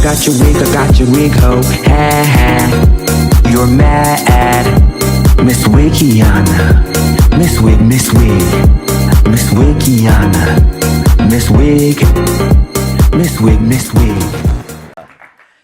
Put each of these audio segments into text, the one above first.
got your wig, ho. Ha ha. You're mad, Miss Wikiana. Miss Wig, Miss Wikiana. Miss Wig, Miss Wig.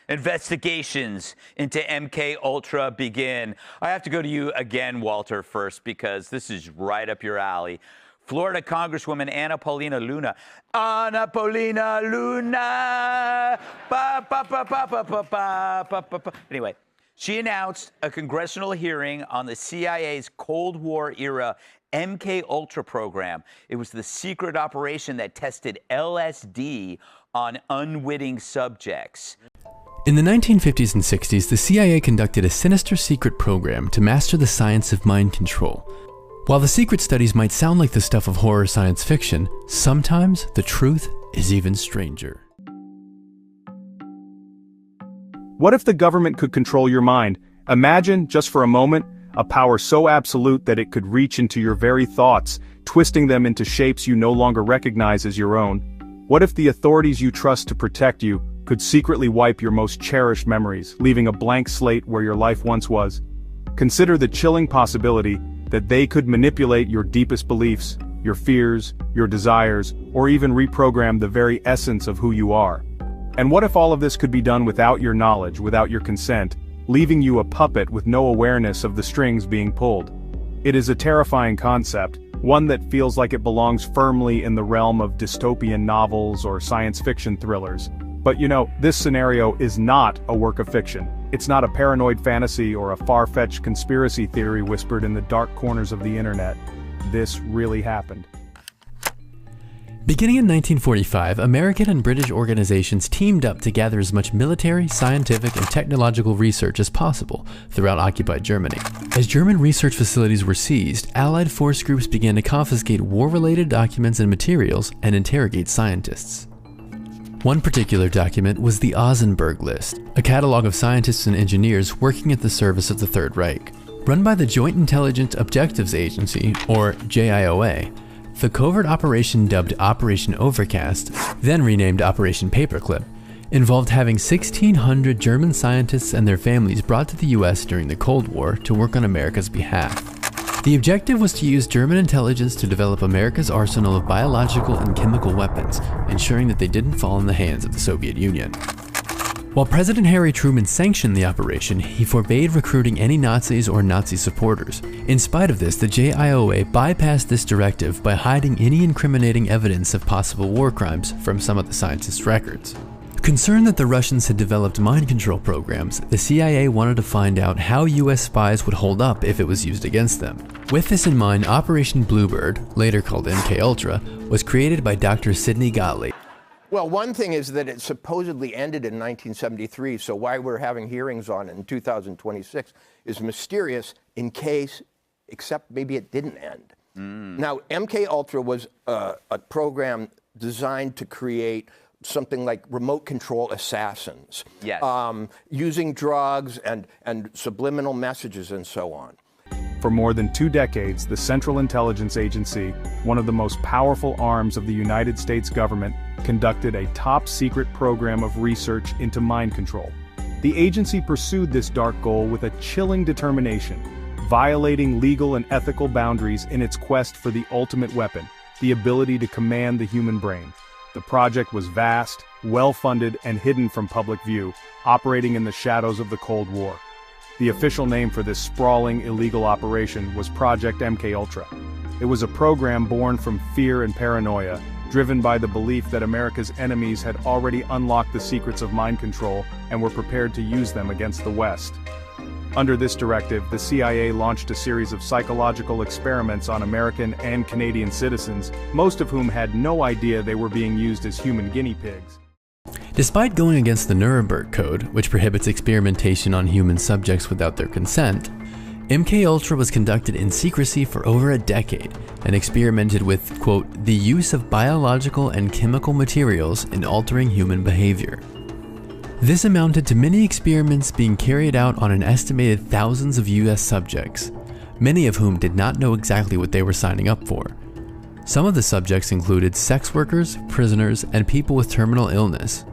Investigations into MK Ultra begin. I have to go to you again, Walter, first, because this is right up your alley. Florida Congresswoman Anna Paulina Luna. Anna Paulina Luna. Ba, ba, ba, ba, ba, ba, ba, ba, ba, ba. Anyway, she announced a congressional hearing on the CIA's Cold War era MK Ultra program. It was the secret operation that tested LSD on unwitting subjects. In the 1950s and 60s, the CIA conducted a sinister secret program to master the science of mind control. While the secret studies might sound like the stuff of horror science fiction, sometimes the truth is even stranger. What if the government could control your mind? Imagine, just for a moment, a power so absolute that it could reach into your very thoughts, twisting them into shapes you no longer recognize as your own. What if the authorities you trust to protect you could secretly wipe your most cherished memories, leaving a blank slate where your life once was? Consider the chilling possibility that they could manipulate your deepest beliefs, your fears, your desires, or even reprogram the very essence of who you are. And what if all of this could be done without your knowledge, without your consent, leaving you a puppet with no awareness of the strings being pulled? It is a terrifying concept, one that feels like it belongs firmly in the realm of dystopian novels or science fiction thrillers. But you know, this scenario is not a work of fiction. It's not a paranoid fantasy or a far-fetched conspiracy theory whispered in the dark corners of the internet. This really happened. Beginning in 1945, American and British organizations teamed up to gather as much military, scientific, and technological research as possible throughout occupied Germany. As German research facilities were seized, Allied force groups began to confiscate war-related documents and materials and interrogate scientists. One particular document was the Ausenberg List, a catalog of scientists and engineers working at the service of the Third Reich. Run by the Joint Intelligence Objectives Agency, or JIOA, the covert operation dubbed Operation Overcast, then renamed Operation Paperclip, involved having 1,600 German scientists and their families brought to the US during the Cold War to work on America's behalf. The objective was to use German intelligence to develop America's arsenal of biological and chemical weapons, ensuring that they didn't fall in the hands of the Soviet Union. While President Harry Truman sanctioned the operation, he forbade recruiting any Nazis or Nazi supporters. In spite of this, the JIOA bypassed this directive by hiding any incriminating evidence of possible war crimes from some of the scientists' records. Concerned that the Russians had developed mind control programs, the CIA wanted to find out how US spies would hold up if it was used against them. With this in mind, Operation Bluebird, later called MK Ultra, was created by Dr. Sidney Gottlieb. Well, one thing is that it supposedly ended in 1973, so why we're having hearings on it in 2026 is mysterious in case, except maybe it didn't end. Now, MK Ultra was a program designed to create something like remote control assassins, Yes. Using drugs and subliminal messages and so on. For more than 2 decades, the Central Intelligence Agency, one of the most powerful arms of the United States government, conducted a top-secret program of research into mind control. The agency pursued this dark goal with a chilling determination, violating legal and ethical boundaries in its quest for the ultimate weapon, the ability to command the human brain. The project was vast, well-funded, and hidden from public view, operating in the shadows of the Cold War. The official name for this sprawling, illegal operation was Project MK Ultra. It was a program born from fear and paranoia, driven by the belief that America's enemies had already unlocked the secrets of mind control and were prepared to use them against the West. Under this directive, the CIA launched a series of psychological experiments on American and Canadian citizens, most of whom had no idea they were being used as human guinea pigs. Despite going against the Nuremberg Code, which prohibits experimentation on human subjects without their consent, MK Ultra was conducted in secrecy for over a decade and experimented with, quote, the use of biological and chemical materials in altering human behavior. This amounted to many experiments being carried out on an estimated thousands of US subjects, many of whom did not know exactly what they were signing up for. Some of the subjects included sex workers, prisoners, and people with terminal illness.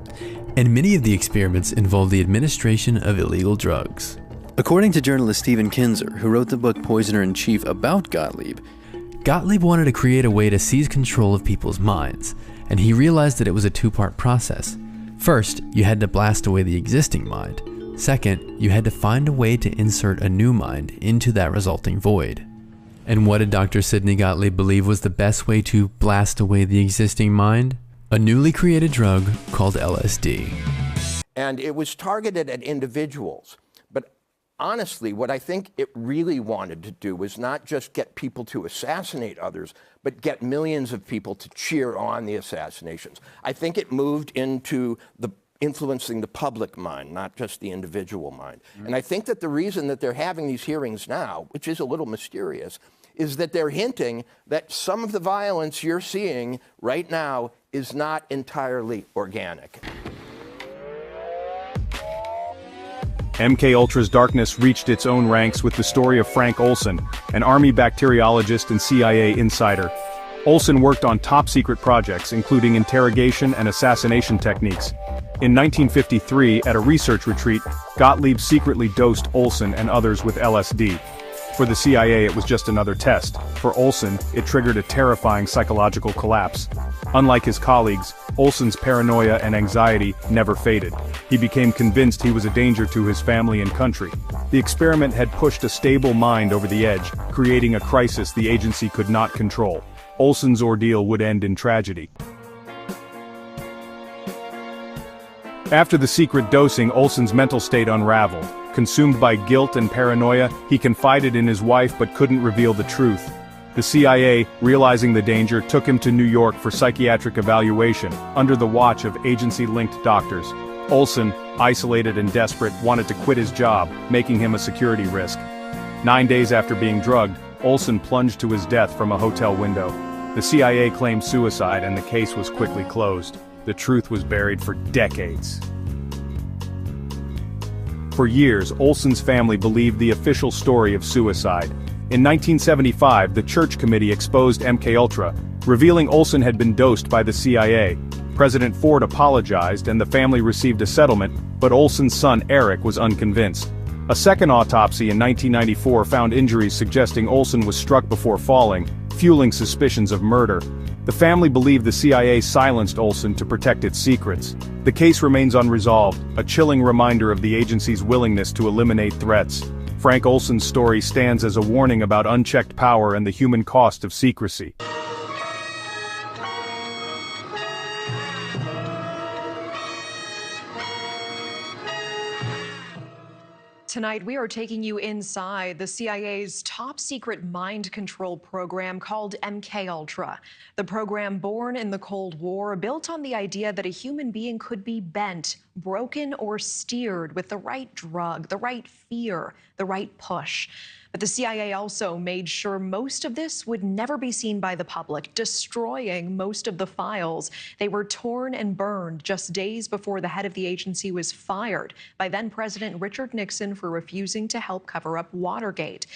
And many of the experiments involved the administration of illegal drugs. According to journalist Stephen Kinzer, who wrote the book Poisoner in Chief about Gottlieb, Gottlieb wanted to create a way to seize control of people's minds, and he realized that it was a two-part process. First, you had to blast away the existing mind. Second, you had to find a way to insert a new mind into that resulting void. And what did Dr. Sidney Gottlieb believe was the best way to blast away the existing mind? A newly created drug called LSD. And it was targeted at individuals. But honestly, what I think it really wanted to do was not just get people to assassinate others, but get millions of people to cheer on the assassinations. I think it moved into influencing the public mind, not just the individual mind. And I think that the reason that they're having these hearings now, which is a little mysterious, is that they're hinting that some of the violence you're seeing right now is not entirely organic. MKUltra's darkness reached its own ranks with the story of Frank Olson, an Army bacteriologist and CIA insider. Olson worked on top-secret projects, including interrogation and assassination techniques. In 1953, at a research retreat, Gottlieb secretly dosed Olson and others with LSD. For the CIA, it was just another test. For Olson, it triggered a terrifying psychological collapse. Unlike his colleagues, Olson's paranoia and anxiety never faded. He became convinced he was a danger to his family and country. The experiment had pushed a stable mind over the edge, creating a crisis the agency could not control. Olson's ordeal would end in tragedy. After the secret dosing, Olson's mental state unraveled. Consumed by guilt and paranoia, he confided in his wife but couldn't reveal the truth. The CIA, realizing the danger, took him to New York for psychiatric evaluation, under the watch of agency-linked doctors. Olson, isolated and desperate, wanted to quit his job, making him a security risk. 9 days after being drugged, Olson plunged to his death from a hotel window. The CIA claimed suicide and the case was quickly closed. The truth was buried for decades. For years, Olson's family believed the official story of suicide. In 1975, the Church Committee exposed MKUltra, revealing Olson had been dosed by the CIA. President Ford apologized and the family received a settlement, but Olson's son Eric was unconvinced. A second autopsy in 1994 found injuries suggesting Olson was struck before falling, fueling suspicions of murder. The family believed the CIA silenced Olson to protect its secrets. The case remains unresolved, a chilling reminder of the agency's willingness to eliminate threats. Frank Olson's story stands as a warning about unchecked power and the human cost of secrecy. Tonight, we are taking you inside the CIA's top-secret mind control program called MKUltra. The program, born in the Cold War, built on the idea that a human being could be bent, broken, or steered with the right drug, the right fear, the right push. But the CIA also made sure most of this would never be seen by the public, destroying most of the files. They were torn and burned just days before the head of the agency was fired by then-President Richard Nixon for refusing to help cover up Watergate.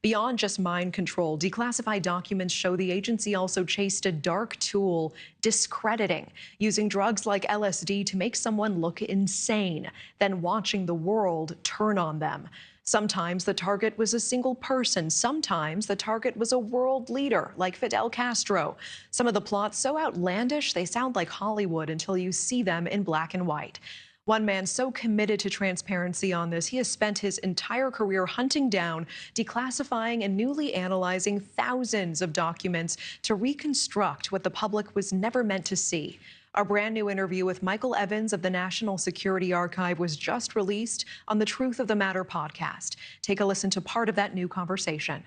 Beyond just mind control, declassified documents show the agency also chased a dark tool, discrediting, using drugs like LSD to make someone look insane, then watching the world turn on them. Sometimes the target was a single person. Sometimes the target was a world leader like Fidel Castro. Some of the plots so outlandish they sound like Hollywood until you see them in black and white. One man so committed to transparency on this, he has spent his entire career hunting down, declassifying, and newly analyzing thousands of documents to reconstruct what the public was never meant to see. Our brand new interview with Michael Evans of the National Security Archive was just released on the Truth of the Matter podcast. Take a listen to part of that new conversation.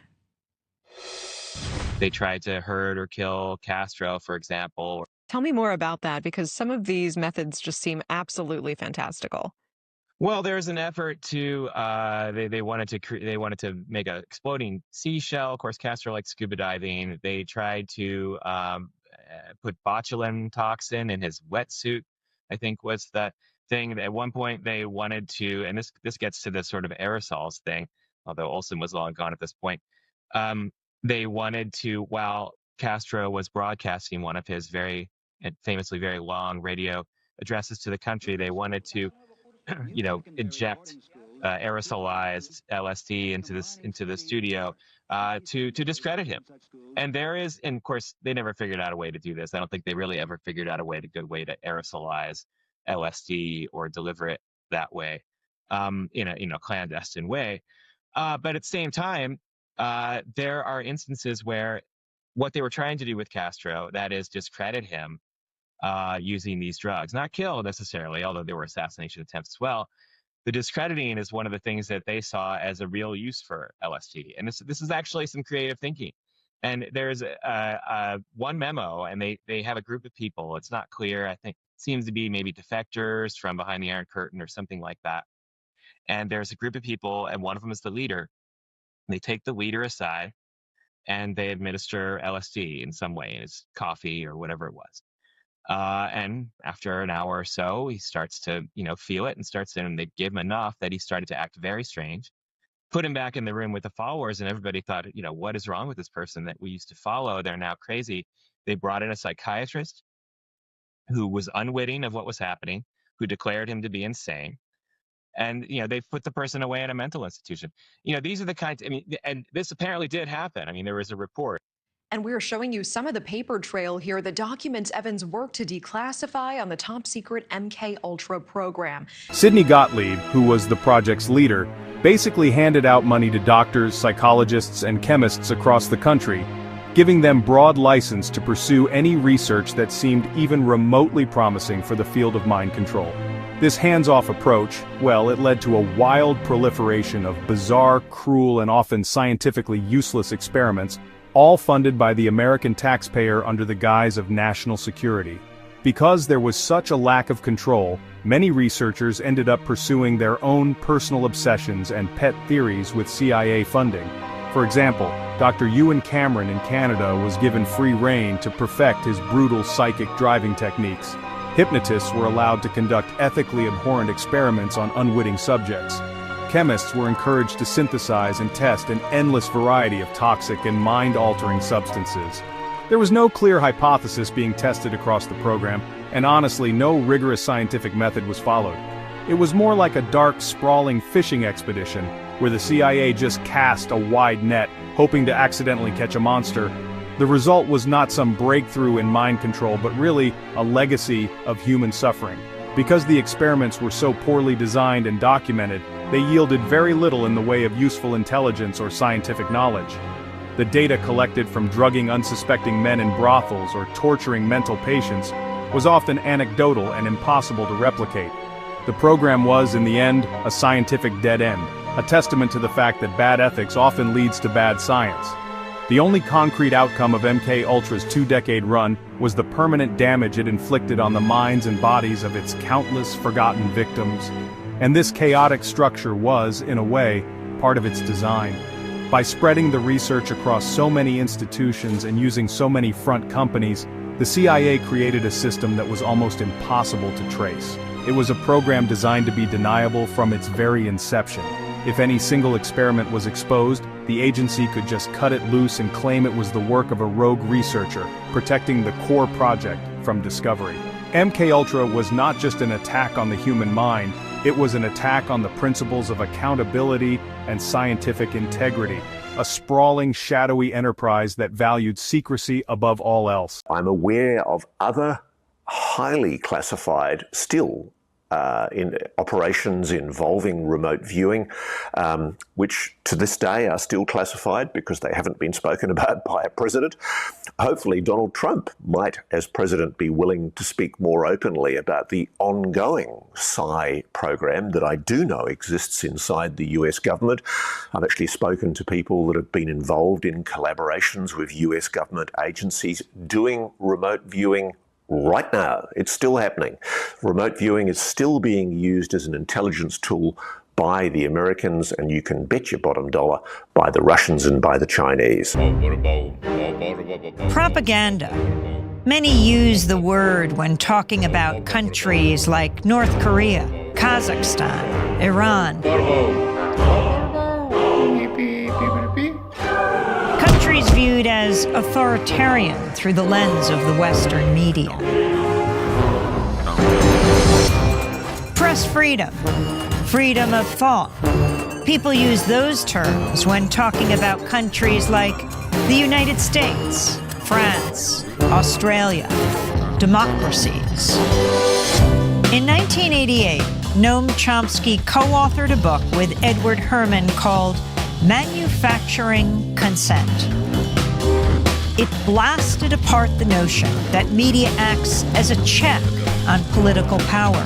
They tried to hurt or kill Castro, for example. Tell me more about that, because some of these methods just seem absolutely fantastical. Well, there's an effort to they wanted to make an exploding seashell. Of course, Castro liked scuba diving. They tried to put botulinum toxin in his wetsuit, I think was that thing. At one point they wanted to, and this gets to this sort of aerosols thing, although Olson was long gone at this point. They wanted to, while Castro was broadcasting one of his famously very long radio addresses to the country, they wanted to, inject aerosolized LSD into the studio to discredit him. And and of course, they never figured out a way to do this. I don't think they really ever figured out a good way to aerosolize LSD or deliver it that way, in a clandestine way. But at the same time, there are instances where what they were trying to do with Castro, that is discredit him using these drugs, not kill necessarily, although there were assassination attempts as well. The discrediting is one of the things that they saw as a real use for LSD. And this is actually some creative thinking. And there's one memo, and they have a group of people. It's not clear. I think it seems to be maybe defectors from behind the Iron Curtain or something like that. And there's a group of people, and one of them is the leader. They take the leader aside, and they administer LSD in some way, in his coffee or whatever it was. And after an hour or so, he starts to, feel it, and they give him enough that he started to act very strange. Put him back in the room with the followers, and everybody thought, what is wrong with this person that we used to follow? They're now crazy. They brought in a psychiatrist who was unwitting of what was happening, who declared him to be insane. And, they put the person away in a mental institution. These are the kinds, and this apparently did happen. There was a report. And we're showing you some of the paper trail here that documents Evans' work to declassify on the top secret MK Ultra program. Sidney Gottlieb, who was the project's leader, basically handed out money to doctors, psychologists, and chemists across the country, giving them broad license to pursue any research that seemed even remotely promising for the field of mind control. This hands-off approach, it led to a wild proliferation of bizarre, cruel, and often scientifically useless experiments, all funded by the American taxpayer under the guise of national security. Because there was such a lack of control, many researchers ended up pursuing their own personal obsessions and pet theories with CIA funding. For example, Dr. Ewan Cameron in Canada was given free rein to perfect his brutal psychic driving techniques. Hypnotists were allowed to conduct ethically abhorrent experiments on unwitting subjects. Chemists were encouraged to synthesize and test an endless variety of toxic and mind-altering substances. There was no clear hypothesis being tested across the program, and honestly, no rigorous scientific method was followed. It was more like a dark, sprawling fishing expedition, where the CIA just cast a wide net, hoping to accidentally catch a monster. The result was not some breakthrough in mind control, but really a legacy of human suffering. Because the experiments were so poorly designed and documented, they yielded very little in the way of useful intelligence or scientific knowledge. The data collected from drugging unsuspecting men in brothels or torturing mental patients was often anecdotal and impossible to replicate. The program was, in the end, a scientific dead end, a testament to the fact that bad ethics often leads to bad science. The only concrete outcome of MK Ultra's 2-decade run was the permanent damage it inflicted on the minds and bodies of its countless forgotten victims. And this chaotic structure was, in a way, part of its design. By spreading the research across so many institutions and using so many front companies, the CIA created a system that was almost impossible to trace. It was a program designed to be deniable from its very inception. If any single experiment was exposed, the agency could just cut it loose and claim it was the work of a rogue researcher, protecting the core project from discovery. MK Ultra was not just an attack on the human mind, it was an attack on the principles of accountability and scientific integrity, a sprawling, shadowy enterprise that valued secrecy above all else. I'm aware of other highly classified, still in operations involving remote viewing, which to this day are still classified because they haven't been spoken about by a president. Hopefully Donald Trump might, as president, be willing to speak more openly about the ongoing PSI program that I do know exists inside the US government. I've actually spoken to people that have been involved in collaborations with US government agencies doing remote viewing right now. It's still happening. Remote viewing is still being used as an intelligence tool by the Americans, and you can bet your bottom dollar by the Russians and by the Chinese. Propaganda. Many use the word when talking about countries like North Korea, Kazakhstan, Iran. Countries viewed as authoritarian through the lens of the Western media. press freedom, freedom of thought. People use those terms when talking about countries like the United States, France, Australia, democracies. In 1988, Noam Chomsky co-authored a book with Edward Herman called Manufacturing Consent. It blasted apart the notion that media acts as a check on political power,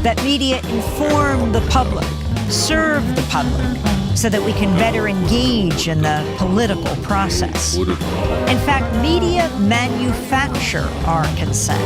that media inform the public, serve the public, so that we can better engage in the political process. In fact, media manufacture our consent.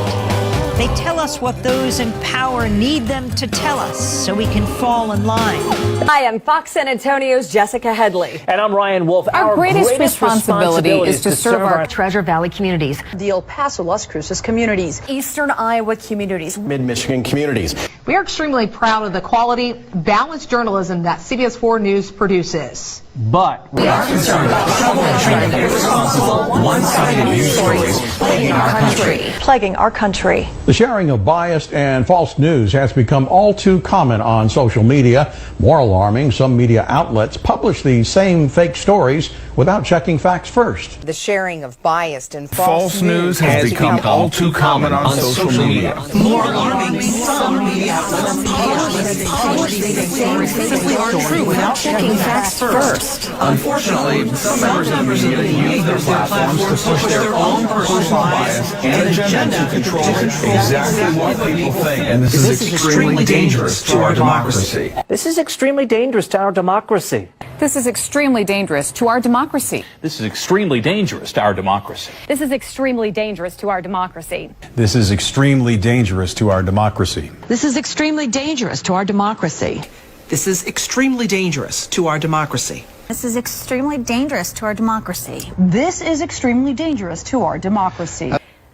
They tell us what those in power need them to tell us so we can fall in line. Hi, I'm Fox San Antonio's Jessica Headley. And I'm Ryan Wolf. Our greatest responsibility is to serve our Treasure Valley communities, the El Paso, Las Cruces communities, Eastern Iowa communities, Mid-Michigan communities. We are extremely proud of the quality, balanced journalism that CBS 4 News produces. But we are concerned about troubling, irresponsible, one-sided news stories plaguing our country. Plaguing our country. The sharing of biased and false news has become all too common on social media. More alarming, some media outlets publish these same fake stories without checking facts first. The sharing of biased and false news has become all too common on social media. More alarming, some media outlets publish these same fake stories without checking facts first. Unfortunately, some members of the media use their platforms to push their own personal bias and agenda to control exactly what people think. And this is extremely dangerous to our democracy. This is extremely dangerous to our democracy. This is extremely dangerous to our democracy. This is extremely dangerous to our democracy. This is extremely dangerous to our democracy. This is extremely dangerous to our democracy. This is extremely dangerous to our democracy. This is extremely dangerous to our democracy. This is extremely dangerous to our democracy. This is extremely dangerous to our democracy.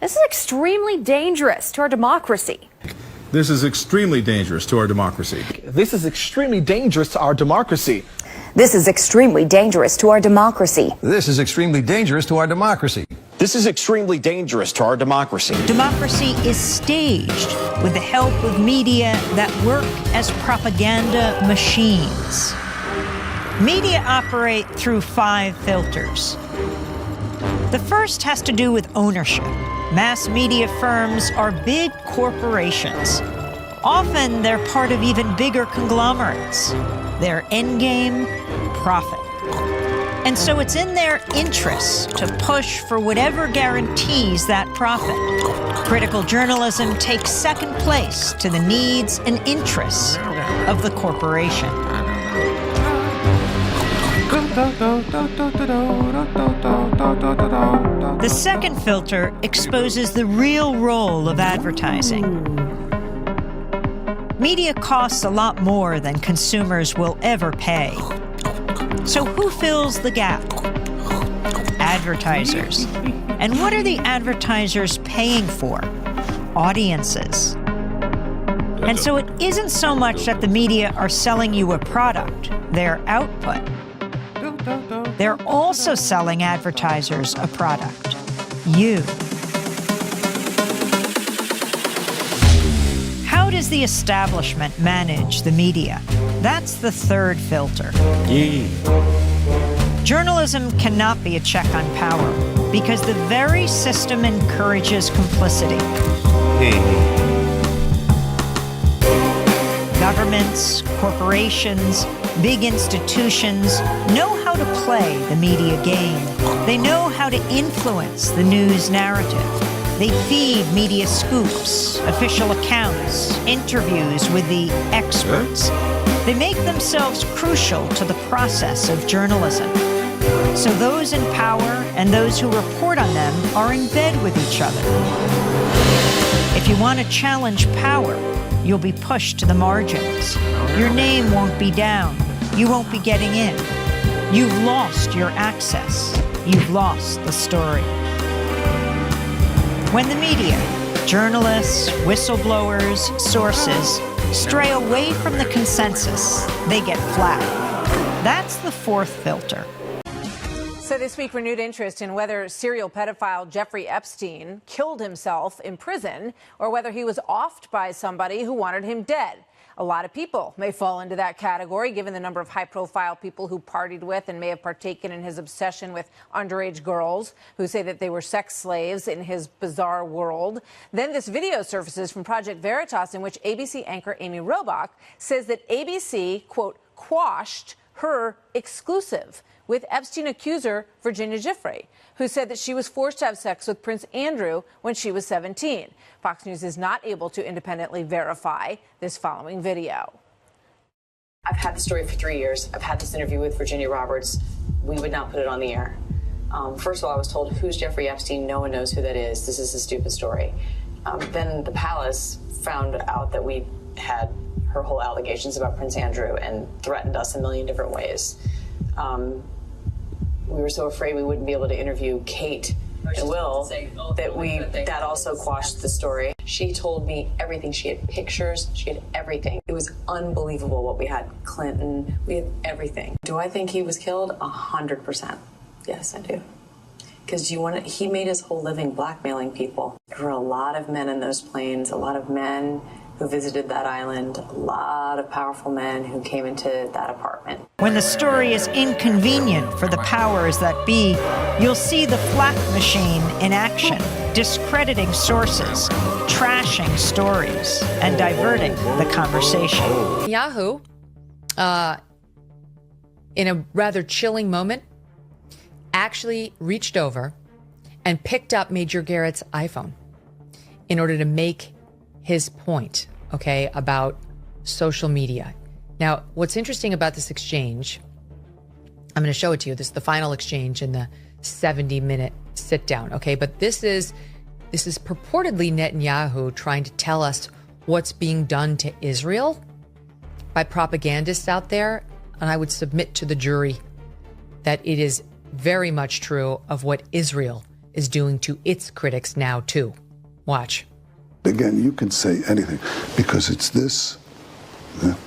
This is extremely dangerous to our democracy. This is extremely dangerous to our democracy. This is extremely dangerous to our democracy. This is extremely dangerous to our democracy. This is extremely dangerous to our democracy. This is extremely dangerous to our democracy. Democracy is staged with the help of media that work as propaganda machines. Media operate through 5 filters. The first has to do with ownership. Mass media firms are big corporations. Often they're part of even bigger conglomerates. Their end game, profit. And so it's in their interests to push for whatever guarantees that profit. Critical journalism takes second place to the needs and interests of the corporation. The second filter exposes the real role of advertising. Media costs a lot more than consumers will ever pay. So who fills the gap? Advertisers. And what are the advertisers paying for? Audiences. And so it isn't so much that the media are selling you a product, their output. They're also selling advertisers a product, you. How does the establishment manage the media? That's the third filter. Journalism cannot be a check on power because the very system encourages complicity. Governments, corporations, big institutions know how to play the media game. They know how to influence the news narrative. They feed media scoops, official accounts, interviews with the experts. They make themselves crucial to the process of journalism. So those in power and those who report on them are in bed with each other. If you want to challenge power, you'll be pushed to the margins. Your name won't be down. You won't be getting in. You've lost your access. You've lost the story. When the media, journalists, whistleblowers, sources, stray away from the consensus, they get flat. That's the fourth filter. So this week, renewed interest in whether serial pedophile Jeffrey Epstein killed himself in prison or whether he was offed by somebody who wanted him dead. A lot of people may fall into that category, given the number of high-profile people who partied with and may have partaken in his obsession with underage girls who say that they were sex slaves in his bizarre world. Then this video surfaces from Project Veritas in which ABC anchor Amy Robach says that ABC, quote, quashed her exclusive with Epstein accuser Virginia Giuffre, who said that she was forced to have sex with Prince Andrew when she was 17. Fox News is not able to independently verify this following video. I've had the story for 3 years. I've had this interview with Virginia Roberts. We would not put it on the air. First of all, I was told, who's Jeffrey Epstein? No one knows who that is. This is a stupid story. Then the palace found out that we had her whole allegations about Prince Andrew and threatened us a million different ways. We were so afraid we wouldn't be able to interview Kate and Will that also quashed the story. She told me everything. She had pictures. She had everything. It was unbelievable what we had. Clinton, we had everything. Do I think he was killed? 100%. Yes, I do. Because he made his whole living blackmailing people. There were a lot of men in those planes, a lot of men who visited that island, a lot of powerful men who came into that apartment. When the story is inconvenient for the powers that be, you'll see the flak machine in action, discrediting sources, trashing stories, and diverting the conversation. Yahoo, in a rather chilling moment, actually reached over and picked up Major Garrett's iPhone in order to make his point, okay, about social media. Now, what's interesting about this exchange, I'm going to show it to you. This is the final exchange in the 70-minute sit down, okay? But this is purportedly Netanyahu trying to tell us what's being done to Israel by propagandists out there. And I would submit to the jury that it is very much true of what Israel is doing to its critics now, too. Watch. Again, you can say anything because it's this.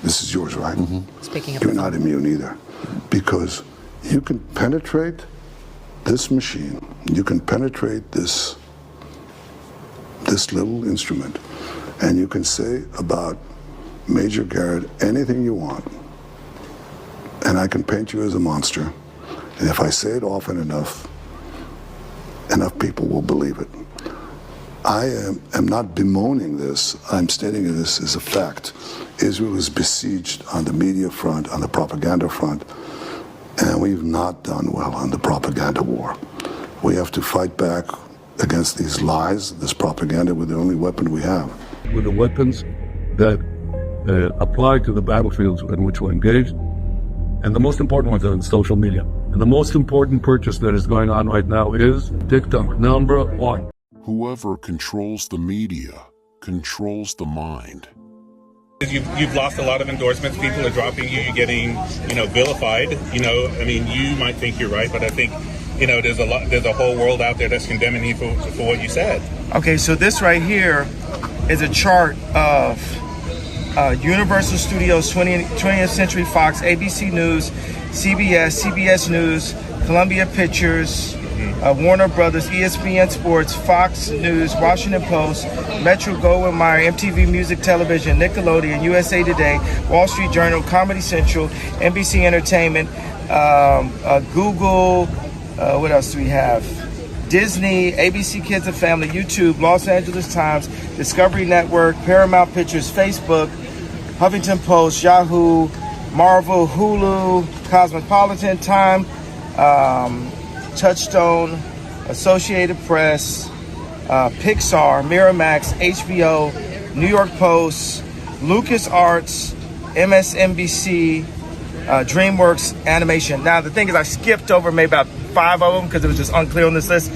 This is yours, right? Speaking of, you're not immune either, because you can penetrate this machine. You can penetrate this little instrument, and you can say about Major Garrett anything you want, and I can paint you as a monster. And if I say it often enough people will believe it. I am not bemoaning this. I'm stating this as a fact. Israel is besieged on the media front, on the propaganda front, and we've not done well on the propaganda war. We have to fight back against these lies, this propaganda, with the only weapon we have. With the weapons that apply to the battlefields in which we're engaged, and the most important ones are in social media. And the most important purchase that is going on right now is TikTok, number one. Whoever controls the media controls the mind. You've lost a lot of endorsements. People are dropping you. You're getting, vilified. I mean, you might think you're right, but I think, there's a whole world out there that's condemning you for what you said. Okay, so this right here is a chart of Universal Studios, 20th Century Fox, ABC News, CBS News, Columbia Pictures, Warner Brothers, ESPN Sports, Fox News, Washington Post, Metro Goldwyn Mayer, MTV Music Television, Nickelodeon, USA Today, Wall Street Journal, Comedy Central, NBC Entertainment, Google, what else do we have? Disney, ABC Kids and Family, YouTube, Los Angeles Times, Discovery Network, Paramount Pictures, Facebook, Huffington Post, Yahoo, Marvel, Hulu, Cosmopolitan, Time, Touchstone, Associated Press, Pixar, Miramax, HBO, New York Post, LucasArts, MSNBC, DreamWorks Animation. Now, the thing is, I skipped over maybe about 5 of them because it was just unclear on this list.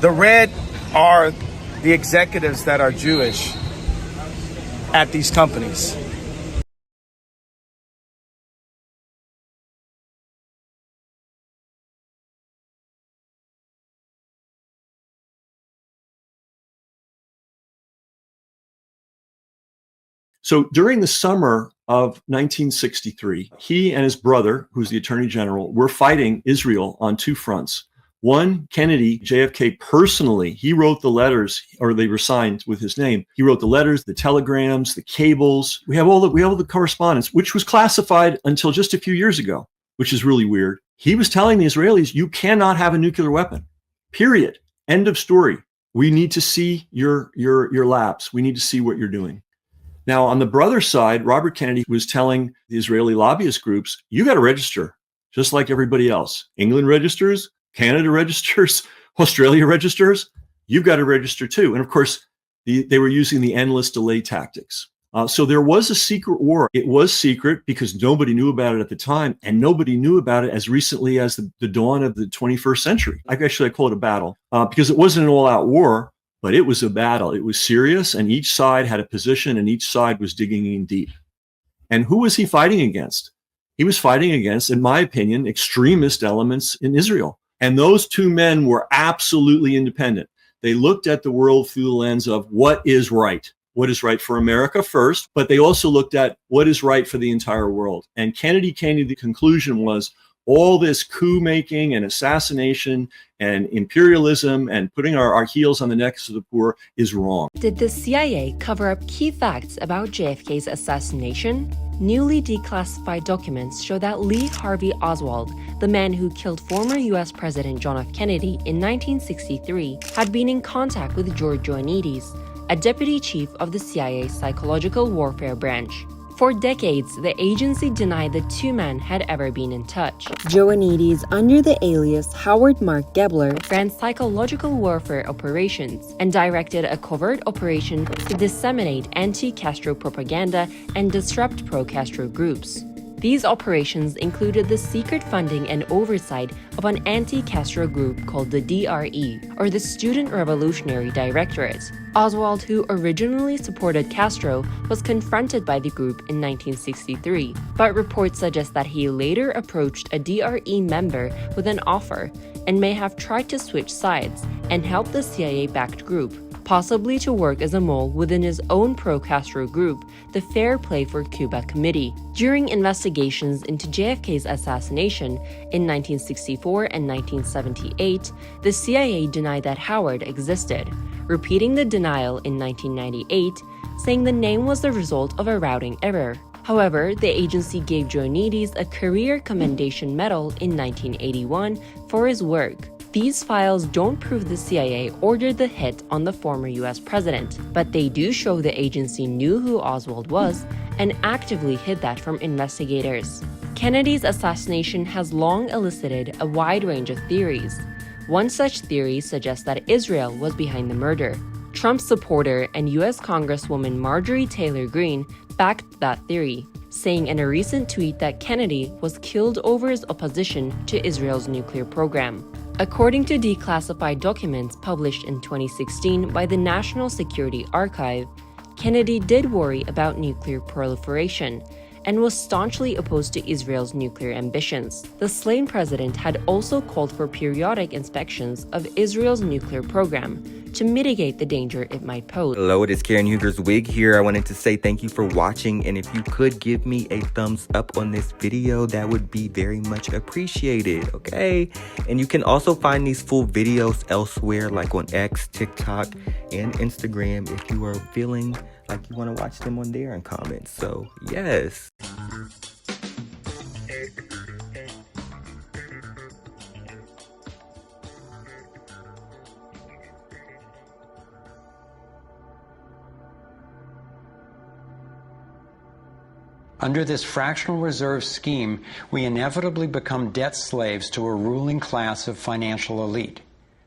The red are the executives that are Jewish at these companies. So during the summer of 1963, he and his brother, who's the Attorney General, were fighting Israel on two fronts. One, Kennedy, JFK personally, he wrote the letters, or they were signed with his name. He wrote the letters, the telegrams, the cables. We have all the correspondence, which was classified until just a few years ago, which is really weird. He was telling the Israelis, you cannot have a nuclear weapon, period. End of story. We need to see your labs. We need to see what you're doing. Now, on the brother side, Robert Kennedy was telling the Israeli lobbyist groups, you got to register just like everybody else. England registers, Canada registers, Australia registers, you've got to register too. And of course, they were using the endless delay tactics. So there was a secret war. It was secret because nobody knew about it at the time, and nobody knew about it as recently as the dawn of the 21st century. I call it a battle because it wasn't an all-out war, but it was a battle. It was serious, and each side had a position, and each side was digging in deep. And who was he fighting against? He was fighting against, in my opinion, extremist elements in Israel. And those two men were absolutely independent. They looked at the world through the lens of what is right for America first, but they also looked at what is right for the entire world. And Kennedy came to the conclusion was all this coup making and assassination and imperialism and putting our heels on the necks of the poor is wrong. Did the CIA cover up key facts about JFK's assassination? Newly declassified documents show that Lee Harvey Oswald, the man who killed former U.S. President John F. Kennedy in 1963, had been in contact with George Ioannidis, a deputy chief of the CIA's Psychological Warfare Branch. For decades, the agency denied the two men had ever been in touch. Ioannidis, under the alias Howard Mark Gebler, ran psychological warfare operations and directed a covert operation to disseminate anti-Castro propaganda and disrupt pro-Castro groups. These operations included the secret funding and oversight of an anti-Castro group called the DRE, or the Student Revolutionary Directorate. Oswald, who originally supported Castro, was confronted by the group in 1963, but reports suggest that he later approached a DRE member with an offer and may have tried to switch sides and help the CIA-backed group, possibly to work as a mole within his own pro-Castro group, the Fair Play for Cuba Committee. During investigations into JFK's assassination in 1964 and 1978, the CIA denied that Howard existed, repeating the denial in 1998, saying the name was the result of a routing error. However, the agency gave Ioannidis a Career Commendation Medal in 1981 for his work. These files don't prove the CIA ordered the hit on the former US president, but they do show the agency knew who Oswald was and actively hid that from investigators. Kennedy's assassination has long elicited a wide range of theories. One such theory suggests that Israel was behind the murder. Trump supporter and US Congresswoman Marjorie Taylor Greene backed that theory, saying in a recent tweet that Kennedy was killed over his opposition to Israel's nuclear program. According to declassified documents published in 2016 by the National Security Archive, Kennedy did worry about nuclear proliferation and was staunchly opposed to Israel's nuclear ambitions. The slain president had also called for periodic inspections of Israel's nuclear program to mitigate the danger it might pose. Hello, it is Karen Huger's Wig here. I wanted to say thank you for watching, and if you could give me a thumbs up on this video, that would be very much appreciated, okay? And you can also find these full videos elsewhere, like on X, TikTok, and Instagram if you are feeling like you want to watch them on there in comments. So, yes. Under this fractional reserve scheme, we inevitably become debt slaves to a ruling class of financial elite,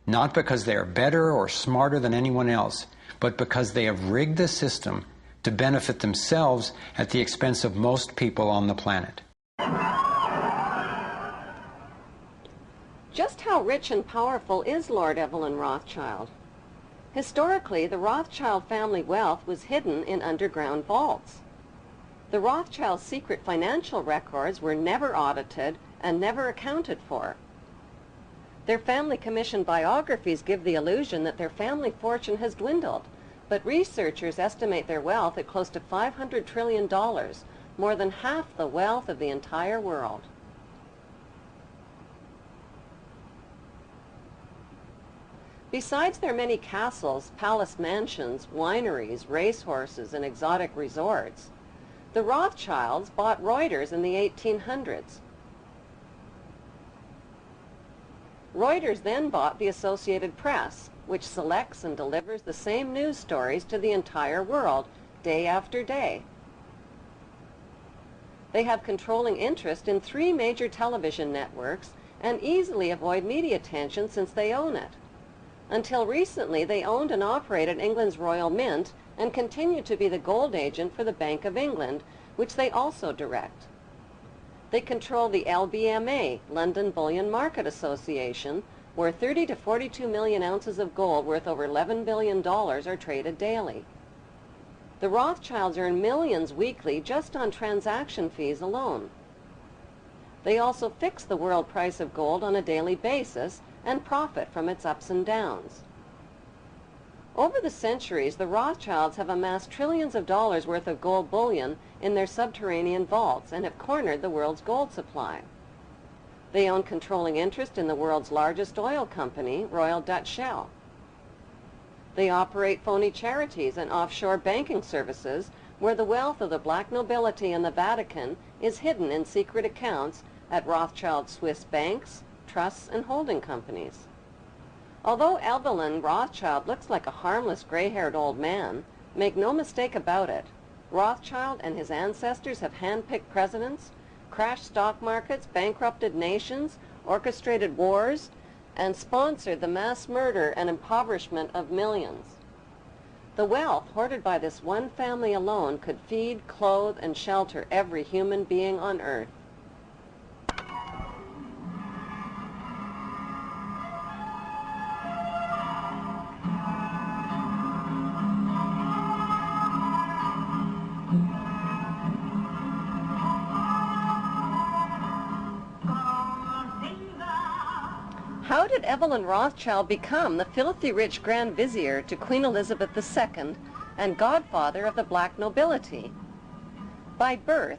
not because they are better or smarter than anyone else, but because they have rigged the system to benefit themselves at the expense of most people on the planet. Just how rich and powerful is Lord Evelyn Rothschild? Historically, the Rothschild family wealth was hidden in underground vaults. The Rothschild's secret financial records were never audited and never accounted for. Their family commissioned biographies give the illusion that their family fortune has dwindled, But researchers estimate their wealth at close to $500 trillion, more than half the wealth of the entire world. Besides their many castles, palace mansions, wineries, racehorses, and exotic resorts, the Rothschilds bought Reuters in the 1800s. Reuters then bought the Associated Press, which selects and delivers the same news stories to the entire world, day after day. They have controlling interest in 3 major television networks and easily avoid media attention since they own it. Until recently, they owned and operated England's Royal Mint and continue to be the gold agent for the Bank of England, which they also direct. They control the LBMA, London Bullion Market Association, where 30 to 42 million ounces of gold worth over $11 billion are traded daily. The Rothschilds earn millions weekly just on transaction fees alone. They also fix the world price of gold on a daily basis and profit from its ups and downs. Over the centuries, the Rothschilds have amassed trillions of dollars worth of gold bullion in their subterranean vaults and have cornered the world's gold supply. They own controlling interest in the world's largest oil company, Royal Dutch Shell. They operate phony charities and offshore banking services where the wealth of the black nobility and the Vatican is hidden in secret accounts at Rothschild Swiss banks, trusts, and holding companies. Although Evelyn Rothschild looks like a harmless gray-haired old man, make no mistake about it, Rothschild and his ancestors have handpicked presidents, crashed stock markets, bankrupted nations, orchestrated wars, and sponsored the mass murder and impoverishment of millions. The wealth hoarded by this one family alone could feed, clothe, and shelter every human being on earth. How did Evelyn Rothschild become the filthy rich Grand Vizier to Queen Elizabeth II and godfather of the black nobility? By birth,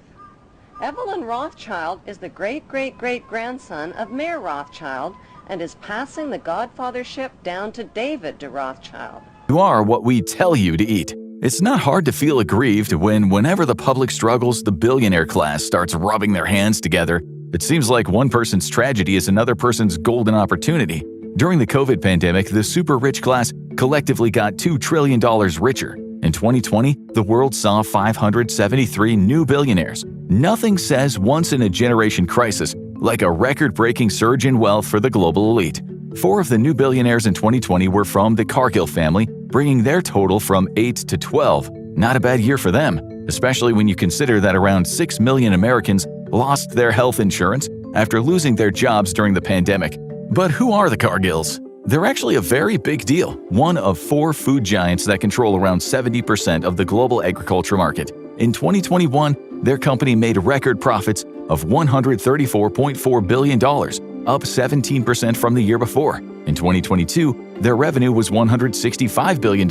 Evelyn Rothschild is the great-great-great-grandson of Mayer Rothschild and is passing the godfathership down to David de Rothschild. You are what we tell you to eat. It's not hard to feel aggrieved whenever the public struggles, the billionaire class starts rubbing their hands together. It seems like one person's tragedy is another person's golden opportunity. During the COVID pandemic, the super rich class collectively got $2 trillion richer. In 2020, the world saw 573 new billionaires. Nothing says once-in-a-generation crisis like a record-breaking surge in wealth for the global elite. 4 of the new billionaires in 2020 were from the Cargill family, bringing their total from 8 to 12. Not a bad year for them, especially when you consider that around 6 million Americans lost their health insurance after losing their jobs during the pandemic. But who are the Cargills? They're actually a very big deal, one of 4 food giants that control around 70% of the global agriculture market. In 2021, their company made record profits of $134.4 billion, up 17% from the year before. In 2022, their revenue was $165 billion,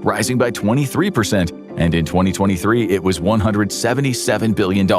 rising by 23%, and in 2023 it was $177 billion,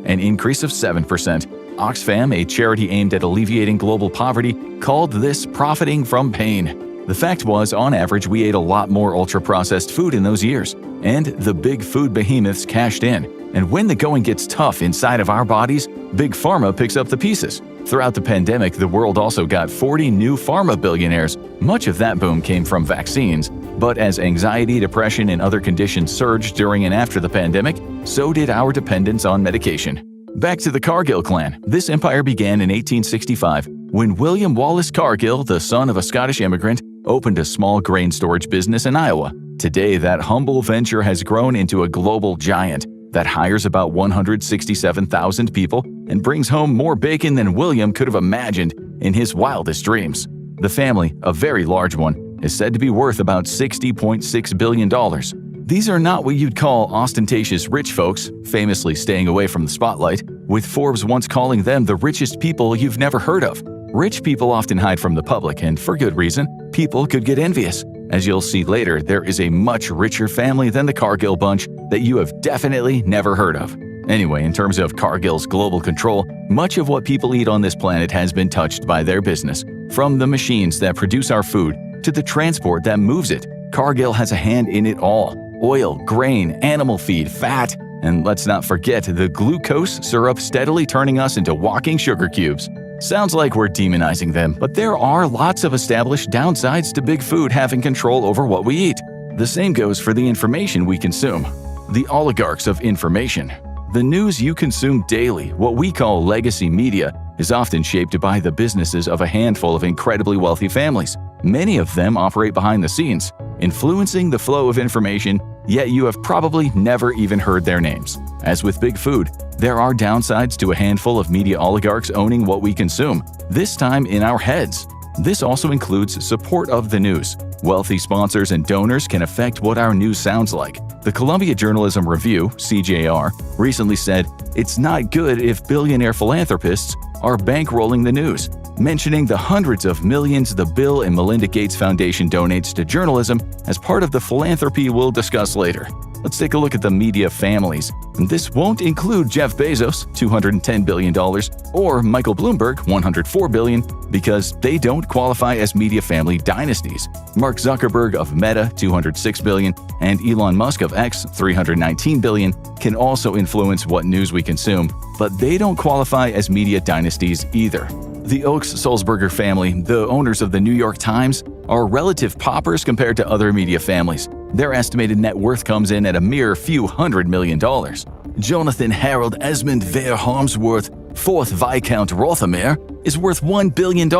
an increase of 7%. Oxfam, a charity aimed at alleviating global poverty, called this profiting from pain. The fact was, on average, we ate a lot more ultra-processed food in those years, and the big food behemoths cashed in. And when the going gets tough inside of our bodies, Big Pharma picks up the pieces. Throughout the pandemic, the world also got 40 new pharma billionaires. Much of that boom came from vaccines. But as anxiety, depression, and other conditions surged during and after the pandemic, so did our dependence on medication. Back to the Cargill clan. This empire began in 1865 when William Wallace Cargill, the son of a Scottish immigrant, opened a small grain storage business in Iowa. Today, that humble venture has grown into a global giant that hires about 167,000 people and brings home more bacon than William could have imagined in his wildest dreams. The family, a very large one, is said to be worth about $60.6 billion. These are not what you'd call ostentatious rich folks, famously staying away from the spotlight, with Forbes once calling them the richest people you've never heard of. Rich people often hide from the public, and for good reason. People could get envious. As you'll see later, there is a much richer family than the Cargill bunch that you have definitely never heard of. Anyway, in terms of Cargill's global control, much of what people eat on this planet has been touched by their business. From the machines that produce our food to the transport that moves it, Cargill has a hand in it all. Oil, grain, animal feed, fat, and let's not forget the glucose syrup steadily turning us into walking sugar cubes. Sounds like we're demonizing them, but there are lots of established downsides to big food having control over what we eat. The same goes for the information we consume. The oligarchs of information. The news you consume daily, what we call legacy media, is often shaped by the businesses of a handful of incredibly wealthy families. Many of them operate behind the scenes, influencing the flow of information, yet you have probably never even heard their names. As with big food, there are downsides to a handful of media oligarchs owning what we consume, this time in our heads. This also includes support of the news. Wealthy sponsors and donors can affect what our news sounds like. The Columbia Journalism Review, CJR, recently said, "It's not good if billionaire philanthropists are bankrolling the news," mentioning the hundreds of millions the Bill and Melinda Gates Foundation donates to journalism as part of the philanthropy we'll discuss later. Let's take a look at the media families. This won't include Jeff Bezos, $210 billion, or Michael Bloomberg, $104 billion, because they don't qualify as media family dynasties. Mark Zuckerberg of Meta, $206 billion, and Elon Musk of X, $319 billion, can also influence what news we consume, but they don't qualify as media dynasties either. The Oaks-Sulzberger family, the owners of the New York Times, are relative paupers compared to other media families. Their estimated net worth comes in at a mere few $100 million. Jonathan Harold Esmond Vere Harmsworth, 4th Viscount Rothermere, is worth $1 billion.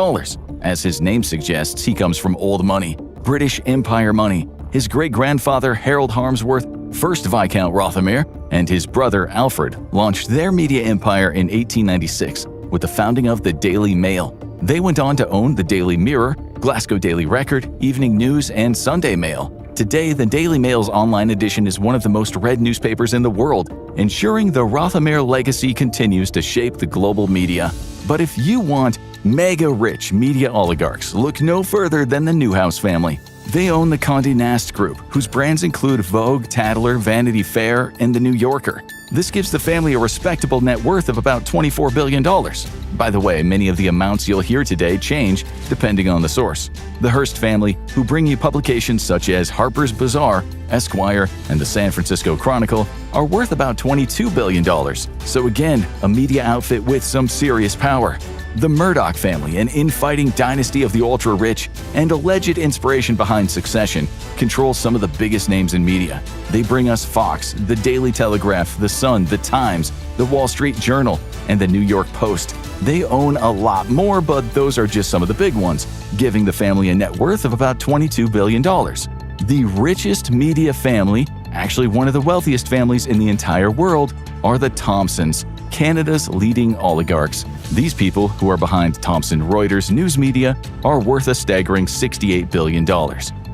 As his name suggests, he comes from old money, British Empire money. His great-grandfather Harold Harmsworth, 1st Viscount Rothermere, and his brother Alfred launched their media empire in 1896 with the founding of the Daily Mail. They went on to own the Daily Mirror, Glasgow Daily Record, Evening News, and Sunday Mail. Today, the Daily Mail's online edition is one of the most read newspapers in the world, ensuring the Rothermere legacy continues to shape the global media. But if you want mega-rich media oligarchs, look no further than the Newhouse family. They own the Condé Nast Group, whose brands include Vogue, Tatler, Vanity Fair, and The New Yorker. This gives the family a respectable net worth of about $24 billion. By the way, many of the amounts you'll hear today change depending on the source. The Hearst family, who bring you publications such as Harper's Bazaar, Esquire, and the San Francisco Chronicle, are worth about $22 billion. So again, a media outfit with some serious power. The Murdoch family, an infighting dynasty of the ultra-rich and alleged inspiration behind Succession, controls some of the biggest names in media. They bring us Fox, the Daily Telegraph, The Sun, The Times, The Wall Street Journal, and The New York Post. They own a lot more, but those are just some of the big ones, giving the family a net worth of about $22 billion. The richest media family, actually one of the wealthiest families in the entire world, are the Thomsons, Canada's leading oligarchs. These people, who are behind Thomson Reuters News Media, are worth a staggering $68 billion.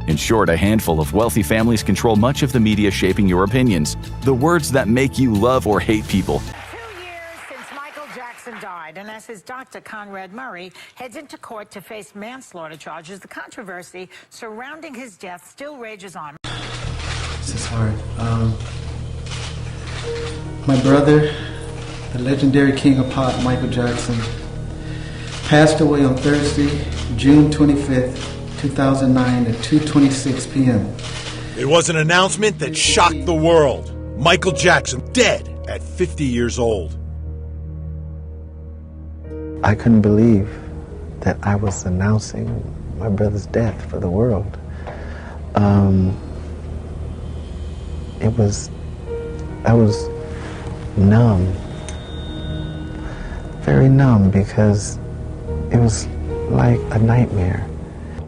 In short, a handful of wealthy families control much of the media shaping your opinions, the words that make you love or hate people. 2 years since Michael Jackson died, and as his doctor, Conrad Murray, heads into court to face manslaughter charges, the controversy surrounding his death still rages on. This is hard. My brother, the legendary king of pop, Michael Jackson, passed away on Thursday, June 25th, 2009 at 2:26 p.m. It was an announcement that shocked the world. Michael Jackson dead at 50 years old. I couldn't believe that I was announcing my brother's death for the world. I was numb. Very numb, because it was like a nightmare.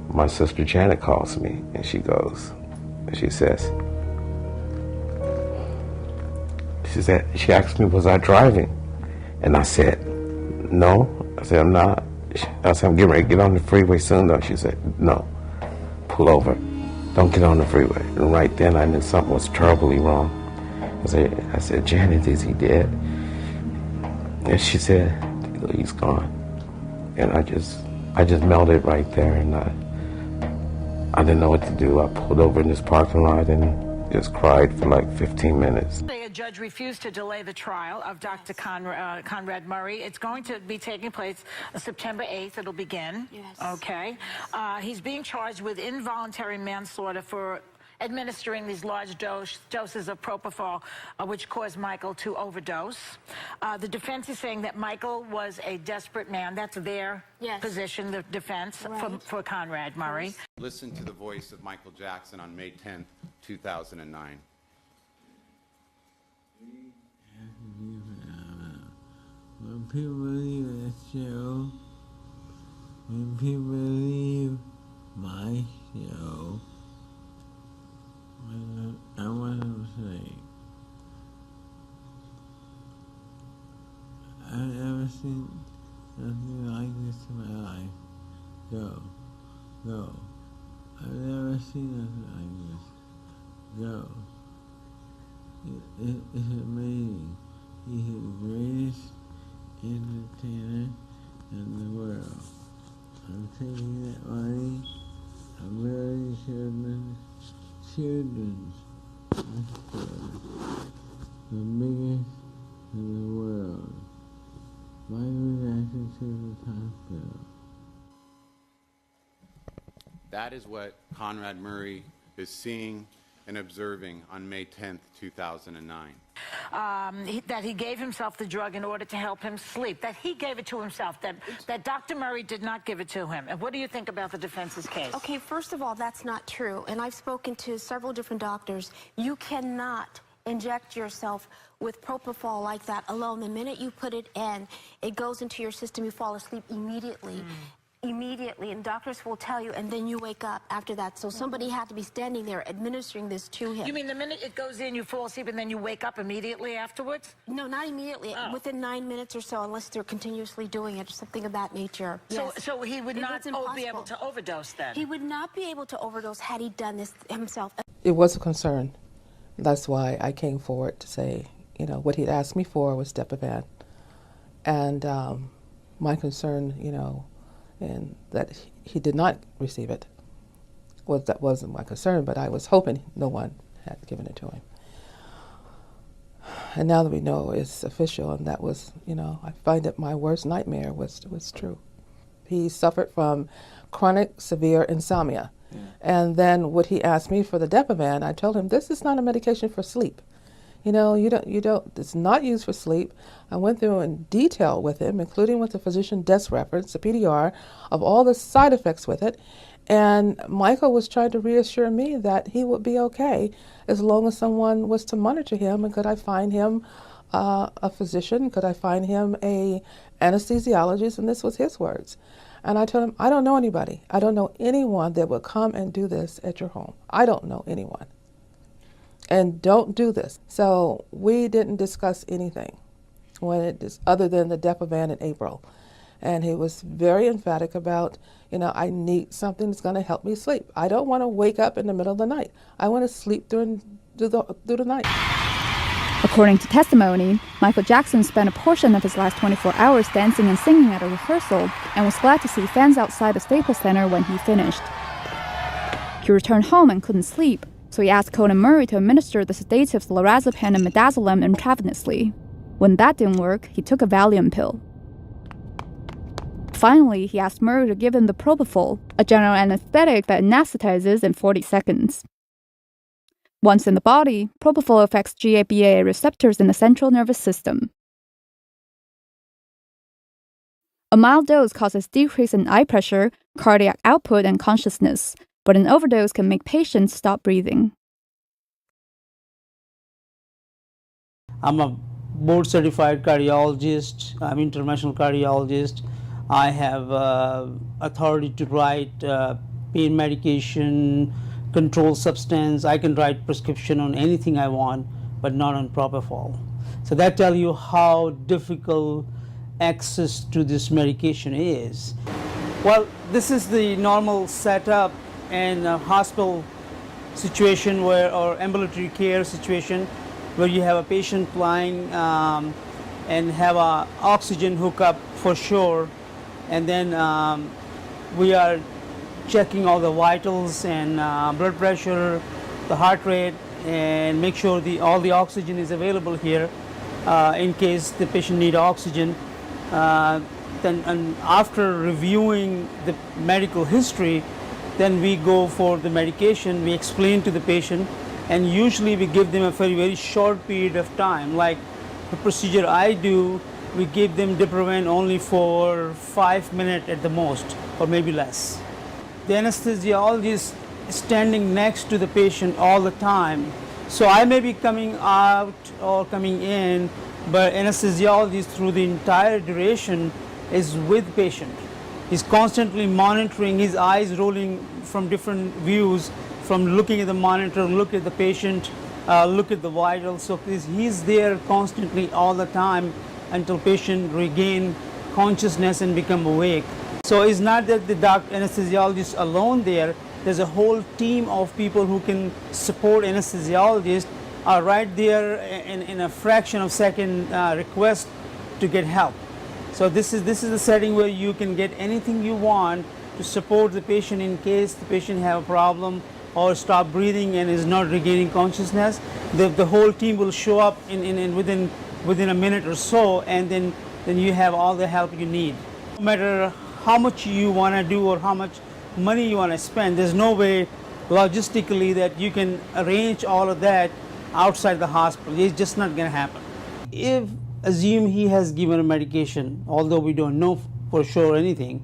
My sister Janet calls me and she says, she asked me, was I driving? And I said, no. I said, I'm not. I said, I'm getting ready to get on the freeway soon though. She said, no, pull over. Don't get on the freeway. And right then I knew something was terribly wrong. I said, Janet, is he dead? And she said, he's gone. And I just melted right there, and I didn't know what to do. I pulled over in this parking lot and just cried for like 15 minutes. A judge refused to delay the trial of Dr. Conrad Murray. It's going to be taking place September 8th. It'll begin. Yes. Okay. He's being charged with involuntary manslaughter for administering these large doses of propofol, which caused Michael to overdose. The defense is saying that Michael was a desperate man. That's their position, the defense, for Conrad Murray. Listen to the voice of Michael Jackson on May 10th, 2009. When people leave the show, when people leave my show, I want to say, I've never seen nothing like this in my life. Go. I've never seen nothing like this. Go. It's amazing. He's the greatest entertainer in the world. I'm taking that money. I'm really children's hospital, the biggest in the world. Michael Jackson Children's Hospital. That is what Conrad Murray is seeing and observing on May 10th, 2009. That he gave himself the drug in order to help him sleep, that he gave it to himself, that Dr. Murray did not give it to him. And what do you think about the defense's case? Okay, first of all, that's not true. And I've spoken to several different doctors. You cannot inject yourself with propofol like that alone. The minute you put it in, it goes into your system, you fall asleep immediately. Immediately, and doctors will tell you, and then you wake up after that. So somebody had to be standing there administering this to him. You mean the minute it goes in, you fall asleep, and then you wake up immediately afterwards? No, not immediately. Within 9 minutes or so, unless they're continuously doing it, or something of that nature. So he would not be able to overdose then? He would not be able to overdose had he done this himself. It was a concern. That's why I came forward to say, what he'd asked me for was Depovan. And my concern, and that he did not receive it. That wasn't my concern, but I was hoping no one had given it to him. And now that we know it's official, and that was, I find that my worst nightmare was true. He suffered from chronic severe insomnia. Yeah. And then when he asked me for the Depovan, I told him, this is not a medication for sleep. It's not used for sleep. I went through in detail with him, including with the physician desk reference, the PDR, of all the side effects with it. And Michael was trying to reassure me that he would be okay as long as someone was to monitor him. And could I find him a physician? Could I find him a anesthesiologist? And this was his words. And I told him, I don't know anybody. I don't know anyone that would come and do this at your home. I don't know anyone. And don't do this. So we didn't discuss anything other than the Depovan in April. And he was very emphatic about, I need something that's going to help me sleep. I don't want to wake up in the middle of the night. I want to sleep through the night. According to testimony, Michael Jackson spent a portion of his last 24 hours dancing and singing at a rehearsal and was glad to see fans outside the Staples Center when he finished. He returned home and couldn't sleep, so he asked Conan Murray to administer the sedatives lorazepam and midazolam intravenously. When that didn't work, he took a Valium pill. Finally, he asked Murray to give him the propofol, a general anesthetic that anesthetizes in 40 seconds. Once in the body, propofol affects GABA receptors in the central nervous system. A mild dose causes decrease in eye pressure, cardiac output, and consciousness, but an overdose can make patients stop breathing. I'm a board-certified cardiologist. I'm an interventional cardiologist. I have authority to write pain medication, controlled substance. I can write prescription on anything I want, but not on propofol. So that tells you how difficult access to this medication is. Well, this is the normal setup in a hospital situation or ambulatory care situation where you have a patient lying and have a oxygen hookup for sure, and then we are checking all the vitals and blood pressure, the heart rate, and make sure all the oxygen is available here in case the patient needs oxygen. And after reviewing the medical history, then we go for the medication. We explain to the patient, and usually we give them a very, very short period of time. Like the procedure I do, we give them Diprivan only for 5 minutes at the most, or maybe less. The anesthesiologist is standing next to the patient all the time. So I may be coming out or coming in, but anesthesiologist through the entire duration is with patient. He's constantly monitoring, his eyes rolling from different views, from looking at the monitor, look at the patient, look at the vitals. So he's there constantly all the time until patient regain consciousness and become awake. So it's not that the anesthesiologist alone there. There's a whole team of people who can support anesthesiologists are right there in a fraction of a second request to get help. So this is the setting where you can get anything you want to support the patient in case the patient have a problem or stop breathing and is not regaining consciousness. The whole team will show up within a minute or so, and then you have all the help you need. No matter how much you want to do or how much money you want to spend, there's no way logistically that you can arrange all of that outside the hospital. It's just not going to happen. If assume he has given a medication, although we don't know for sure anything,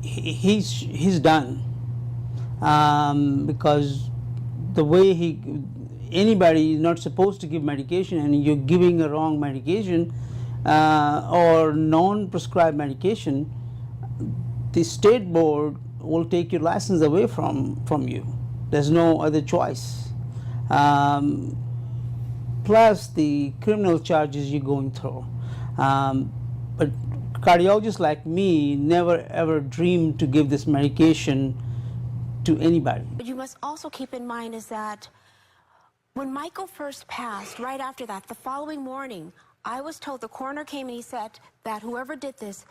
he's done, because the way anybody is not supposed to give medication, and you're giving a wrong medication or non-prescribed medication, the state board will take your license away from you. There's no other choice. Plus the criminal charges you're going through. But cardiologists like me never ever dreamed to give this medication to anybody. What you must also keep in mind is that when Michael first passed, right after that, the following morning, I was told, the coroner came and he said that whoever did this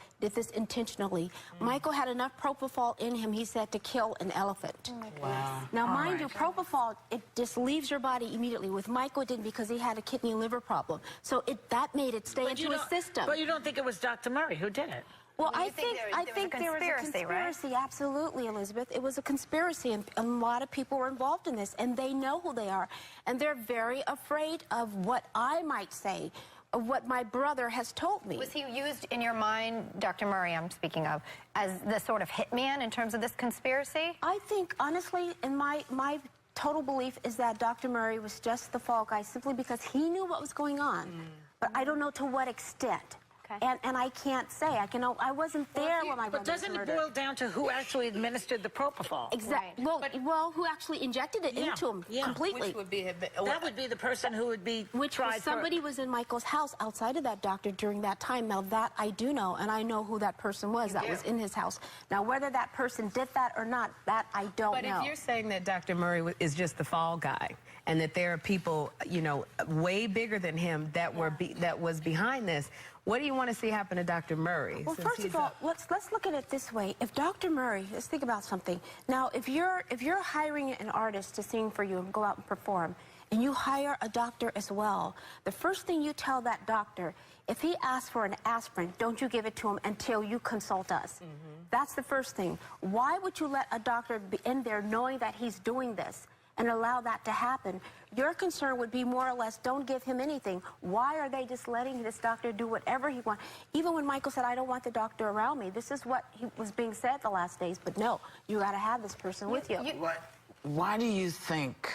intentionally. Michael had enough propofol in him, he said, to kill an elephant. Wow. Now, mind you, propofol, it just leaves your body immediately. With Michael, it didn't, because he had a kidney and liver problem. So that made it stay into his system. But you don't think it was Dr. Murray who did it? Well, I think there was a conspiracy, absolutely, Elizabeth. It was a conspiracy, and a lot of people were involved in this, and they know who they are. And they're very afraid of what I might say, of what my brother has told me. Was he used in your mind, Dr. Murray I'm speaking of, as the sort of hitman in terms of this conspiracy? I think, honestly, in my total belief is that Dr. Murray was just the fall guy simply because he knew what was going on. But I don't know to what extent. Okay. And I can't say. I wasn't there when my brother was murdered. But doesn't it boil down to who actually administered the propofol? Exactly. Right. Well, who actually injected it into him completely? Which would be that would be the person who would be tried. Somebody was in Michael's house outside of that doctor during that time. Now that I do know, and I know who that person was that was in his house. Now whether that person did that or not, that I don't know. But if you're saying that Dr. Murray is just the fall guy, and that there are people, you know, way bigger than him that was behind this, what do you want to see happen to Dr. Murray? Well, first of all, let's look at it this way. If Dr. Murray, let's think about something. Now, if you're hiring an artist to sing for you and go out and perform, and you hire a doctor as well, the first thing you tell that doctor, if he asks for an aspirin, don't you give it to him until you consult us. That's the first thing. Why would you let a doctor be in there knowing that he's doing this and allow that to happen? Your concern would be more or less, don't give him anything. Why are they just letting this doctor do whatever he wants? Even when Michael said, I don't want the doctor around me, this is what was being said the last days, but no, you got to have this person with you. Why do you think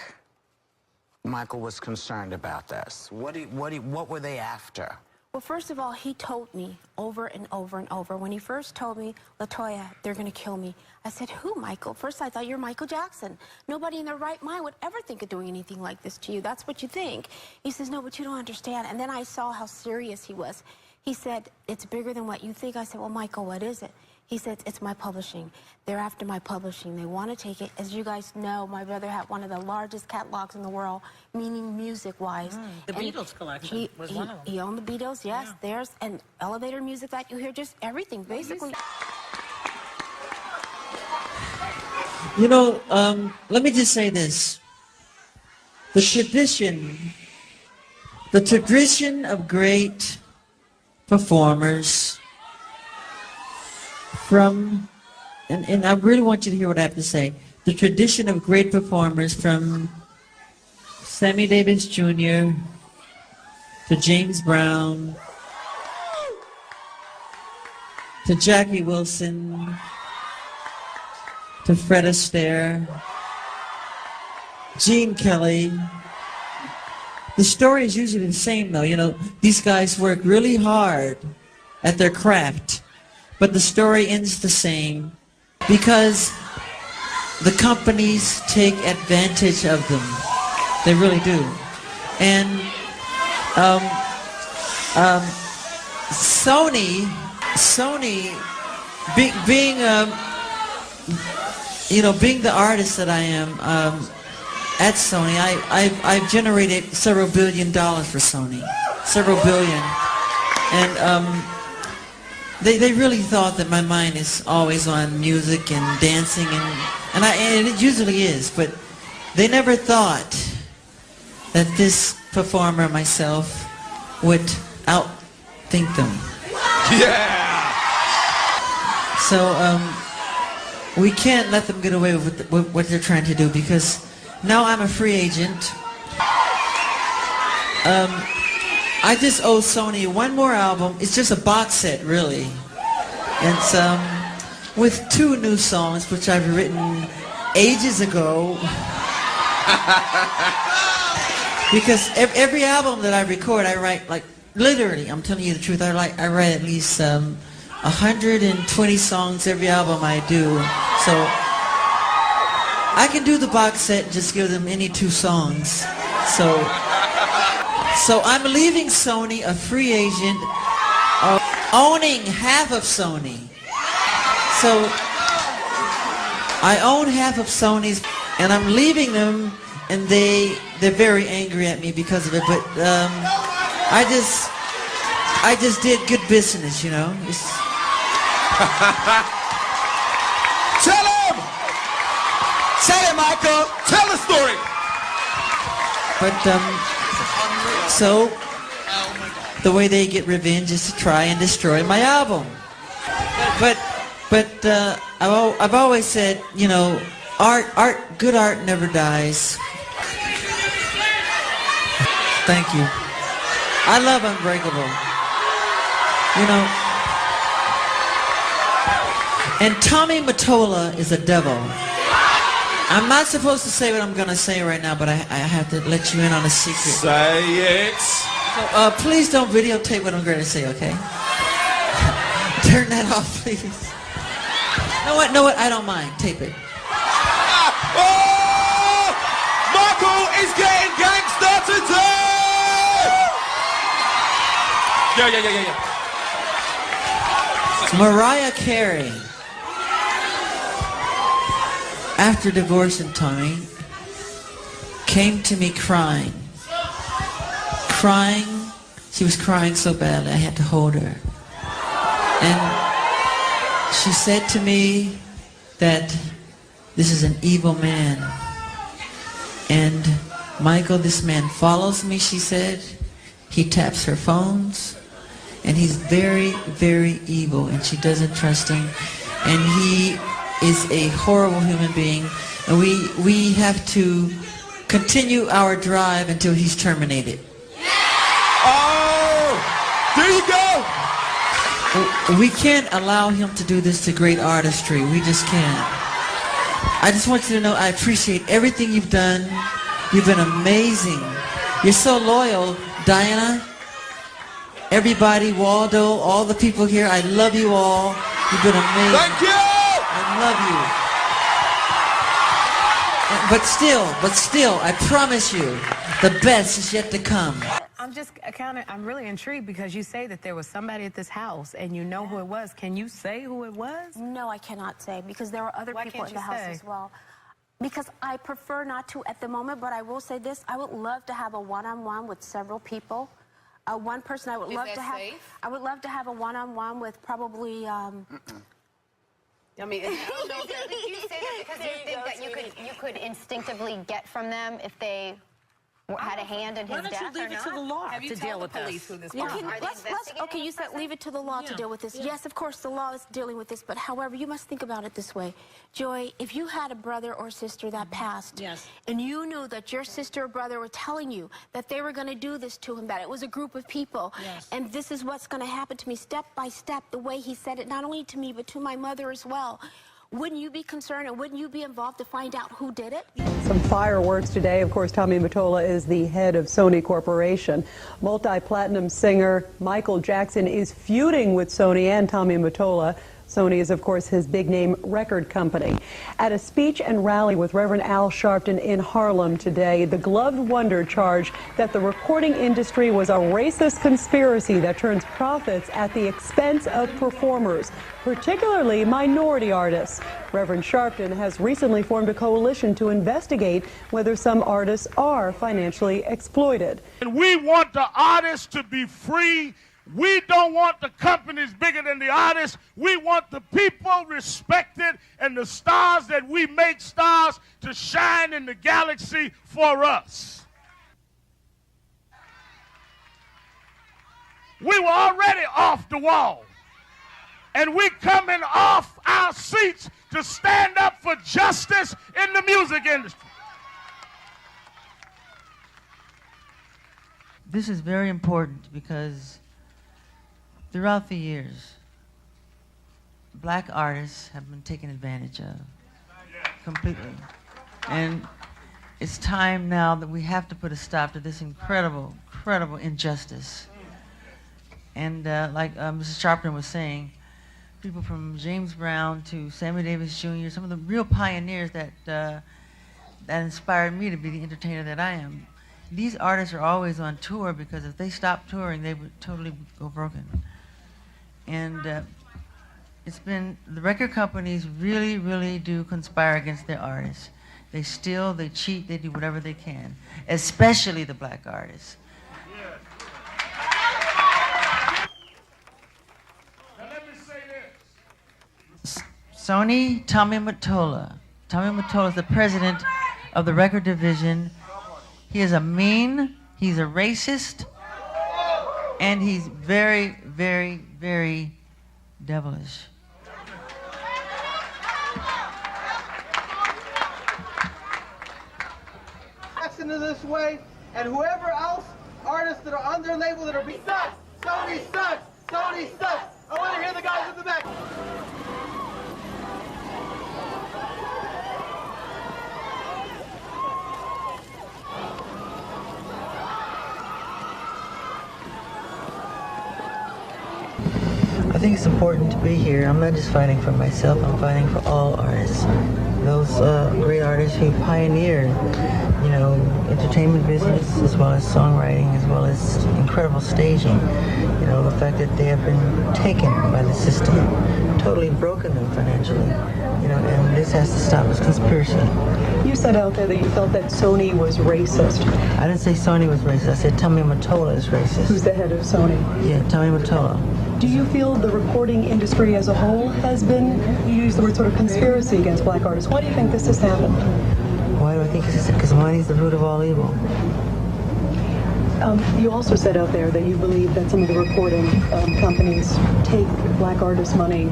Michael was concerned about this? What were they after? Well, first of all, he told me over and over and over. When he first told me, LaToya, they're going to kill me, I said, who, Michael? First, I thought you're Michael Jackson. Nobody in their right mind would ever think of doing anything like this to you. That's what you think. He says, no, but you don't understand. And then I saw how serious he was. He said, it's bigger than what you think. I said, well, Michael, what is it? He said, it's my publishing. They're after my publishing. They want to take it. As you guys know, my brother had one of the largest catalogs in the world, meaning music-wise. The Beatles collection was one of them. He owned the Beatles, yes. Yeah. There's an elevator music that you hear, just everything, basically. You know, let me just say this. The tradition of great performers from, and I really want you to hear what I have to say. The tradition of great performers from Sammy Davis Jr. to James Brown to Jackie Wilson to Fred Astaire, Gene Kelly. The story is usually the same though. You know, these guys work really hard at their craft, but the story ends the same because the companies take advantage of them. They really do. And Sony, being being the artist that I am at Sony, I've generated several $1 billion for Sony, several billion, and they really thought that my mind is always on music and dancing, and it usually is, but they never thought that this performer, myself, would outthink them. Yeah. So we can't let them get away with what they're trying to do, because now I'm a free agent. I just owe Sony one more album. It's just a box set, really. It's with 2 new songs, which I've written ages ago. Because every album that I record, I write, like, literally, I'm telling you the truth, I write at least 120 songs every album I do. So I can do the box set and just give them any 2 songs. So I'm leaving Sony a free agent, owning half of Sony. So I own half of Sony's, and I'm leaving them, and they're very angry at me because of it. But I just did good business, you know. Tell him! Say it, Michael! Tell the story! But, so, the way they get revenge is to try and destroy my album. But I've always said, you know, good art never dies. Thank you. I love Unbreakable. You know, and Tommy Mottola is a devil. I'm not supposed to say what I'm going to say right now, but I have to let you in on a secret. Say it. So, please don't videotape what I'm going to say, okay? Turn that off, please. No, what? I don't mind. Tape it. Oh! Michael is getting gangster today! Yeah. Mariah Carey, after divorcing Tommy, came to me crying. She was crying so badly I had to hold her. And she said to me that this is an evil man. And Michael, this man follows me, she said. He taps her phones. And he's very, very evil, and she doesn't trust him. And he is a horrible human being. And we have to continue our drive until he's terminated. Oh! There you go! We can't allow him to do this to great artistry. We just can't. I just want you to know I appreciate everything you've done. You've been amazing. You're so loyal, Diana. Everybody, Waldo, all the people here, I love you all. You've been amazing. Thank you! I love you. But still, I promise you, the best is yet to come. I'm really intrigued because you say that there was somebody at this house and you know who it was. Can you say who it was? No, I cannot say, because there were other people in the house as well. Because I prefer not to at the moment, but I will say this. I would love to have a one-on-one with several people. One person I would love to have. I would love to have a one-on-one with probably I mean, Do you say that because you think that you could instinctively get from them if they had a hand in his Why don't death you leave or it to not? the law Have you to deal told with the police this? who this You person can, is? okay, you said leave it to the law to deal with this. Yes, of course, the law is dealing with this, but however, you must think about it this way. Joy, if you had a brother or sister that passed, and you knew that your sister or brother were telling you that they were going to do this to him, that it was a group of people, and this is what's going to happen to me step by step, the way he said it, not only to me, but to my mother as well, wouldn't you be concerned and wouldn't you be involved to find out who did it? Some fireworks today. Of course, Tommy Mottola is the head of Sony Corporation. Multi-platinum singer Michael Jackson is feuding with Sony and Tommy Mottola. Sony is, of course, his big-name record company. At a speech and rally with Reverend Al Sharpton in Harlem today, the gloved wonder charged that the recording industry was a racist conspiracy that turns profits at the expense of performers, particularly minority artists. Reverend Sharpton has recently formed a coalition to investigate whether some artists are financially exploited. And we want the artists to be free. We don't want the companies bigger than the artists. We want the people respected and the stars that we make stars to shine in the galaxy for us. We were already off the wall, and we coming off our seats to stand up for justice in the music industry. This is very important because throughout the years, black artists have been taken advantage of completely. And it's time now that we have to put a stop to this incredible, incredible injustice. And like Mrs. Sharpton was saying, people from James Brown to Sammy Davis Jr., some of the real pioneers that, that inspired me to be the entertainer that I am. These artists are always on tour because if they stopped touring, they would totally go broken. And it's been, the record companies really, really do conspire against their artists. They steal, they cheat, they do whatever they can, especially the black artists. Now let me say this. Sony, Tommy Mottola. Tommy Mottola is the president of the record division. He is a mean, he's a racist, and he's very, very, very devilish. Into this way, and whoever else, artists that are on their label that are be sucks. Sony sucks. Sony sucks. I want to hear the guys in the back. I think it's important to be here. I'm not just fighting for myself, I'm fighting for all artists. Those great artists who pioneered, you know, entertainment business as well as songwriting, as well as incredible staging. You know, the fact that they have been taken by the system, totally broken them financially. You know, and this has to stop. It's conspiracy. You said out there that you felt that Sony was racist. I didn't say Sony was racist. I said Tommy Mottola is racist. Who's the head of Sony? Yeah, Tommy Mottola. Do you feel the recording industry as a whole has been, you use the word sort of conspiracy against black artists. Why do you think this has happened? Why do I think this is? Because money is the root of all evil. You also said out there that you believe that some of the recording companies take black artists' money.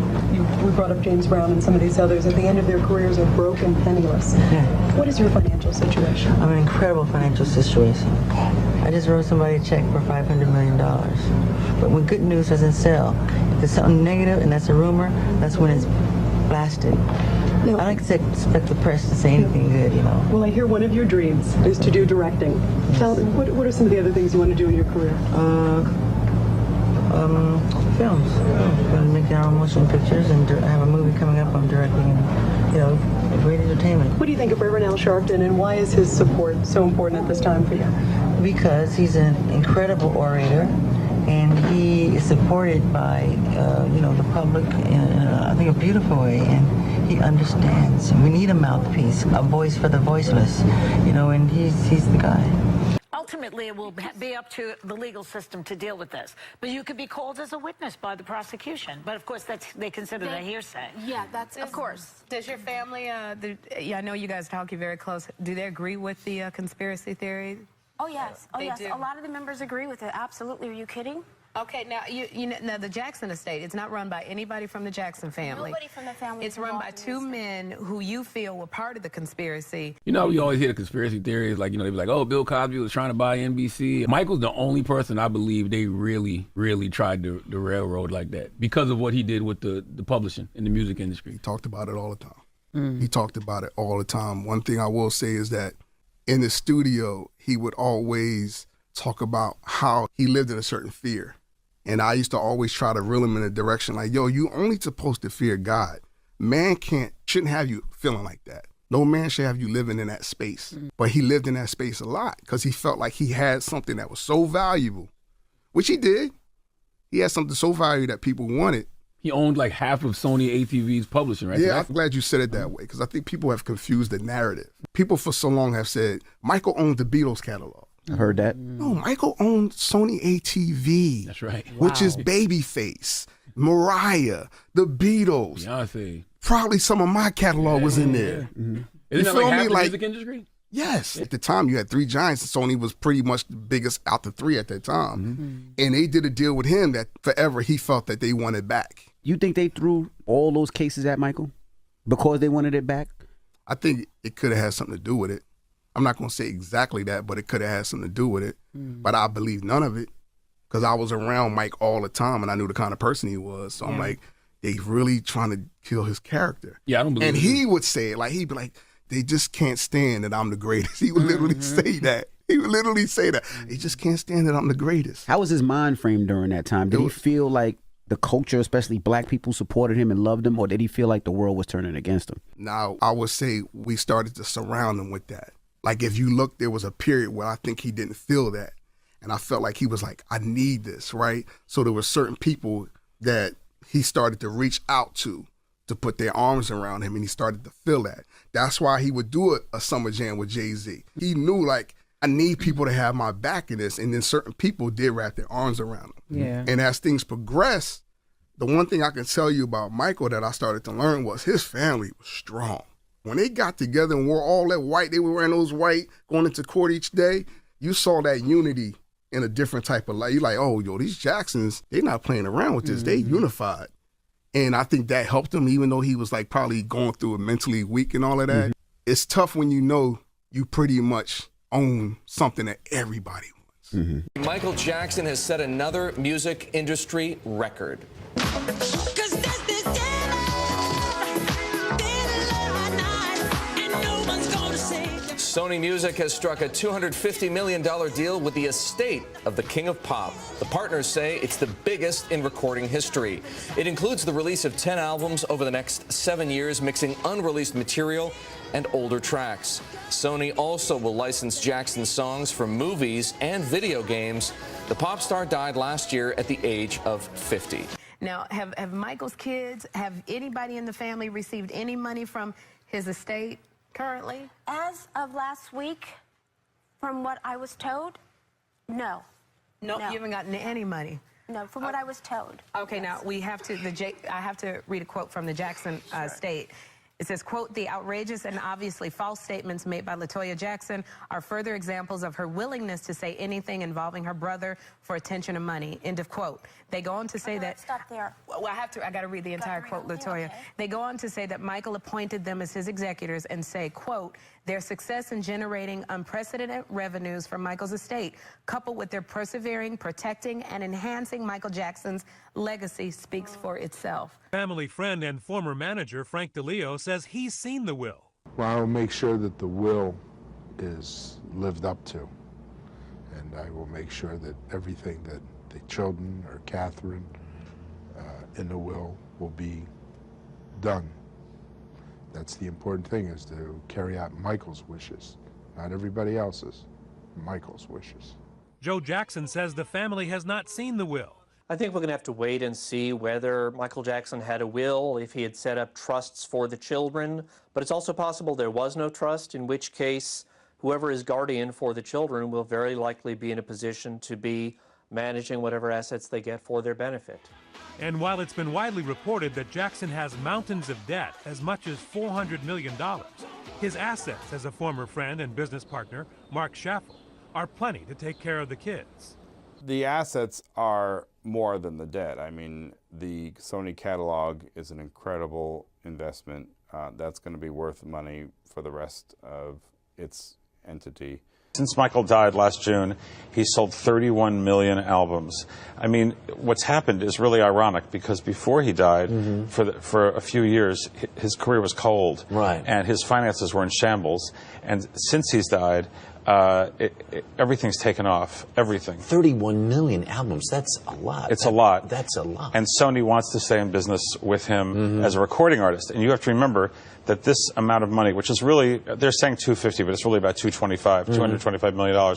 We brought up James Brown and some of these others. At the end of their careers are broke and penniless. Yeah. What is your financial situation? I'm in an incredible financial situation. I just wrote somebody a check for $500 million. But when good news doesn't sell, if there's something negative and that's a rumor, that's when it's blasted. No. I don't expect the press to say anything good, you know. Well, I hear one of your dreams is to do directing. Yes. Tell, what are some of the other things you want to do in your career? Films. I'm going to make our own motion pictures, and I have a movie coming up I'm directing, and, you know, great entertainment. What do you think of Reverend Al Sharpton, and why is his support so important at this time for you? Because he's an incredible orator, and he is supported by, you know, the public in, I think, a beautiful way, and he understands. We need a mouthpiece, a voice for the voiceless, you know, and he's the guy. Ultimately, ultimately it will be up to the legal system to deal with this. But you could be called as a witness by the prosecution. But of course, they consider that hearsay. Yeah, that's of course. Does your family, I know you guys talk, you're very close. Do they agree with the conspiracy theory? Oh yes, oh They yes. do? A lot of the members agree with it. Absolutely. Are you kidding? Okay, now you know, now the Jackson estate, it's not run by anybody from the Jackson family. Nobody from the family. It's run by two men who you feel were part of the conspiracy. You know, you always hear the conspiracy theories, like, you know, they be like, oh, Bill Cosby was trying to buy NBC. Michael's the only person I believe they really tried to railroad like that because of what he did with the publishing in the music industry. He talked about it all the time. He talked about it all the time. One thing I will say is that in the studio, he would always talk about how he lived in a certain fear. And I used to always try to reel him in a direction like, yo, you only supposed to fear God. Man shouldn't have you feeling like that. No man should have you living in that space. But he lived in that space a lot because he felt like he had something that was so valuable, which he did. He had something so valuable that people wanted. He owned like half of Sony ATV's publishing, right? Yeah, I'm glad you said it that way because I think people have confused the narrative. People for so long have said, Michael owned the Beatles catalog. I heard that. No, Michael owned Sony ATV. That's right. Which is Babyface, Mariah, the Beatles. Beyonce. Probably some of my catalog was in there. Isn't You that feel like half me? the Like, music industry? yes. At the time, you had three giants. Sony was pretty much the biggest out the three at that time. And they did a deal with him that forever he felt that they wanted back. You think they threw all those cases at Michael because they wanted it back? I think it could have had something to do with it. I'm not going to say exactly that, but it could have had something to do with it. But I believe none of it because I was around Mike all the time and I knew the kind of person he was. So I'm like, they really trying to kill his character. Yeah, I don't believe And it. he would say it, like, he'd be like, they just can't stand that I'm the greatest. He would literally say that. He would literally say that. They just can't stand that I'm the greatest. How was his mind frame during that time? Did he feel like the culture, especially black people, supported him and loved him, or did he feel like the world was turning against him? Now, I would say we started to surround him with that. Like, if you look, there was a period where I think he didn't feel that. And I felt like he was like, I need this, right? So there were certain people that he started to reach out to put their arms around him, and he started to feel that. That's why he would do a summer jam with Jay-Z. He knew, like, I need people to have my back in this. And then certain people did wrap their arms around him. Yeah. And as things progressed, the one thing I can tell you about Michael that I started to learn was his family was strong. When they got together and wore all that white, they were wearing those white, going into court each day, you saw that unity in a different type of light. You're like, oh, yo, these Jacksons, they're not playing around with this. They unified. And I think that helped him, even though he was like probably going through it mentally weak and all of that. It's tough when you know you pretty much own something that everybody wants. Michael Jackson has set another music industry record. Sony Music has struck a $250 million deal with the estate of the King of Pop. The partners say it's the biggest in recording history. It includes the release of 10 albums over the next 7 years, mixing unreleased material and older tracks. Sony also will license Jackson's songs for movies and video games. The pop star died last year at the age of 50. Now, have Michael's kids, have anybody in the family received any money from his estate currently? As of last week, from what I was told, no. No, you haven't gotten any money. No, from what I was told. Okay, now we have to, I have to read a quote from the Jackson estate. It says, quote, the outrageous and obviously false statements made by LaToya Jackson are further examples of her willingness to say anything involving her brother for attention and money, end of quote. They go on to say that... Stop there. Well, I got to read the entire quote, LaToya. Okay. They go on to say that Michael appointed them as his executors and say, quote, their success in generating unprecedented revenues from Michael's estate, coupled with their persevering, protecting, and enhancing Michael Jackson's legacy speaks for itself. Family friend and former manager Frank DeLeo says he's seen the will. Well, I will make sure that the will is lived up to. And I will make sure that everything that the children or Catherine in the will be done. That's the important thing, is to carry out Michael's wishes, not everybody else's, Michael's wishes. Joe Jackson says the family has not seen the will. I think we're going to have to wait and see whether Michael Jackson had a will, if he had set up trusts for the children. But it's also possible there was no trust, in which case whoever is guardian for the children will very likely be in a position to be managing whatever assets they get for their benefit. And while it's been widely reported that Jackson has mountains of debt, as much as $400 million, his assets as a former friend and business partner, Mark Schaffel, are plenty to take care of the kids. The assets are more than the debt. I mean, the Sony catalog is an incredible investment. That's going to be worth money for the rest of its entity. Since Michael died last June, he sold 31 million albums. I mean, what's happened is really ironic because before he died, for a few years, his career was cold. Right. And his finances were in shambles. And since he's died, everything's taken off. Everything. 31 million albums. That's a lot. It's a lot. That's a lot. And Sony wants to stay in business with him as a recording artist. And you have to remember that this amount of money, which is really, they're saying 250, but it's really about $225 million.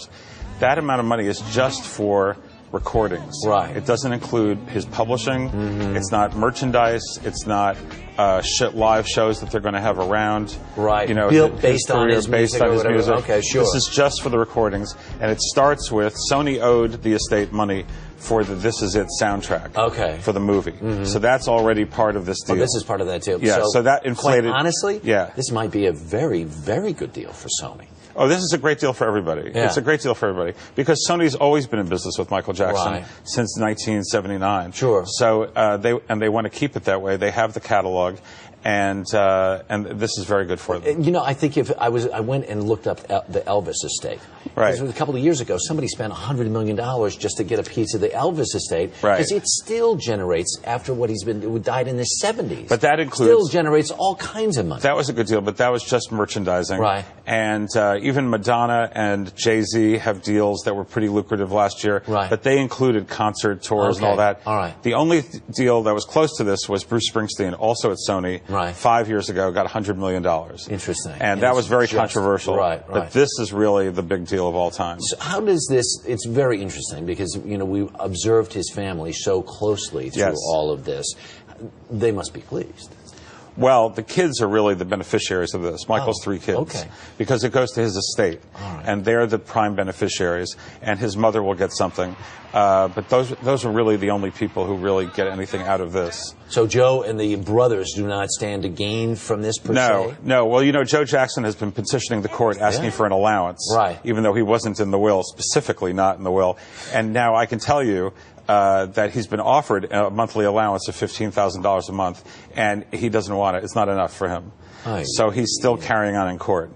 That amount of money is just for recordings. Right. It doesn't include his publishing. It's not merchandise. It's not live shows that they're going to have around. Right. You know, based on his music or whatever. Okay, sure. This is just for the recordings, and it starts with Sony owed the estate money for the This Is It soundtrack. Okay. For the movie. So that's already part of this deal. Oh, this is part of that deal. Yeah. So that inflated. Quite honestly, yeah, this might be a very, very good deal for Sony. Oh, this is a great deal for everybody. Yeah. It's a great deal for everybody because Sony's always been in business with Michael Jackson Right. since 1979. Sure. So they want to keep it that way. They have the catalog, and this is very good for them. You know, I think if I went and looked up the Elvis estate. Right. Because a couple of years ago, somebody spent $100 million just to get a piece of the Elvis estate. Right. Because it still generates, after what who died in his 70s. But that includes. Still generates all kinds of money. That was a good deal, but that was just merchandising. Right. And even Madonna and Jay-Z have deals that were pretty lucrative last year. Right. But they included concert tours and all Okay. that. All right. The only deal that was close to this was Bruce Springsteen, also at Sony. Right. 5 years ago, got $100 million. Interesting. And that was very just- controversial. Right, right. But this is really the big deal of all time. So how does this, it's very interesting because, you know, we observed his family so closely through Yes. all of this. They must be pleased. Well, the kids are really the beneficiaries of this. Michael's 3 kids. okay. Because it goes to his estate. And they're the prime beneficiaries. And his mother will get something. But those are really the only people who really get anything out of this. So Joe and the brothers do not stand to gain from this per se? No. Well, you know, Joe Jackson has been petitioning the court asking for an allowance. Right. Even though he wasn't in the will, specifically not in the will. And now I can tell you that he's been offered a monthly allowance of $15,000 a month, and he doesn't want it. It's not enough for him. So he's still carrying on in court.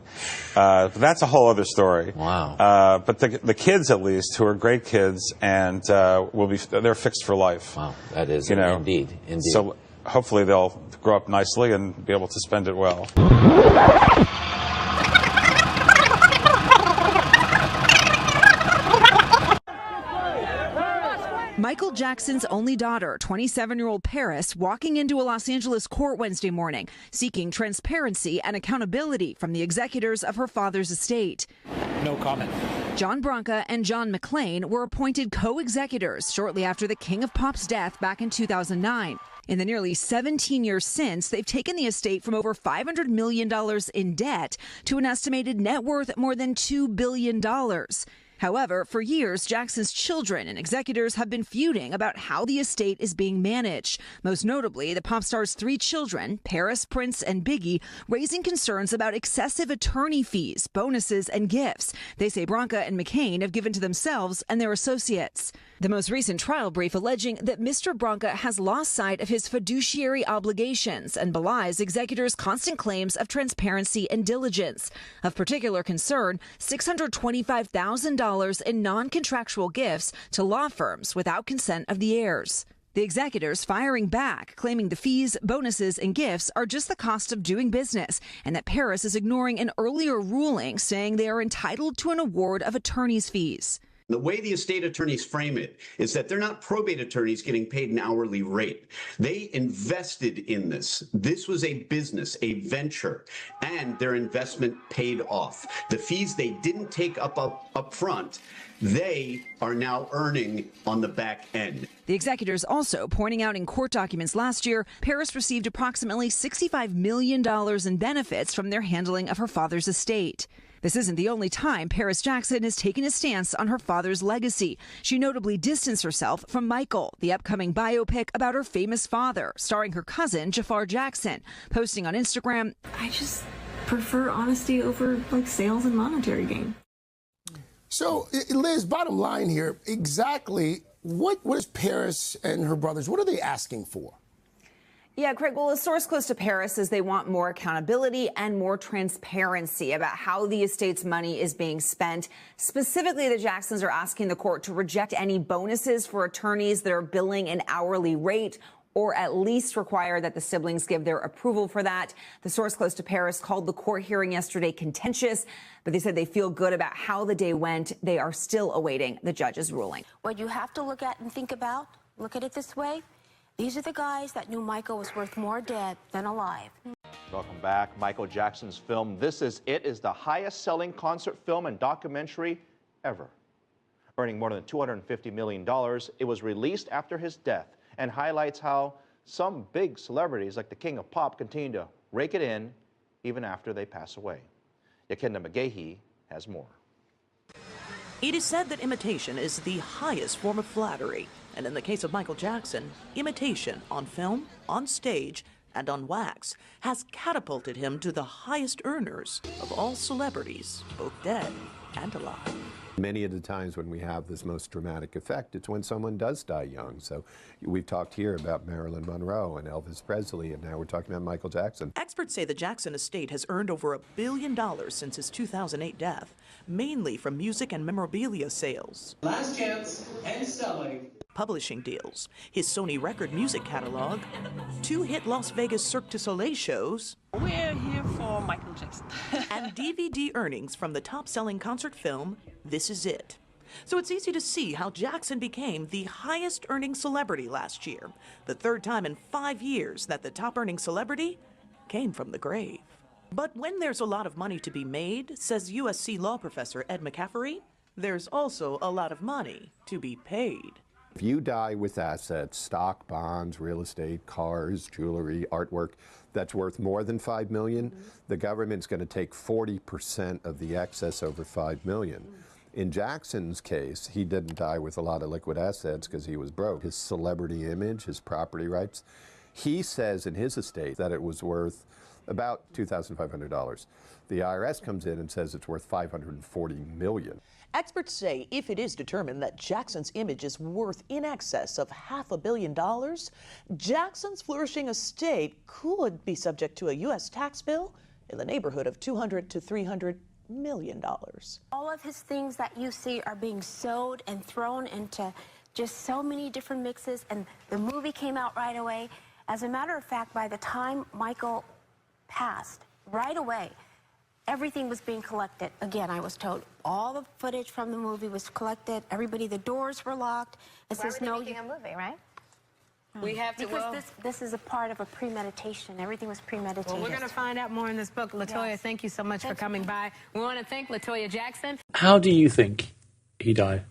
But that's a whole other story. Wow. But the kids, at least, who are great kids, and they're fixed for life. Wow, that is indeed. So hopefully they'll grow up nicely and be able to spend it well. Michael Jackson's only daughter, 27-year-old Paris, walking into a Los Angeles court Wednesday morning, seeking transparency and accountability from the executors of her father's estate. No comment. John Branca and John McClain were appointed co-executors shortly after the King of Pop's death back in 2009. In the nearly 17 years since, they've taken the estate from over $500 million in debt to an estimated net worth more than $2 billion. However, for years, Jackson's children and executors have been feuding about how the estate is being managed. Most notably, the pop star's 3 children, Paris, Prince, and Biggie, raising concerns about excessive attorney fees, bonuses, and gifts they say Branca and McCain have given to themselves and their associates. The most recent trial brief alleging that Mr. Branca has lost sight of his fiduciary obligations and belies executors' constant claims of transparency and diligence. Of particular concern, $625,000 in non-contractual gifts to law firms without consent of the heirs. The executors firing back, claiming the fees, bonuses, and gifts are just the cost of doing business, and that Paris is ignoring an earlier ruling saying they are entitled to an award of attorney's fees. The way the estate attorneys frame it is that they're not probate attorneys getting paid an hourly rate. They invested in this. This was a business, a venture, and their investment paid off. The fees they didn't take up front, they are now earning on the back end. The executors also pointing out in court documents last year, Paris received approximately $65 million in benefits from their handling of her father's estate. This isn't the only time Paris Jackson has taken a stance on her father's legacy. She notably distanced herself from Michael, the upcoming biopic about her famous father, starring her cousin Jafar Jackson, posting on Instagram, I just prefer honesty over like sales and monetary gain. So, Liz, bottom line here, exactly what is Paris and her brothers, what are they asking for? Yeah, Craig, well, a source close to Paris says they want more accountability and more transparency about how the estate's money is being spent. Specifically, the Jacksons are asking the court to reject any bonuses for attorneys that are billing an hourly rate, or at least require that the siblings give their approval for that. The source close to Paris called the court hearing yesterday contentious, but they said they feel good about how the day went. They are still awaiting the judge's ruling. What you have to look at and think about, look at it this way, these are the guys that knew Michael was worth more dead than alive. Welcome back. Michael Jackson's film, This Is It, is the highest-selling concert film and documentary ever. Earning more than $250 million, it was released after his death and highlights how some big celebrities like the King of Pop continue to rake it in even after they pass away. Yakenda McGahee has more. It is said that imitation is the highest form of flattery, and in the case of Michael Jackson, imitation on film, on stage, and on wax has catapulted him to the highest earners of all celebrities, both dead and alive. Many of the times when we have this most dramatic effect, it's when someone does die young. So we've talked here about Marilyn Monroe and Elvis Presley, and now we're talking about Michael Jackson. Experts say the Jackson estate has earned over $1 billion since his 2008 death, mainly from music and memorabilia sales. Last chance and selling. Publishing deals, his Sony record music catalog, 2-hit Las Vegas Cirque du Soleil shows, we're here for Michael Jackson. and DVD earnings from the top-selling concert film, This Is It. So it's easy to see how Jackson became the highest-earning celebrity last year, the third time in 5 years that the top-earning celebrity came from the grave. But when there's a lot of money to be made, says USC law professor Ed McCaffery, there's also a lot of money to be paid. If you die with assets, stock, bonds, real estate, cars, jewelry, artwork, that's worth more than $5 million, the government's going to take 40% of the excess over $5 million. In Jackson's case, he didn't die with a lot of liquid assets because he was broke. His celebrity image, his property rights, he says in his estate that it was worth about $2,500. The IRS comes in and says it's worth $540 million. Experts say if it is determined that Jackson's image is worth in excess of $500 million, Jackson's flourishing estate could be subject to a U.S. tax bill in the neighborhood of $200 to $300 million. All of his things that you see are being sewed and thrown into just so many different mixes, and the movie came out right away. As a matter of fact, by the time Michael passed, right away, everything was being collected. Again, I was told all the footage from the movie was collected. Everybody, the doors were locked. It says no. Making a movie, right? We have to. Because this is a part of a premeditation. Everything was premeditated. Well, we're going to find out more in this book. LaToya, thank you so much for coming by. We want to thank LaToya Jackson. How do you think he died?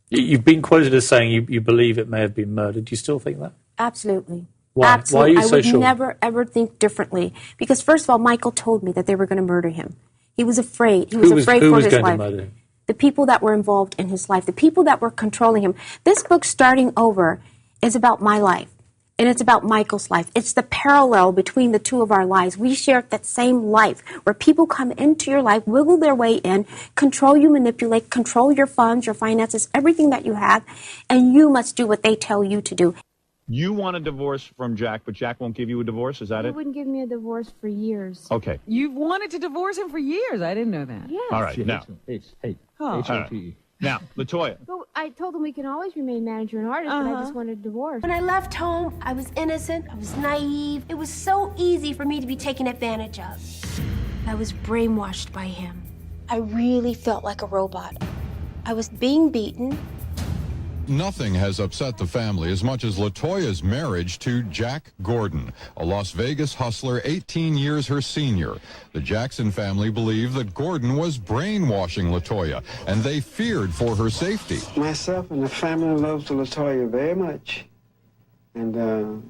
You've been quoted as saying you believe it may have been murder. Do you still think that? Absolutely. Why? Absolutely. Why are you so sure? I would never, ever think differently. Because, first of all, Michael told me that they were going to murder him. He was afraid. He was afraid for his life. Who was going to murder him? The people that were involved in his life, the people that were controlling him. This book, Starting Over, is about my life. And it's about Michael's life. It's the parallel between the two of our lives. We share that same life where people come into your life, wiggle their way in, control you, manipulate, control your funds, your finances, everything that you have, and you must do what they tell you to do. You want a divorce from Jack, but Jack won't give you a divorce? Is that He it? wouldn't give me a divorce for years. Okay. You've wanted to divorce him for years. I didn't know that. Yes. All right. Now, All now, LaToya. But I told him we can always remain manager and artist, but I just wanted a divorce. When I left home, I was innocent, I was naive. It was so easy for me to be taken advantage of. I was brainwashed by him. I really felt like a robot. I was being beaten. Nothing has upset the family as much as LaToya's marriage to Jack Gordon, a Las Vegas hustler 18 years her senior. The Jackson family believed that Gordon was brainwashing LaToya, and they feared for her safety. Myself and the family loves LaToya very much. And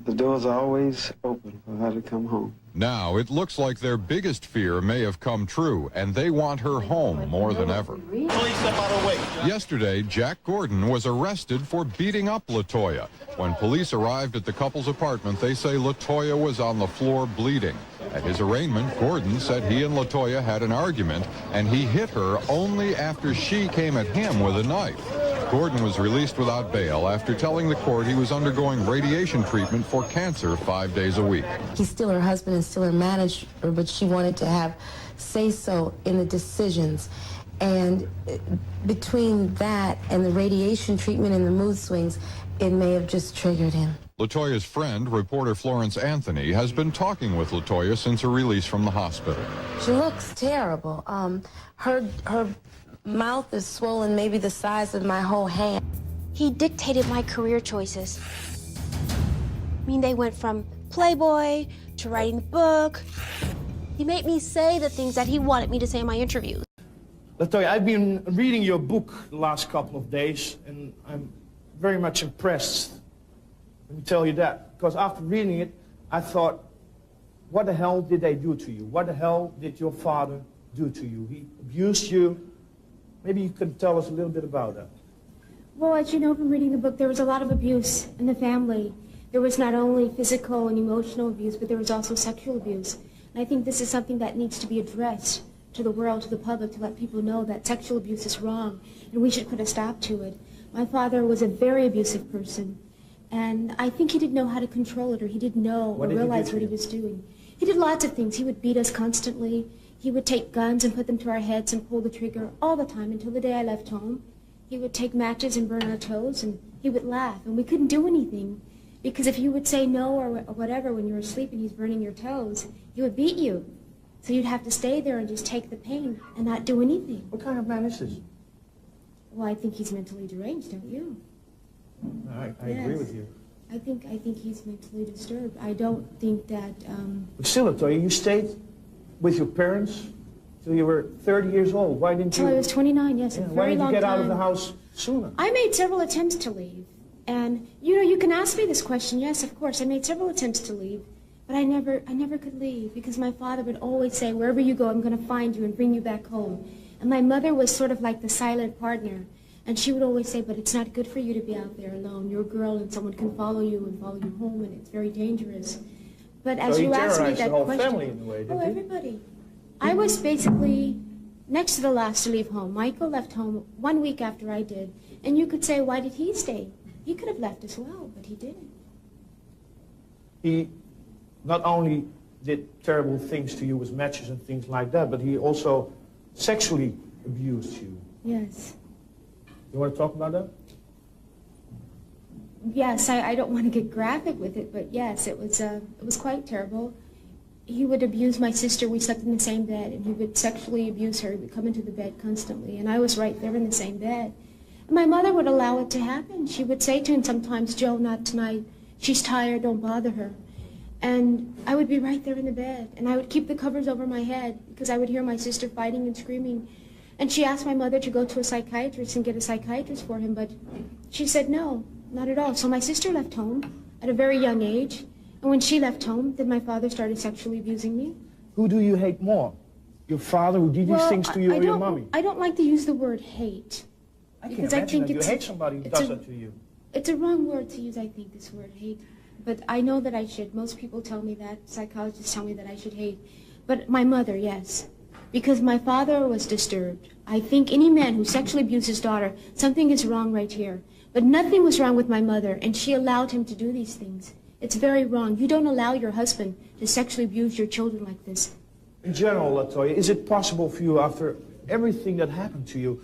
the doors are always open for her to come home. Now, it looks like their biggest fear may have come true, and they want her home more than ever. Please step out of the way. Yesterday, Jack Gordon was arrested for beating up LaToya. When police arrived at the couple's apartment, they say LaToya was on the floor bleeding. At his arraignment, Gordon said he and LaToya had an argument, and he hit her only after she came at him with a knife. Gordon was released without bail after telling the court he was undergoing radiation treatment for cancer 5 days a week. He's still her husband and still her manager, but she wanted to have say-so in the decisions. And between that and the radiation treatment and the mood swings, it may have just triggered him. LaToya's friend, reporter Florence Anthony, has been talking with LaToya since her release from the hospital. She looks terrible. Her mouth is swollen, maybe the size of my whole hand. He dictated my career choices. I mean, they went from Playboy to writing the book. He made me say the things that he wanted me to say in my interviews. LaToya, I've been reading your book the last couple of days, and I'm very much impressed. Let me tell you that. Because after reading it, I thought, what the hell did they do to you? What the hell did your father do to you? He abused you. Maybe you could tell us a little bit about that. Well, as you know from reading the book, there was a lot of abuse in the family. There was not only physical and emotional abuse, but there was also sexual abuse. And I think this is something that needs to be addressed to the world, to the public, to let people know that sexual abuse is wrong, and we should put a stop to it. My father was a very abusive person, and I think he didn't know how to control it, or he didn't know or realize what he was doing. He did lots of things. He would beat us constantly. He would take guns and put them to our heads and pull the trigger all the time until the day I left home. He would take matches and burn our toes, and he would laugh, and we couldn't do anything. Because if you would say no or whatever when you were asleep and he's burning your toes, he would beat you. So you'd have to stay there and just take the pain and not do anything. What kind of man is this? Well, I think he's mentally deranged, don't you? I agree with you. I think he's mentally disturbed. I don't think that... But still, LaToya, you stayed with your parents till you were 30 years old. Why didn't you... Until I was 29, yes, a very long time. Why didn't you get out of the house sooner? I made several attempts to leave. And, you know, you can ask me this question. Yes, of course, I made several attempts to leave. But I never could leave because my father would always say, wherever you go, I'm going to find you and bring you back home. And my mother was sort of like the silent partner. And she would always say, but it's not good for you to be out there alone. You're a girl and someone can follow you and follow you home, and it's very dangerous. But as you asked me that whole question... family in a way, didn't oh, everybody. I was basically next to the last to leave home. Michael left home 1 week after I did. And you could say, why did he stay? He could have left as well, but he didn't. He not only did terrible things to you with matches and things like that, but he also sexually abused you. Yes. You want to talk about that? Yes, I don't want to get graphic with it, but yes, it was quite terrible. He would abuse my sister. We slept in the same bed, and he would sexually abuse her. He would come into the bed constantly, and I was right there in the same bed. And my mother would allow it to happen. She would say to him sometimes, Joe, not tonight. She's tired, don't bother her. And I would be right there in the bed, and I would keep the covers over my head because I would hear my sister fighting and screaming. And she asked my mother to go to a psychiatrist and get a psychiatrist for him, but she said no, not at all. So my sister left home at a very young age, and when she left home, then my father started sexually abusing me. Who do you hate more? Your father who did these things to you, or your mommy? I don't like to use the word hate. Because I think you hate somebody who does that to you. It's a wrong word to use, I think, this word hate. But I know that I should. Most people tell me that. Psychologists tell me that I should hate. But my mother, yes. Because my father was disturbed. I think any man who sexually abused his daughter, something is wrong right here. But nothing was wrong with my mother, and she allowed him to do these things. It's very wrong. You don't allow your husband to sexually abuse your children like this. In general, LaToya, is it possible for you, after everything that happened to you,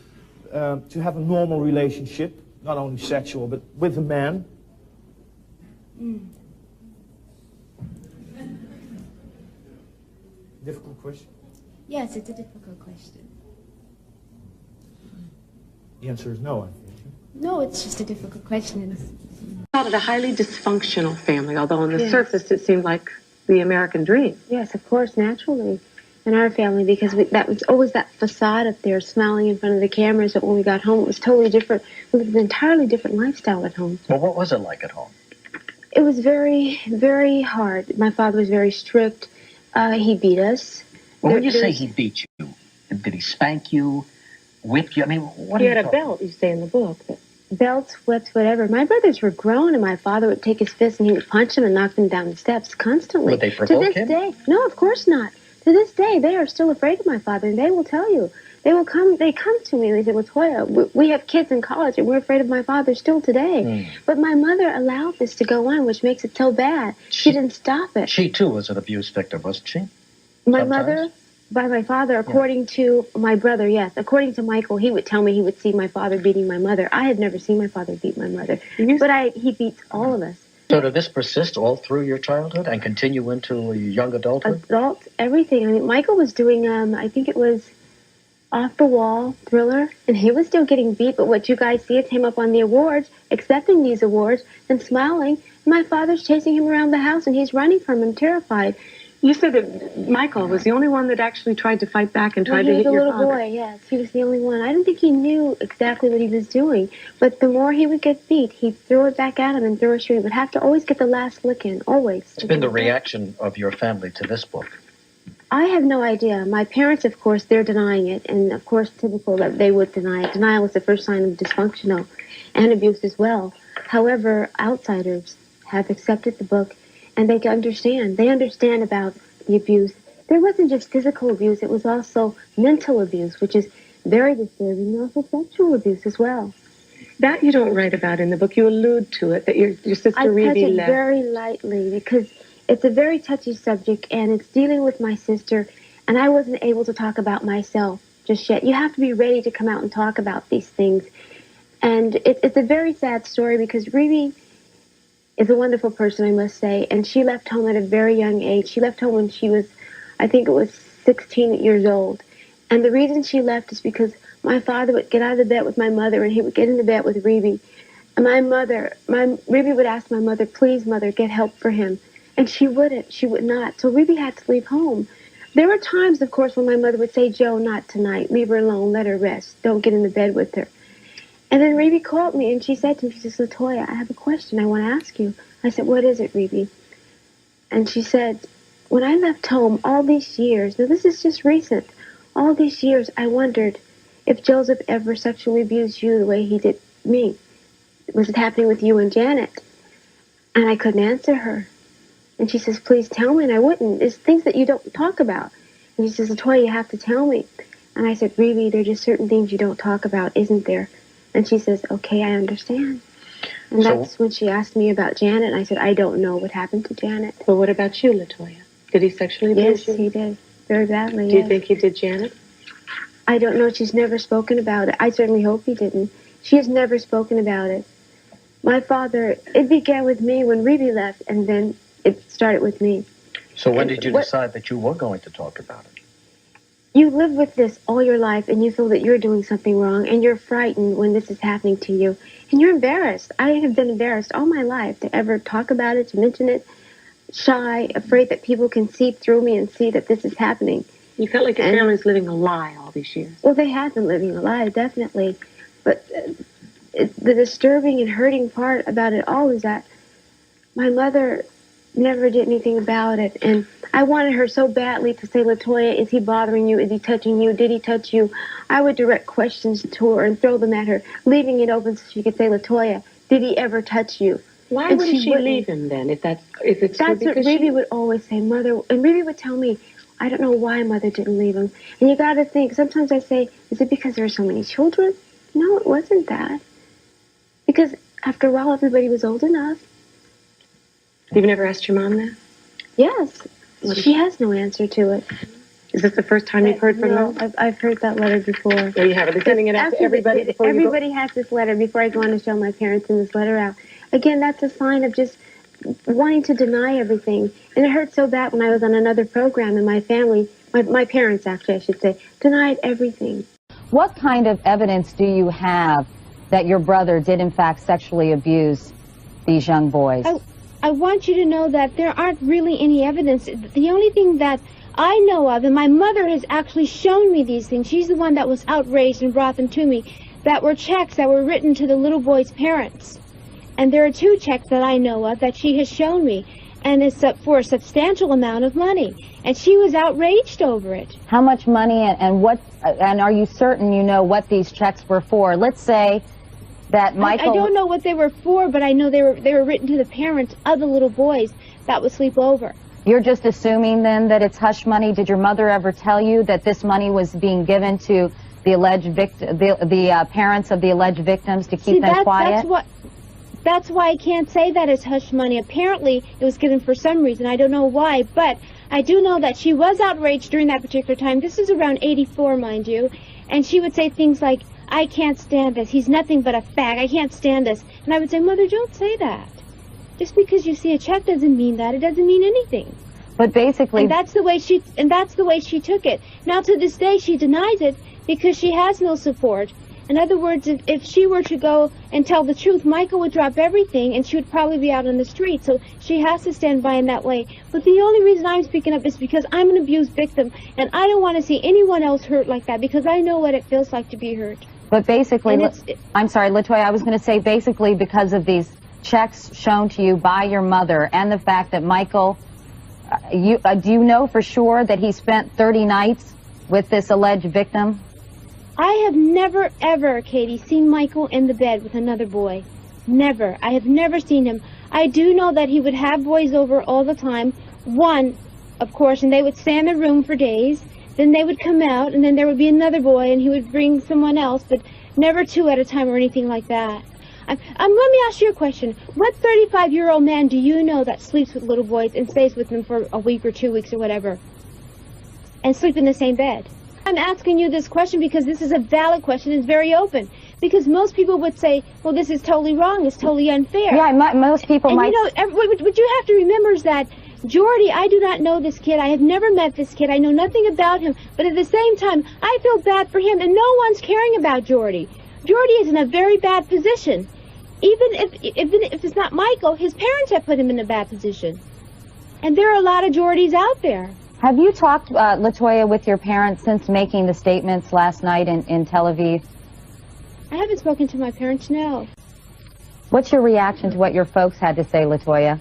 to have a normal relationship, not only sexual, but with a man? Difficult question? Yes, it's a difficult question. The answer is no, I think. No, it's just a difficult question. Called it a highly dysfunctional family, although on the surface it seemed like the American dream. Yes, of course, naturally. In our family, because that was always that facade up there, smiling in front of the cameras, but when we got home, it was totally different. We lived an entirely different lifestyle at home. Well, what was it like at home? It was very, very hard. My father was very strict. He beat us. Well, when you say he beat you, did he spank you, whip you? I mean, what? He had a belt, you say in the book. Belts, whips, whatever. My brothers were grown, and my father would take his fist and he would punch them and knock them down the steps constantly. Would they provoke him? To this day, no, of course not. To this day, they are still afraid of my father, and they will tell you. They come to me and they say, Latoya, we have kids in college, and we're afraid of my father still today. But my mother allowed this to go on, which makes it so bad. She didn't stop it. She, too, was an abuse victim, wasn't she? My mother, by my father, according to my brother, yes. According to Michael, he would tell me he would see my father beating my mother. I had never seen my father beat my mother. But he beats all of us. So did this persist all through your childhood and continue into young adulthood? Adults, everything. I mean, Michael was doing, I think it was Off the Wall, Thriller, and he was still getting beat. But what you guys see is him up on the awards, accepting these awards and smiling. And my father's chasing him around the house, and he's running from him, terrified. You said that Michael was the only one that actually tried to fight back and tried to hit your father. He was a little boy, yes. He was the only one. I don't think he knew exactly what he was doing. But the more he would get beat, he'd throw it back at him and throw a shoe. He would have to always get the last lick in, always. What's been the reaction of your family to this book? I have no idea. My parents, of course, they're denying it. And, of course, typical that they would deny it. Denial is the first sign of dysfunctional and abuse as well. However, outsiders have accepted the book. And they understand. They understand about the abuse. There wasn't just physical abuse. It was also mental abuse, which is very disturbing, and also sexual abuse as well. That you don't write about in the book. You allude to it, that your sister Ruby left. I touch it left. very lightly because it's a very touchy subject, and it's dealing with my sister, and I wasn't able to talk about myself just yet. You have to be ready to come out and talk about these things. And it's a very sad story because Ruby is a wonderful person, I must say, and she left home at a very young age. She left home when she was, I think it was 16 years old. And the reason she left is because my father would get out of the bed with my mother, and he would get in the bed with Ruby. And Ruby would ask my mother, please, mother, get help for him. And she wouldn't. She would not. So Ruby had to leave home. There were times, of course, when my mother would say, Joe, not tonight. Leave her alone. Let her rest. Don't get in the bed with her. And then Ruby called me, and she said to me, she says, Latoya, I have a question I want to ask you. I said, what is it, Ruby? And she said, when I left home all these years, now this is just recent, all these years I wondered if Joseph ever sexually abused you the way he did me. Was it happening with you and Janet? And I couldn't answer her. And she says, please tell me, and I wouldn't. It's things that you don't talk about. And she says, Latoya, you have to tell me. And I said, Ruby, there are just certain things you don't talk about, isn't there? And she says, okay, I understand. And that's when she asked me about Janet, and I said, I don't know what happened to Janet. But what about you, Latoya? Did he sexually abuse you? Yes, he did. Very badly, Do you think he did Janet? I don't know. She's never spoken about it. I certainly hope he didn't. She has never spoken about it. My father, it began with me when Ruby left, and then it started with me. So when did you decide that you were going to talk about it? You live with this all your life, and you feel that you're doing something wrong, and you're frightened when this is happening to you. And you're embarrassed. I have been embarrassed all my life to ever talk about it, to mention it, shy, afraid that people can see through me and see that this is happening. You felt like your family's living a lie all these years. Well, they have been living a lie, definitely. But the disturbing and hurting part about it all is that my mother never did anything about it. And I wanted her so badly to say, Latoya, is he bothering you? Is he touching you? Did he touch you? I would direct questions to her and throw them at her, leaving it open so she could say, Latoya, did he ever touch you? Why wouldn't she leave him then if it's true? That's what Ruby would always say, Mother. And Ruby would tell me, I don't know why Mother didn't leave him. And you got to think, sometimes I say, is it because there are so many children? No, it wasn't that. Because after a while, everybody was old enough. You've never asked your mom that? Yes. She has no answer to it. Is this the first time you've heard from her? No, I've heard that letter before. Yeah, you have. Are they sending it out to everybody? Everybody has this letter before I go on to show my parents send this letter out. Again, that's a sign of just wanting to deny everything. And it hurt so bad when I was on another program and my family, my parents actually, I should say, denied everything. What kind of evidence do you have that your brother did in fact sexually abuse these young boys? I want you to know that there aren't really any evidence. The only thing that I know of, and my mother has actually shown me these things, she's the one that was outraged and brought them to me, that were checks that were written to the little boy's parents. And there are 2 checks that I know of that she has shown me, and it's for a substantial amount of money. And she was outraged over it. How much money and are you certain you know what these checks were for? Let's say that Michael... I don't know what they were for, but I know they were written to the parents of the little boys that would sleep over. You're just assuming then that it's hush money. Did your mother ever tell you that this money was being given to the alleged the parents of the alleged victims to keep them quiet? That's why I can't say that it's hush money. Apparently, it was given for some reason. I don't know why, but I do know that she was outraged during that particular time. This is around 84, mind you. And she would say things like, I can't stand this. He's nothing but a fag. I can't stand this. And I would say, Mother, don't say that. Just because you see a check doesn't mean that. It doesn't mean anything. But basically... And that's the way she took it. Now, to this day, she denies it because she has no support. In other words, if she were to go and tell the truth, Michael would drop everything and she would probably be out on the street. So she has to stand by in that way. But the only reason I'm speaking up is because I'm an abused victim and I don't want to see anyone else hurt like that because I know what it feels like to be hurt. But basically, I'm sorry, LaToya, I was going to say basically because of these checks shown to you by your mother and the fact that Michael, do you know for sure that he spent 30 nights with this alleged victim? I have never, ever, Katie, seen Michael in the bed with another boy. Never. I have never seen him. I do know that he would have boys over all the time. One, of course, and they would stay in the room for days. Then they would come out, and then there would be another boy, and he would bring someone else, but never 2 at a time or anything like that. Let me ask you a question. What 35-year-old man do you know that sleeps with little boys and stays with them for a week or 2 weeks or whatever, and sleep in the same bed? I'm asking you this question because this is a valid question. It's very open. Because most people would say, well, this is totally wrong. It's totally unfair. Yeah, most people might... You know, what you have to remember is that Jordy, I do not know this kid. I have never met this kid. I know nothing about him. But at the same time, I feel bad for him, and no one's caring about Jordy. Jordy is in a very bad position. Even if it's not Michael, his parents have put him in a bad position. And there are a lot of Jordys out there. Have you talked, LaToya, with your parents since making the statements last night in Tel Aviv? I haven't spoken to my parents, no. What's your reaction to what your folks had to say, LaToya?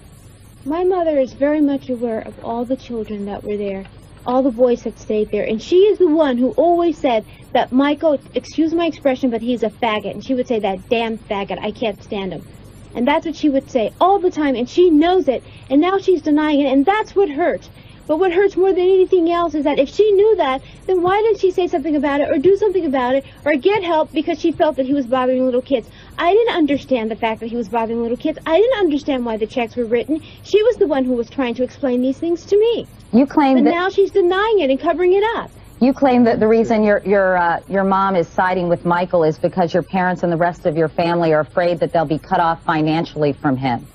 My mother is very much aware of all the children that were there, all the boys that stayed there. And she is the one who always said that Michael, excuse my expression, but he's a faggot. And she would say, that damn faggot, I can't stand him. And that's what she would say all the time, and she knows it. And now she's denying it, and that's what hurts. But what hurts more than anything else is that if she knew that, then why didn't she say something about it or do something about it or get help because she felt that he was bothering little kids? I didn't understand the fact that he was bothering little kids. I didn't understand why the checks were written. She was the one who was trying to explain these things to me. You claim but that... now she's denying it and covering it up. You claim that the reason your mom is siding with Michael is because your parents and the rest of your family are afraid that they'll be cut off financially from him.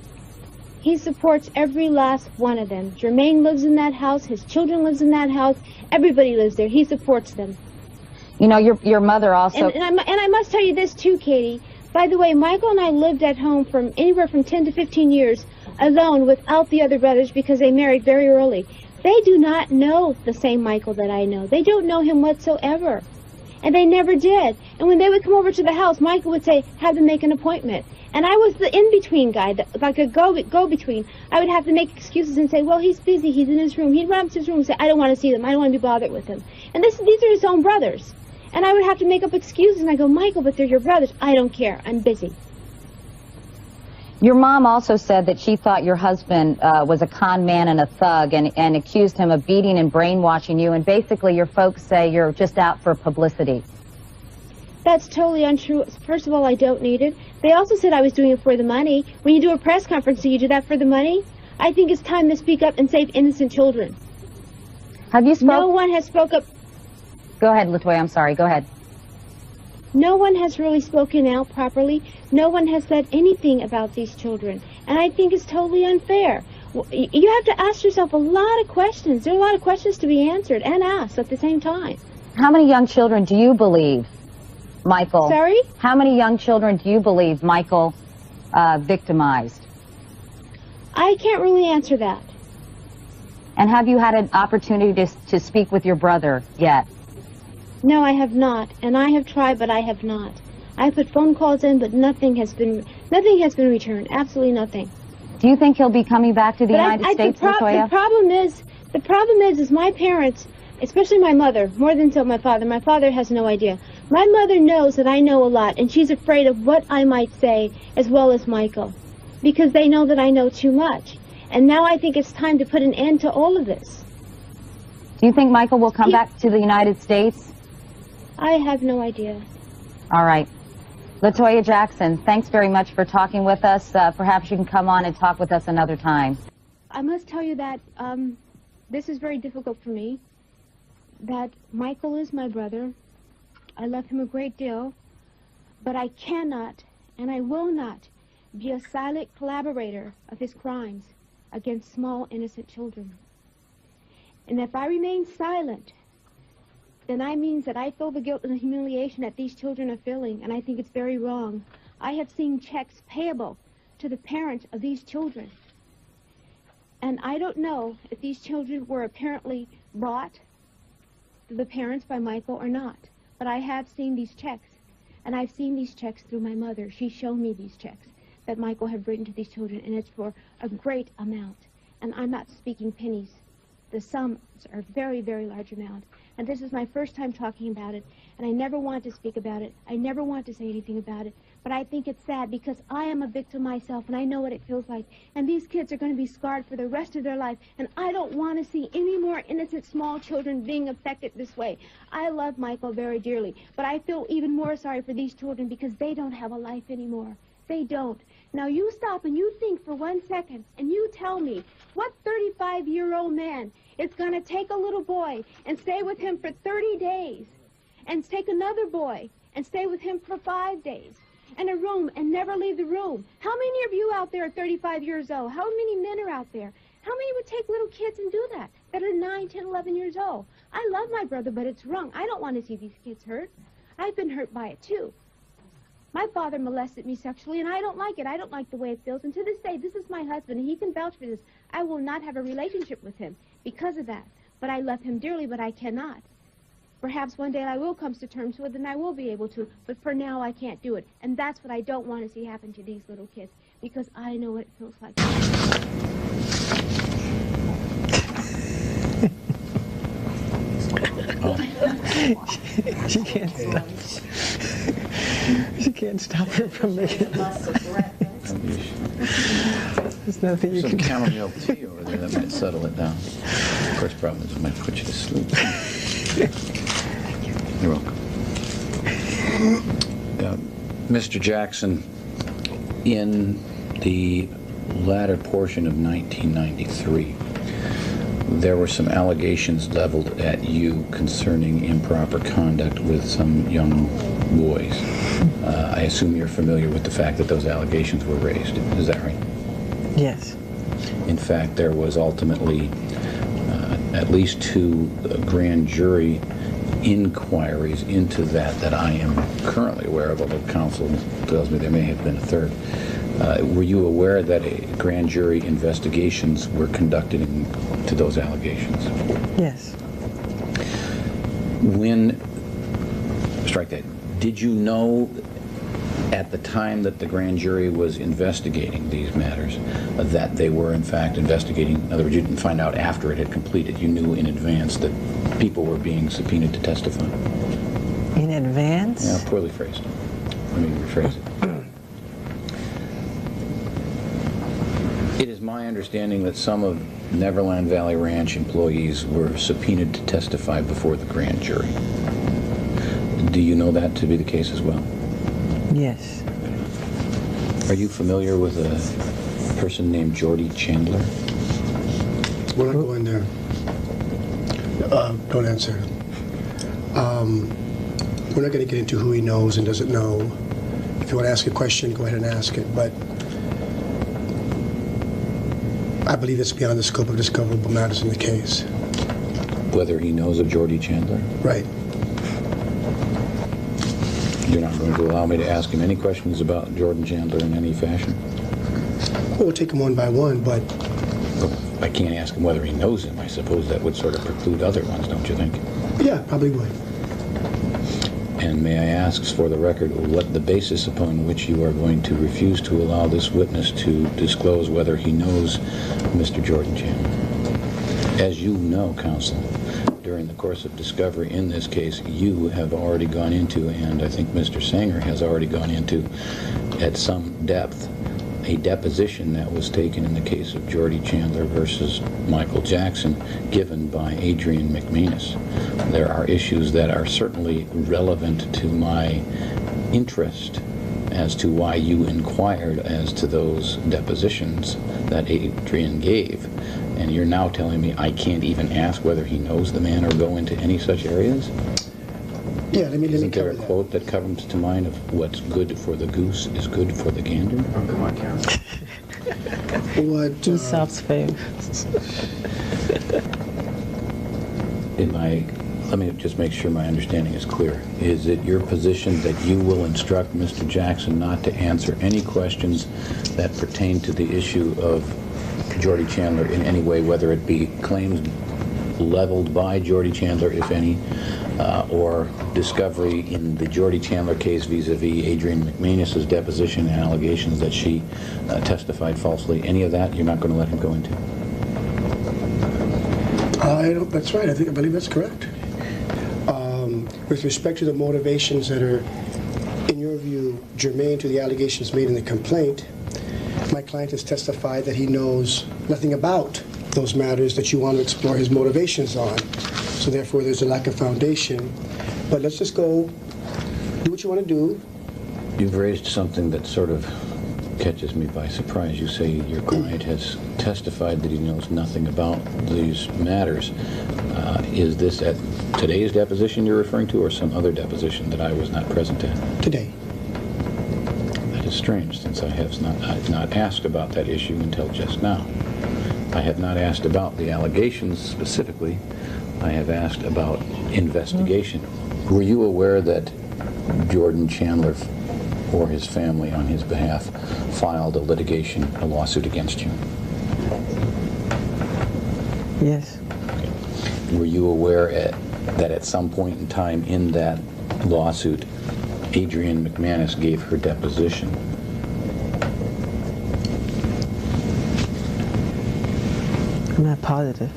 He supports every last one of them. Jermaine lives in that house. His children lives in that house. Everybody lives there. He supports them. You know, your mother also... And I must tell you this, too, Katie. By the way, Michael and I lived at home from anywhere from 10 to 15 years alone without the other brothers because they married very early. They do not know the same Michael that I know. They don't know him whatsoever. And they never did. And when they would come over to the house, Michael would say, have them make an appointment. And I was the in-between guy, like a go-between. I would have to make excuses and say, well, he's busy, he's in his room. He'd run up to his room and say, I don't want to see them, I don't want to be bothered with him. And these are his own brothers. And I would have to make up excuses, and I go, Michael, but they're your brothers. I don't care, I'm busy. Your mom also said that she thought your husband was a con man and a thug and accused him of beating and brainwashing you, and basically your folks say you're just out for publicity. That's totally untrue. First of all, I don't need it. They also said I was doing it for the money. When you do a press conference, do you do that for the money? I think it's time to speak up and save innocent children. Have you spoken? No one has spoke up. Go ahead, LaToya, I'm sorry, go ahead. No one has really spoken out properly. No one has said anything about these children. And I think it's totally unfair. You have to ask yourself a lot of questions. There are a lot of questions to be answered and asked at the same time. How many young children do you believe Michael? Sorry? How many young children do you believe Michael victimized? I can't really answer that. And have you had an opportunity to speak with your brother yet? No, I have not. And I have tried, but I have not. I put phone calls in, but nothing has Nothing has been returned. Absolutely nothing. Do you think he'll be coming back to the United States, Latoya? The problem is my parents, especially my mother, more than so my father. My father has no idea. My mother knows that I know a lot, and she's afraid of what I might say, as well as Michael, because they know that I know too much. And now I think it's time to put an end to all of this. Do you think Michael will come back to the United States? I have no idea. All right. Latoya Jackson, thanks very much for talking with us. Perhaps you can come on and talk with us another time. I must tell you that this is very difficult for me, that Michael is my brother. I love him a great deal, but I cannot and I will not be a silent collaborator of his crimes against small, innocent children. And if I remain silent, then that means that I feel the guilt and the humiliation that these children are feeling, and I think it's very wrong. I have seen checks payable to the parents of these children. And I don't know if these children were apparently brought to the parents by Michael or not. But I have seen these checks, and I've seen these checks through my mother. She's shown me these checks that Michael had written to these children, and it's for a great amount. And I'm not speaking pennies. The sums are a very, very large amount. And this is my first time talking about it, and I never want to speak about it. I never want to say anything about it. But I think it's sad because I am a victim myself, and I know what it feels like. And these kids are going to be scarred for the rest of their life, and I don't want to see any more innocent small children being affected this way. I love Michael very dearly, but I feel even more sorry for these children because they don't have a life anymore. They don't. Now you stop and you think for 1 second, and you tell me what 35-year-old man is going to take a little boy and stay with him for 30 days, and take another boy and stay with him for 5 days, in a room and never leave the room. How many of you out there are 35 years old? How many men are out there? How many would take little kids and do that are 9, 10, 11 years old? I love my brother, but it's wrong. I don't want to see these kids hurt. I've been hurt by it, too. My father molested me sexually, and I don't like it. I don't like the way it feels. And to this day, this is my husband, and he can vouch for this. I will not have a relationship with him because of that. But I love him dearly, but I cannot. Perhaps one day I will come to terms with it, and I will be able to. But for now, I can't do it. And that's what I don't want to see happen to these little kids, because I know what it feels like. She can't stop. She can't stop her from making There's nothing you can do. Some chamomile tea over there that might settle it down. Of course, problem is it might put you to sleep. You're welcome. Mr. Jackson, in the latter portion of 1993, there were some allegations leveled at you concerning improper conduct with some young boys. I assume you're familiar with the fact that those allegations were raised. Is that right? Yes. In fact, there was ultimately at least 2 grand jury inquiries into that I am currently aware of, although counsel tells me there may have been a third. Were you aware that grand jury investigations were conducted into those allegations? Yes. Strike that. Did you know at the time that the grand jury was investigating these matters that they were in fact investigating? In other words, you didn't find out after it had completed. You knew in advance that people were being subpoenaed to testify. In advance? Yeah, poorly phrased. Let me rephrase it. It is my understanding that some of Neverland Valley Ranch employees were subpoenaed to testify before the grand jury. Do you know that to be the case as well? Yes. Are you familiar with a person named Jordy Chandler? We're not going there. Don't answer. We're not going to get into who he knows and doesn't know. If you want to ask a question, go ahead and ask it. But I believe it's beyond the scope of discoverable matters in the case. Whether he knows of Jordy Chandler? Right. You're not going to allow me to ask him any questions about Jordan Chandler in any fashion? Well, we'll take them one by one, but... Well, I can't ask him whether he knows him. I suppose that would sort of preclude other ones, don't you think? Yeah, probably would. And may I ask for the record what the basis upon which you are going to refuse to allow this witness to disclose whether he knows Mr. Jordan Chandler? As you know, counsel, during the course of discovery in this case, you have already gone into, and I think Mr. Sanger has already gone into at some depth, a deposition that was taken in the case of Jordy Chandler versus Michael Jackson, given by Adrian McManus. There are issues that are certainly relevant to my interest as to why you inquired as to those depositions that Adrian gave. And you're now telling me I can't even ask whether he knows the man or go into any such areas? Yeah, let me Isn't there a quote that comes to mind of what's good for the goose is good for the gander? Oh, come on, Karen. What? Aesop's fame. Let me just make sure my understanding is clear. Is it your position that you will instruct Mr. Jackson not to answer any questions that pertain to the issue of Jordy Chandler in any way, whether it be claims leveled by Jordy Chandler, if any, or discovery in the Jordy Chandler case vis-a-vis Adrian McManus's deposition and allegations that she testified falsely? Any of that you're not going to let him go into? That's right. I believe that's correct. With respect to the motivations that are, in your view, germane to the allegations made in the complaint, my client has testified that he knows nothing about those matters that you want to explore his motivations on. So therefore, there's a lack of foundation. But let's just go do what you want to do. You've raised something that sort of catches me by surprise. You say your client has testified that he knows nothing about these matters. Is this at today's deposition you're referring to, or some other deposition that I was not present at? Today. That is strange, since I have not asked about that issue until just now. I have not asked about the allegations specifically. I have asked about investigation. Were you aware that Jordan Chandler or his family on his behalf filed a lawsuit against you? Yes. Okay. Were you aware that at some point in time in that lawsuit, Adrian McManus gave her deposition? I'm not positive.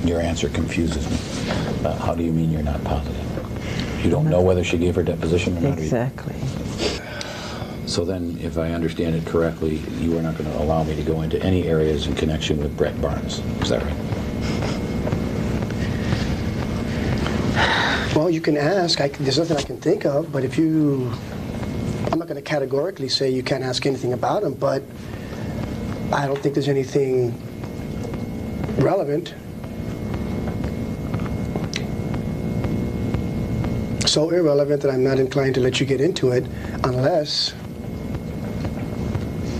Your answer confuses me. How do you mean you're not positive? You don't know whether she gave her deposition or not? Exactly. So then, if I understand it correctly, you are not going to allow me to go into any areas in connection with Brett Barnes. Is that right? Well, you can ask. There's nothing I can think of, but if you... I'm not going to categorically say you can't ask anything about him, but I don't think there's anything relevant. So irrelevant that I'm not inclined to let you get into it unless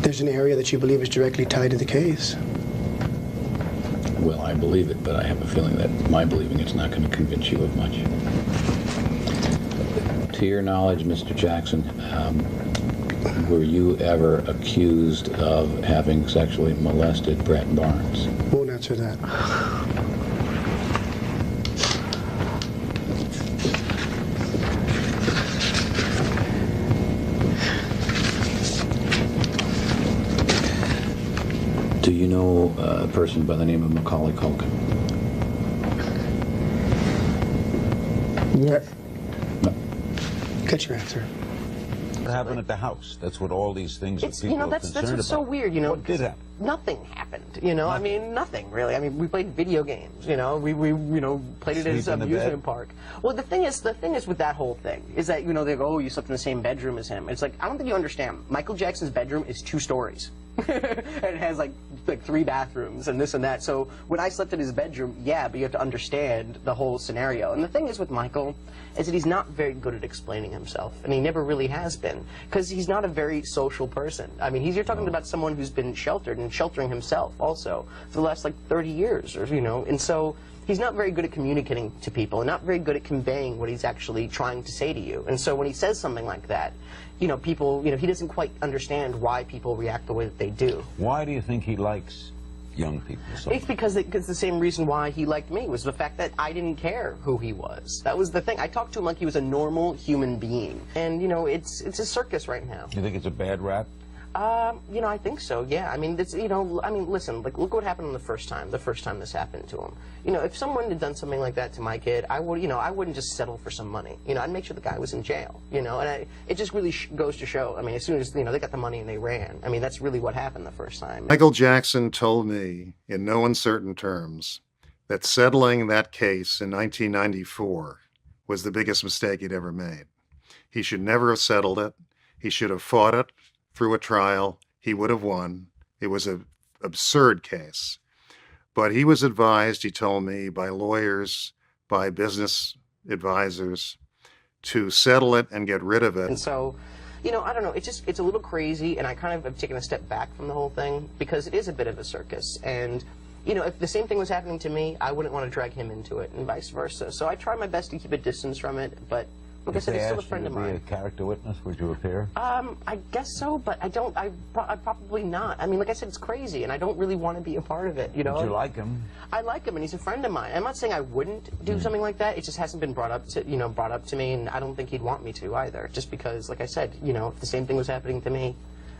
there's an area that you believe is directly tied to the case. Well, I believe it, but I have a feeling that my believing it's not going to convince you of much. To your knowledge, Mr. Jackson, were you ever accused of having sexually molested Brett Barnes? Won't answer that. Do you know a person by the name of Macaulay Culkin? Yes. No. Get your answer. What happened at the house? That's what all these things that people are that's concerned what's so about. weird, you know. What did happen? Nothing happened, you know. I mean, nothing really. I mean, we played video games, you know. We played it as an amusement park. Well, the thing is with that whole thing is that, you know, they go, oh, you slept in the same bedroom as him. It's like, I don't think you understand. Michael Jackson's bedroom is 2 stories. And it has like 3 bathrooms and this and that. So when I slept in his bedroom, yeah, but you have to understand the whole scenario. And the thing is with Michael is that he's not very good at explaining himself, and he never really has been, because he's not a very social person. I mean, you're talking about someone who's been sheltered and sheltering himself also for the last like 30 years, or you know, and so he's not very good at communicating to people and not very good at conveying what he's actually trying to say to you. And so when he says something like that, you know, people, you know, he doesn't quite understand why people react the way that they do. Why do you think he likes young people so It's because it's the same reason why he liked me, was the fact that I didn't care who he was. That was the thing. I talked to him like he was a normal human being. And, you know, it's a circus right now. You think it's a bad rap? You know, I think so, yeah. I mean, it's, you know, I mean, listen, like, look what happened the first time this happened to him. You know, if someone had done something like that to my kid, I would, you know, I wouldn't just settle for some money. You know, I'd make sure the guy was in jail, you know, and it just really goes to show. I mean, as soon as, you know, they got the money and they ran, I mean, that's really what happened the first time. Michael Jackson told me, in no uncertain terms, that settling that case in 1994 was the biggest mistake he'd ever made. He should never have settled it. He should have fought it through a trial. He would have won. It was an absurd case. But he was advised, he told me, by lawyers, by business advisors, to settle it and get rid of it. And so, you know, I don't know, it's a little crazy, and I kind of have taken a step back from the whole thing, because it is a bit of a circus. And, you know, if the same thing was happening to me, I wouldn't want to drag him into it, and vice versa. So I try my best to keep a distance from it, but like I said, it's still a friend of mine. If they asked you to be a character witness, would you appear? I guess so, but I'd probably not. I mean, like I said, it's crazy, and I don't really want to be a part of it, you know? But you like him. I like him, and he's a friend of mine. I'm not saying I wouldn't do something like that. It just hasn't been brought up to me, and I don't think he'd want me to either. Just because, like I said, you know, if the same thing was happening to me,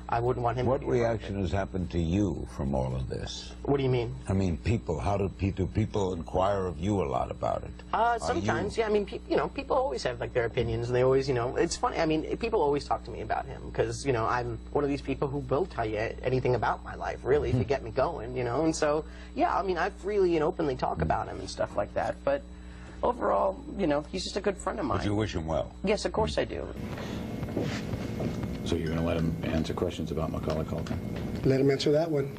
I wouldn't want him to be. What reaction has happened to you from all of this? What do you mean? I mean, people. Do people inquire of you a lot about it? Sometimes, yeah. I mean, you know, people always have like their opinions, and they always, you know, it's funny. I mean, people always talk to me about him because, you know, I'm one of these people who will tell you anything about my life, really, to get me going, you know. And so, yeah, I mean, I freely and openly talk about him and stuff like that. But overall, you know, he's just a good friend of mine. But you wish him well. Yes, of course I do. So you're going to let him answer questions about Macaulay Culkin? Let him answer that one.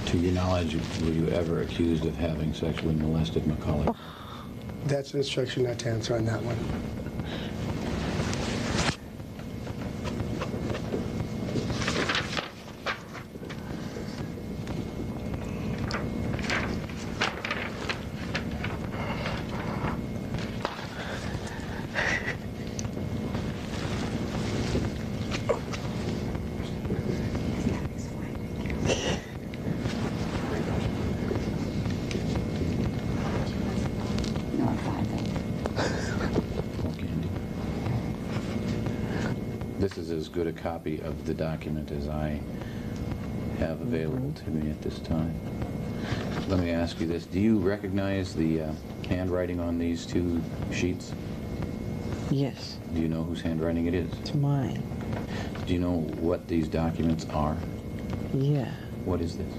To your knowledge, were you ever accused of having sexually molested Macaulay? That's an instruction not to answer on that one. This is as good a copy of the document as I have available to me at this time. Let me ask you this. Do you recognize the handwriting on these two sheets? Yes. Do you know whose handwriting it is? It's mine. Do you know what these documents are? Yeah. What is this?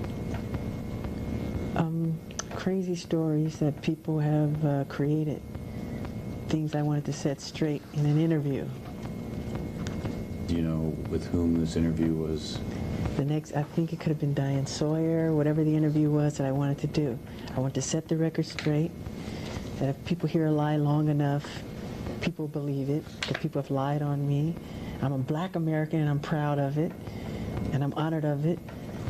Crazy stories that people have created. Things I wanted to set straight in an interview. Do you know with whom this interview was? I think it could have been Diane Sawyer, whatever the interview was that I wanted to do. I wanted to set the record straight, that if people hear a lie long enough, people believe it, that people have lied on me. I'm a black American and I'm proud of it, and I'm honored of it.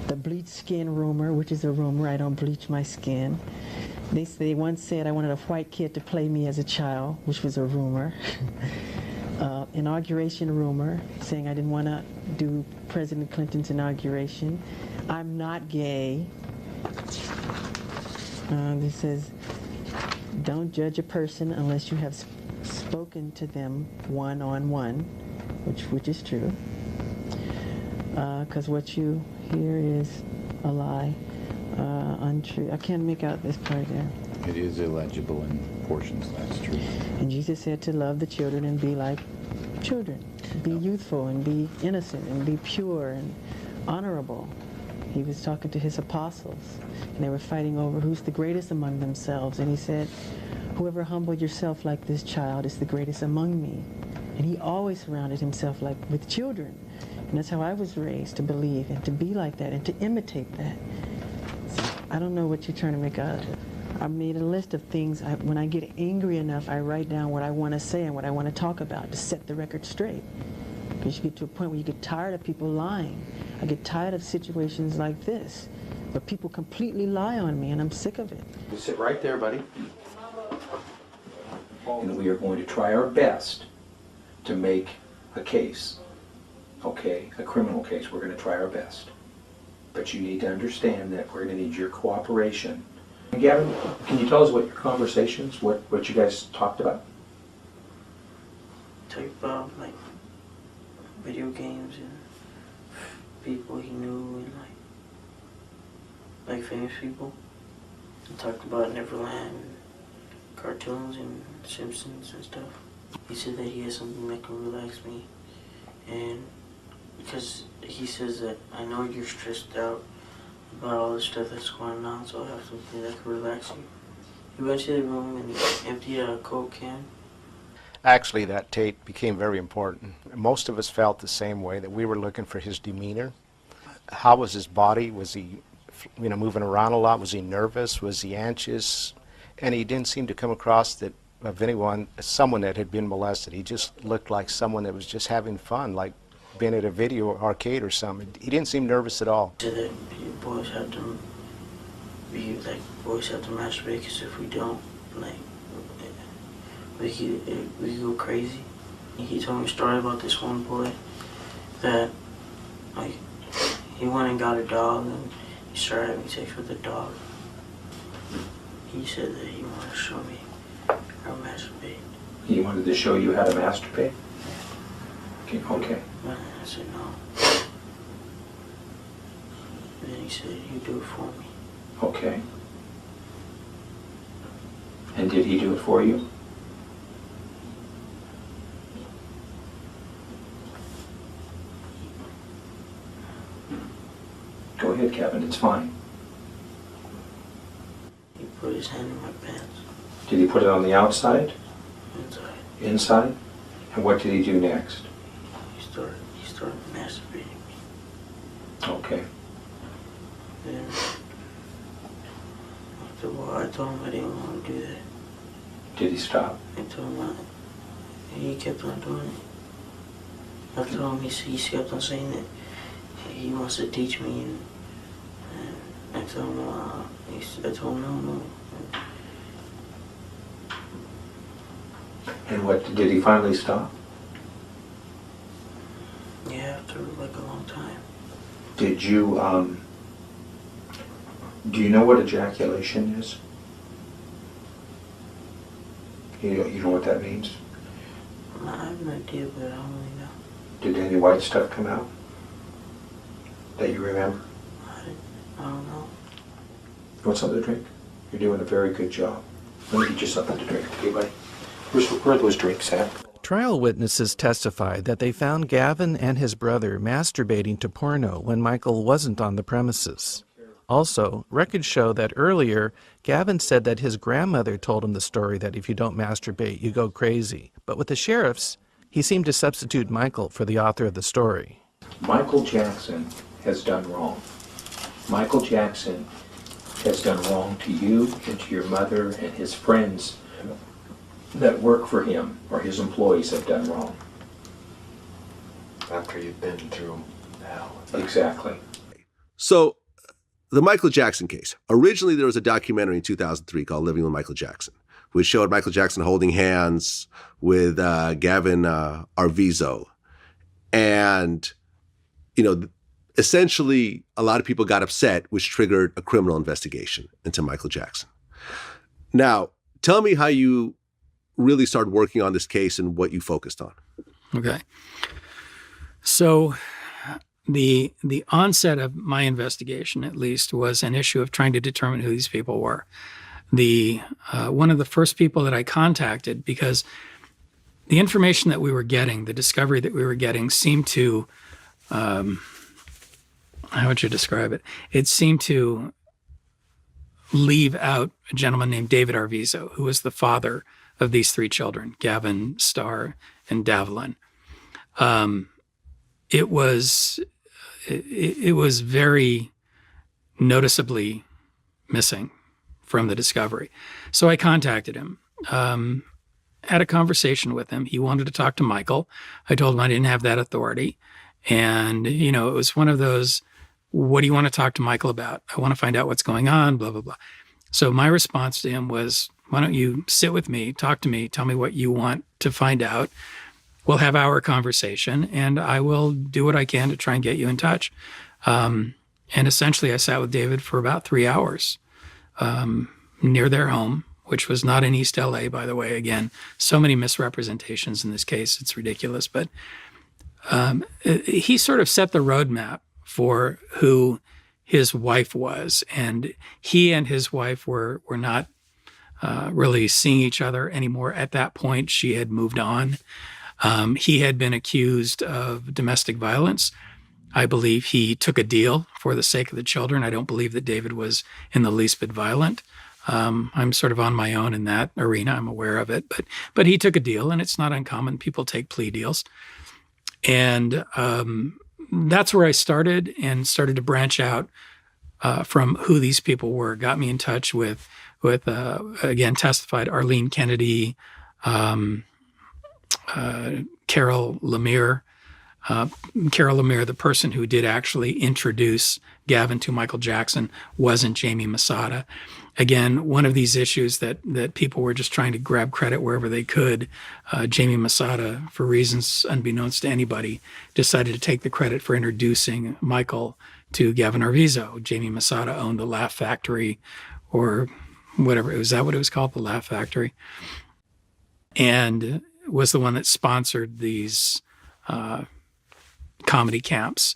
The bleach skin rumor, which is a rumor, I don't bleach my skin. They once said I wanted a white kid to play me as a child, which was a rumor. Inauguration rumor, saying I didn't want to do President Clinton's inauguration. I'm not gay. This says, don't judge a person unless you have spoken to them one-on-one, which is true. Because what you hear is a lie, untrue. I can't make out this part there. It is illegible in portions, that's true. And Jesus said to love the children and be like children. Be youthful and be innocent and be pure and honorable. He was talking to his apostles, and they were fighting over who's the greatest among themselves. And he said, whoever humbled yourself like this child is the greatest among me. And he always surrounded himself with children. And that's how I was raised, to believe and to be like that and to imitate that. So I don't know what you're trying to make out of it. I made a list of things. When I get angry enough, I write down what I want to say and what I want to talk about to set the record straight. Because you get to a point where you get tired of people lying. I get tired of situations like this, where people completely lie on me, and I'm sick of it. You sit right there, buddy. And we are going to try our best to make a case, okay, a criminal case. We're going to try our best. but you need to understand that we're going to need your cooperation. And Gavin, can you tell us what your conversations, what you guys talked about? Talked about like video games and people he knew and like famous people. We talked about Neverland, and cartoons and Simpsons and stuff. He said that he has something that can relax me, and because he says that I know you're stressed out about all the stuff that's going on, so I have something that can relax you. He went to the room and emptied a Coke can. Actually, that tape became very important. Most of us felt the same way, that we were looking for his demeanor. How was his body? Was he, moving around a lot? Was he nervous? Was he anxious? And he didn't seem to come across that of someone that had been molested. He just looked like someone that was just having fun, like being at a video arcade or something. He didn't seem nervous at all. He said that boys have to masturbate, because if we don't, we go crazy. He told me a story about this one boy that he went and got a dog and he started having sex with the dog. He said that he wanted to show me how to masturbate. He wanted to show you how to masturbate? Okay. And I said no. And then he said, you do it for me. Okay. And did he do it for you? Go ahead, Kevin, it's fine. He put his hand in my pants. Did he put it on the outside? Inside. Inside? And what did he do next? He started masturbating me. Okay. Then after a while, I told him I didn't want to do that. Did he stop? I told him not. And he kept on doing it. I told him he kept on saying that he wants to teach me, and I told him no. And what, did he finally stop? Yeah, after like a long time. Did you, do you know what ejaculation is? You know what that means? I have no idea, but I don't really know. Did any white stuff come out that you remember? I don't know. You want something to drink? You're doing a very good job. Let me get you something to drink, okay, buddy? Where are those drinks at? Trial witnesses testified that they found Gavin and his brother masturbating to porno when Michael wasn't on the premises. Also, records show that earlier, Gavin said that his grandmother told him the story that if you don't masturbate, you go crazy. But with the sheriffs, he seemed to substitute Michael for the author of the story. Michael Jackson has done wrong. Michael Jackson has done wrong to you and to your mother, and his friends that work for him, or his employees, have done wrong. After you've been through hell. Exactly. So, the Michael Jackson case. Originally, there was a documentary in 2003 called Living with Michael Jackson, which showed Michael Jackson holding hands with Gavin Arvizo. And, essentially, a lot of people got upset, which triggered a criminal investigation into Michael Jackson. Now, tell me how you really started working on this case and what you focused on. Okay. So the onset of my investigation, at least, was an issue of trying to determine who these people were. One of the first people that I contacted, because the information that we were getting, the discovery that we were getting, seemed to, how would you describe it? It seemed to leave out a gentleman named David Arvizo, who was the father of these three children, Gavin, Star, and Davelin. It was very noticeably missing from the discovery. So I contacted him, had a conversation with him. He wanted to talk to Michael. I told him I didn't have that authority. And, it was one of those, what do you want to talk to Michael about? I want to find out what's going on, blah, blah, blah. So my response to him was, why don't you sit with me, talk to me, tell me what you want to find out. We'll have our conversation, and I will do what I can to try and get you in touch. And And essentially, I sat with David for about 3 hours near their home, which was not in East LA, by the way. Again, so many misrepresentations in this case. It's ridiculous. But he sort of set the roadmap for who his wife was. And he and his wife were not really seeing each other anymore. At that point, she had moved on. He had been accused of domestic violence. I believe he took a deal for the sake of the children. I don't believe that David was in the least bit violent. I'm sort of on my own in that arena. I'm aware of it. But he took a deal, and it's not uncommon. People take plea deals. And that's where I started and started to branch out from who these people were. Got me in touch with again, testified Arlene Kennedy, Carol Lemire. Carol Lemire, the person who did actually introduce Gavin to Michael Jackson, wasn't Jamie Masada. Again, one of these issues that people were just trying to grab credit wherever they could. Jamie Masada, for reasons unbeknownst to anybody, decided to take the credit for introducing Michael to Gavin Arvizo. Jamie Masada owned the Laugh Factory, or whatever. Was that what it was called? The Laugh Factory? And was the one that sponsored these comedy camps.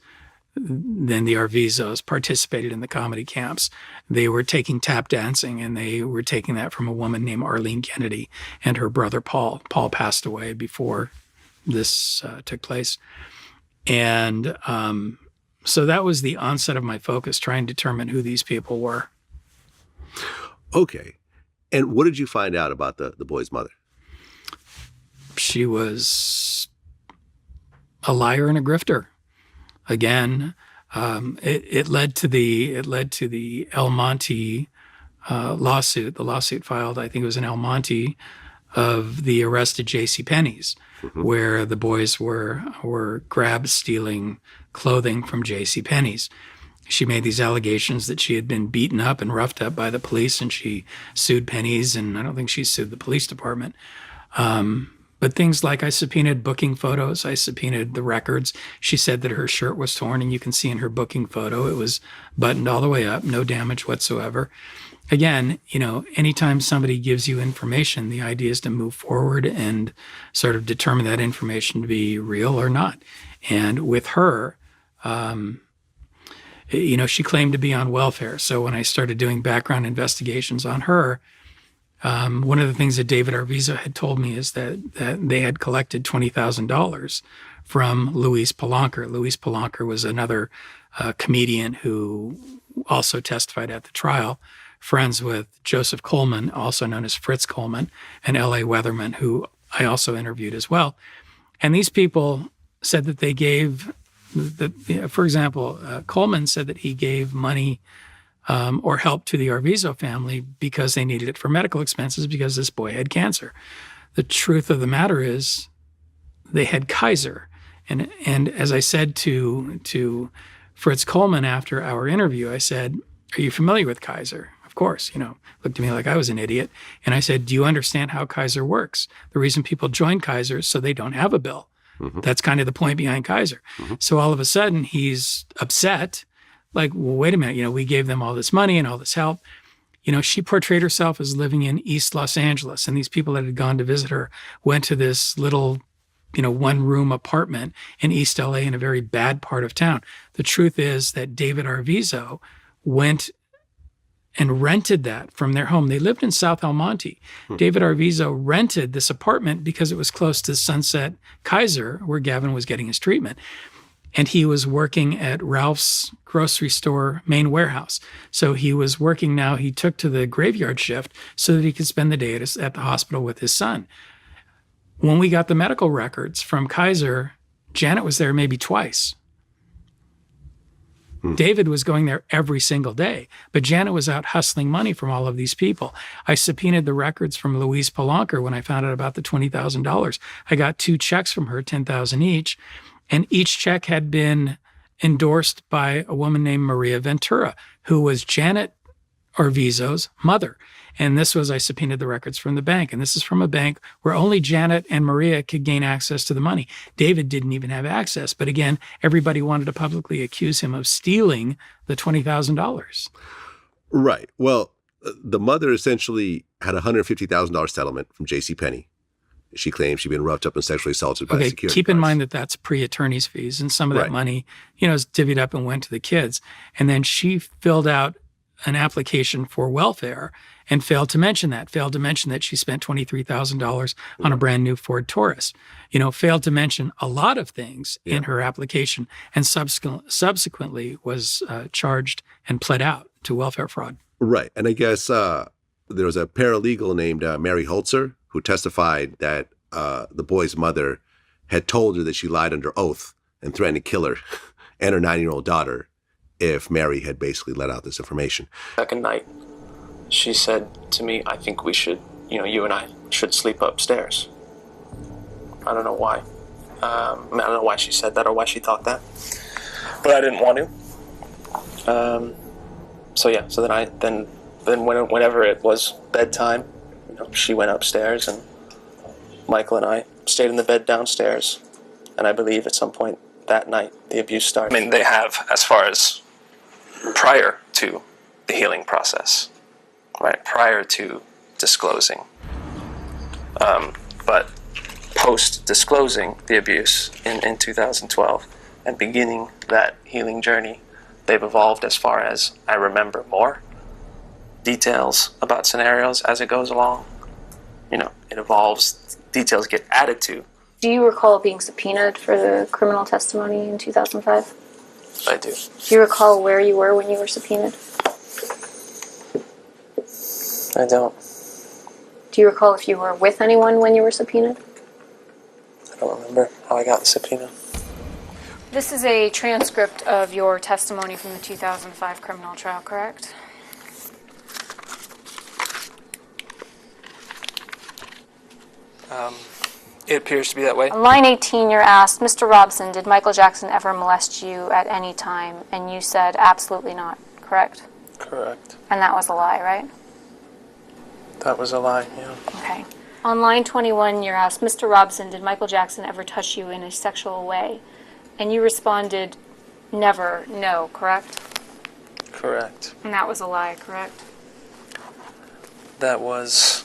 Then the Arvizos participated in the comedy camps. They were taking tap dancing, and they were taking that from a woman named Arlene Kennedy and her brother Paul. Paul passed away before this took place. And so that was the onset of my focus, trying to determine who these people were. Okay. And what did you find out about the boy's mother? She was a liar and a grifter. Again, it led to the El Monte lawsuit. The lawsuit filed, I think it was in El Monte, of the arrested JCPenney's, where the boys were stealing clothing from JCPenney's. She made these allegations that she had been beaten up and roughed up by the police, and she sued Penny's, and I don't think she sued the police department. But things like, I subpoenaed booking photos, I subpoenaed the records. She said that her shirt was torn, and you can see in her booking photo it was buttoned all the way up, no damage whatsoever. Again, anytime somebody gives you information, the idea is to move forward and sort of determine that information to be real or not. And with her, she claimed to be on welfare. So when I started doing background investigations on her, one of the things that David Arvizo had told me is that they had collected $20,000 from Luis Polanco. Luis Polanco was another comedian who also testified at the trial, friends with Joseph Coleman, also known as Fritz Coleman, and L.A. Weatherman, who I also interviewed as well. And these people said that they gave, for example, Coleman said that he gave money or help to the Arvizo family because they needed it for medical expenses because this boy had cancer. The truth of the matter is they had Kaiser. And as I said to Fritz Coleman after our interview, I said, "Are you familiar with Kaiser?" Of course, looked at me like I was an idiot. And I said, "Do you understand how Kaiser works? The reason people join Kaiser is so they don't have a bill." Mm-hmm. That's kind of the point behind Kaiser. Mm-hmm. So all of a sudden he's upset. Like, well, wait a minute, we gave them all this money and all this help. She portrayed herself as living in East Los Angeles, and these people that had gone to visit her went to this little, one-room apartment in East LA in a very bad part of town. The truth is that David Arvizo went and rented that from their home. They lived in South El Monte. David Arvizo rented this apartment because it was close to Sunset Kaiser, where Gavin was getting his treatment. And he was working at Ralph's grocery store main warehouse. So he was working now. He took to the graveyard shift so that he could spend the day at the hospital with his son. When we got the medical records from Kaiser, Janet was there maybe twice. David was going there every single day, but Janet was out hustling money from all of these people. I subpoenaed the records from Luis Polanco when I found out about the $20,000. I got 2 checks from her, $10,000 each. And each check had been endorsed by a woman named Maria Ventura, who was Janet Arvizo's mother. And this was, I subpoenaed the records from the bank. And this is from a bank where only Janet and Maria could gain access to the money. David didn't even have access. But again, everybody wanted to publicly accuse him of stealing the $20,000. Right. Well, the mother essentially had a $150,000 settlement from JCPenney. She claims she'd been roughed up and sexually assaulted by a security keep in guard. mind that that's pre-attorney's fees, and some of that Right. money, is divvied up and went to the kids. And then she filled out an application for welfare and failed to mention that she spent $23,000 on a brand new Ford Taurus. Failed to mention a lot of things in her application, and subsequently was charged and pled out to welfare fraud. Right. And I guess there was a paralegal named Mary Holzer who testified that the boy's mother had told her that she lied under oath and threatened to kill her and her 9-year-old daughter if Mary had basically let out this information. Second night, she said to me, I think we should, you and I should sleep upstairs. I don't know why. I don't know why she said that or why she thought that. But I didn't want to. So whenever it was bedtime, she went upstairs and Michael and I stayed in the bed downstairs. And I believe at some point that night the abuse started. I mean, they have, as far as prior to the healing process, right? Prior to disclosing. But post-disclosing the abuse in 2012 and beginning that healing journey, they've evolved as far as I remember more details about scenarios as it goes along. It evolves, details get added to. Do you recall being subpoenaed for the criminal testimony in 2005? I do. Do you recall where you were when you were subpoenaed? I don't. Do you recall if you were with anyone when you were subpoenaed? I don't remember how I got the subpoena. This is a transcript of your testimony from the 2005 criminal trial, correct? It appears to be that way. On line 18, you're asked, Mr. Robson, did Michael Jackson ever molest you at any time? And you said, absolutely not, correct? Correct. And that was a lie, right? That was a lie, yeah. Okay. On line 21, you're asked, Mr. Robson, did Michael Jackson ever touch you in a sexual way? And you responded, never, no, correct? Correct. And that was a lie, correct? That was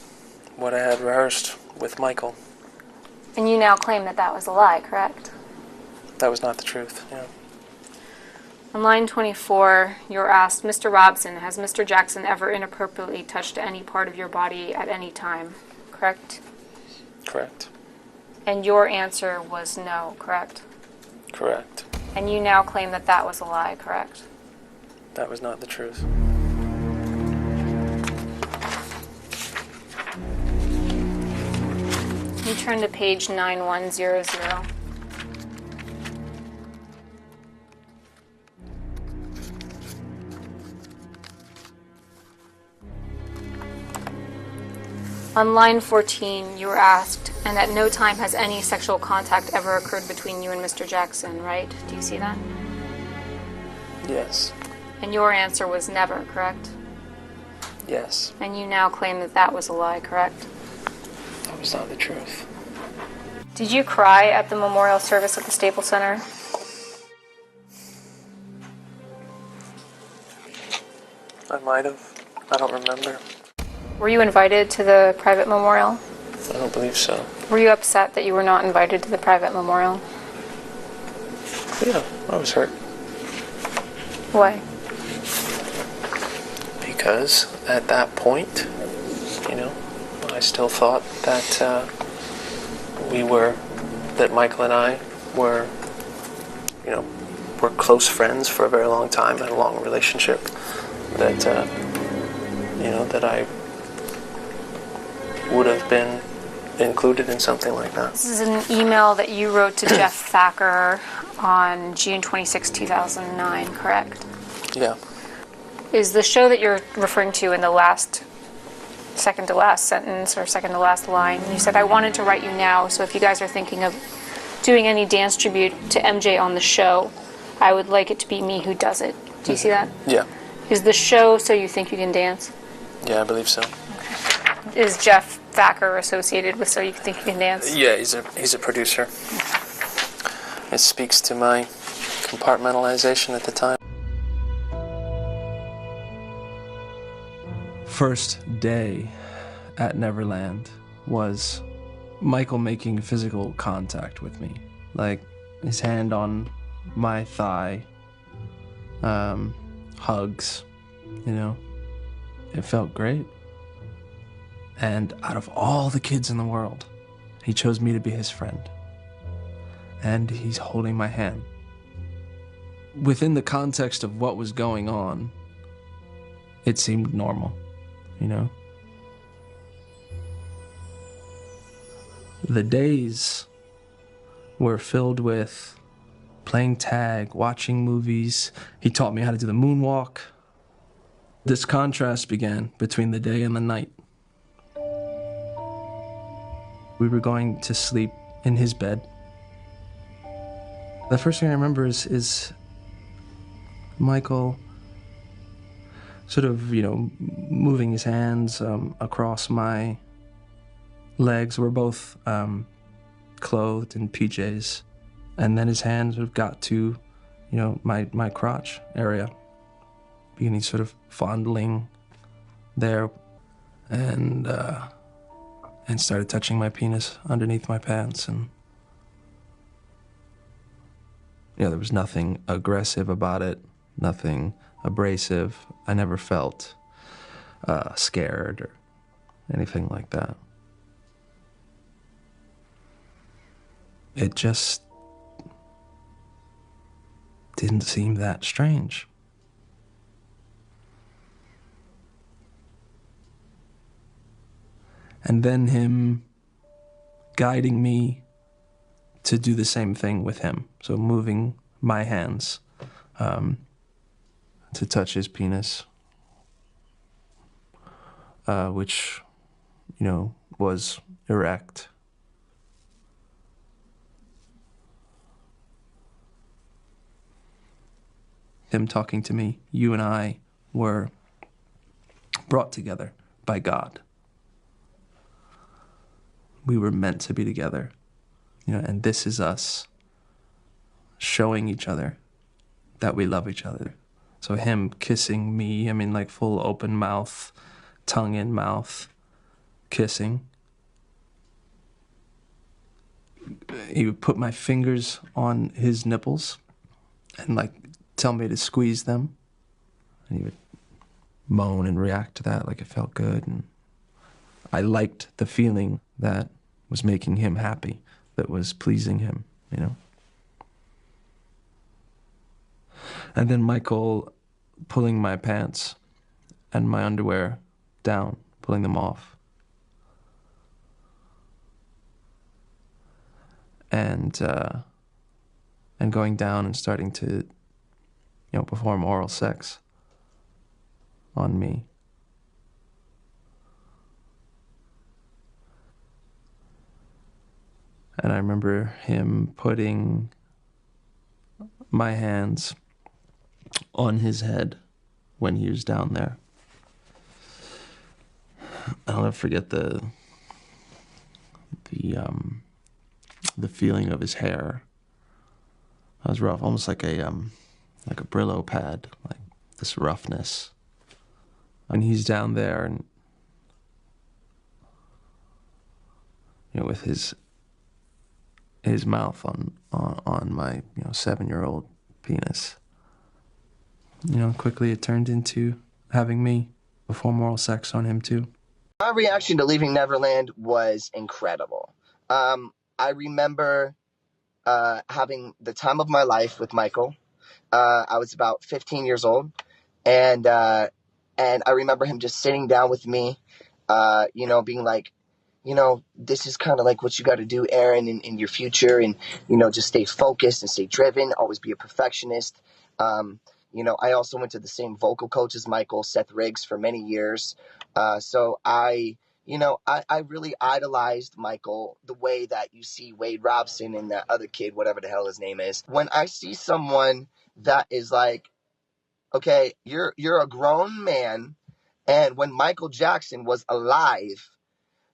what I had rehearsed with Michael. And you now claim that that was a lie, correct? That was not the truth, yeah. On line 24, you're asked, Mr. Robson, has Mr. Jackson ever inappropriately touched any part of your body at any time, correct? Correct. And your answer was no, correct? Correct. And you now claim that that was a lie, correct? That was not the truth. You turn to page 9100. On line 14, you were asked, and at no time has any sexual contact ever occurred between you and Mr. Jackson, right? Do you see that? Yes. And your answer was never, correct? Yes. And you now claim that that was a lie, correct? That was not the truth. Did you cry at the memorial service at the Staples Center? I might have. I don't remember. Were you invited to the private memorial? I don't believe so. Were you upset that you were not invited to the private memorial? Yeah, I was hurt. Why? Because at that point, I still thought that that Michael and I were close friends for a very long time, had a long relationship, that I would have been included in something like that. This is an email that you wrote to Jeff Thacker on June 26, 2009, correct? Yeah. Is the show that you're referring to in the second to last sentence or second to last line? You said, I wanted to write you now, so if you guys are thinking of doing any dance tribute to MJ on the show, I would like it to be me who does it. Do you see that? Yeah. Is the show so you think you can dance? Yeah, I believe so. Okay. is Jeff Thacker associated with So You Think You Can Dance? Yeah, he's a producer. It speaks to my compartmentalization at the time. First day at Neverland was Michael making physical contact with me, like his hand on my thigh, hugs, you know. It felt great. And out of all the kids in the world, he chose me to be his friend. And he's holding my hand. Within the context of what was going on, it seemed normal, you know? The days were filled with playing tag, watching movies. He taught me how to do the moonwalk. This contrast began between the day and the night. We were going to sleep in his bed. The first thing I remember is Michael sort of, you know, moving his hands across my legs. We're both clothed in PJs. And then his hand sort of got to, you know, my crotch area. Beginning sort of fondling there, and started touching my penis underneath my pants, and you know, there was nothing aggressive about it, nothing abrasive. I never felt scared or anything like that. It just didn't seem that strange. And then him guiding me to do the same thing with him. So moving my hands to touch his penis, which, you know, was erect. Him talking to me, you and I were brought together by God. We were meant to be together, you know, and this is us showing each other that we love each other. So him kissing me, I mean, like full open mouth, tongue in mouth, kissing. He would put my fingers on his nipples and like tell me to squeeze them. And he would moan and react to that like it felt good. And I liked the feeling that was making him happy, that was pleasing him, you know. And then Michael pulling my pants and my underwear down, pulling them off. And going down and starting to, you know, perform oral sex on me. And I remember him putting my hands on his head when he was down there. I'll never forget the feeling of his hair. That was rough, almost like a Brillo pad, like this roughness. And he's down there, and you know, with his mouth on my, you know, 7-year-old penis. You know, quickly it turned into having me perform oral sex on him too. My reaction to leaving Neverland was incredible. I remember having the time of my life with Michael. I was about 15 years old, and I remember him just sitting down with me, you know, being like, you know, this is kind of like what you got to do, Aaron, in your future, and, you know, just stay focused and stay driven, always be a perfectionist. You know, I also went to the same vocal coach as Michael, Seth Riggs, for many years. So I really idolized Michael the way that you see Wade Robson and that other kid, whatever the hell his name is. When I see someone that is like, okay, you're a grown man, and when Michael Jackson was alive,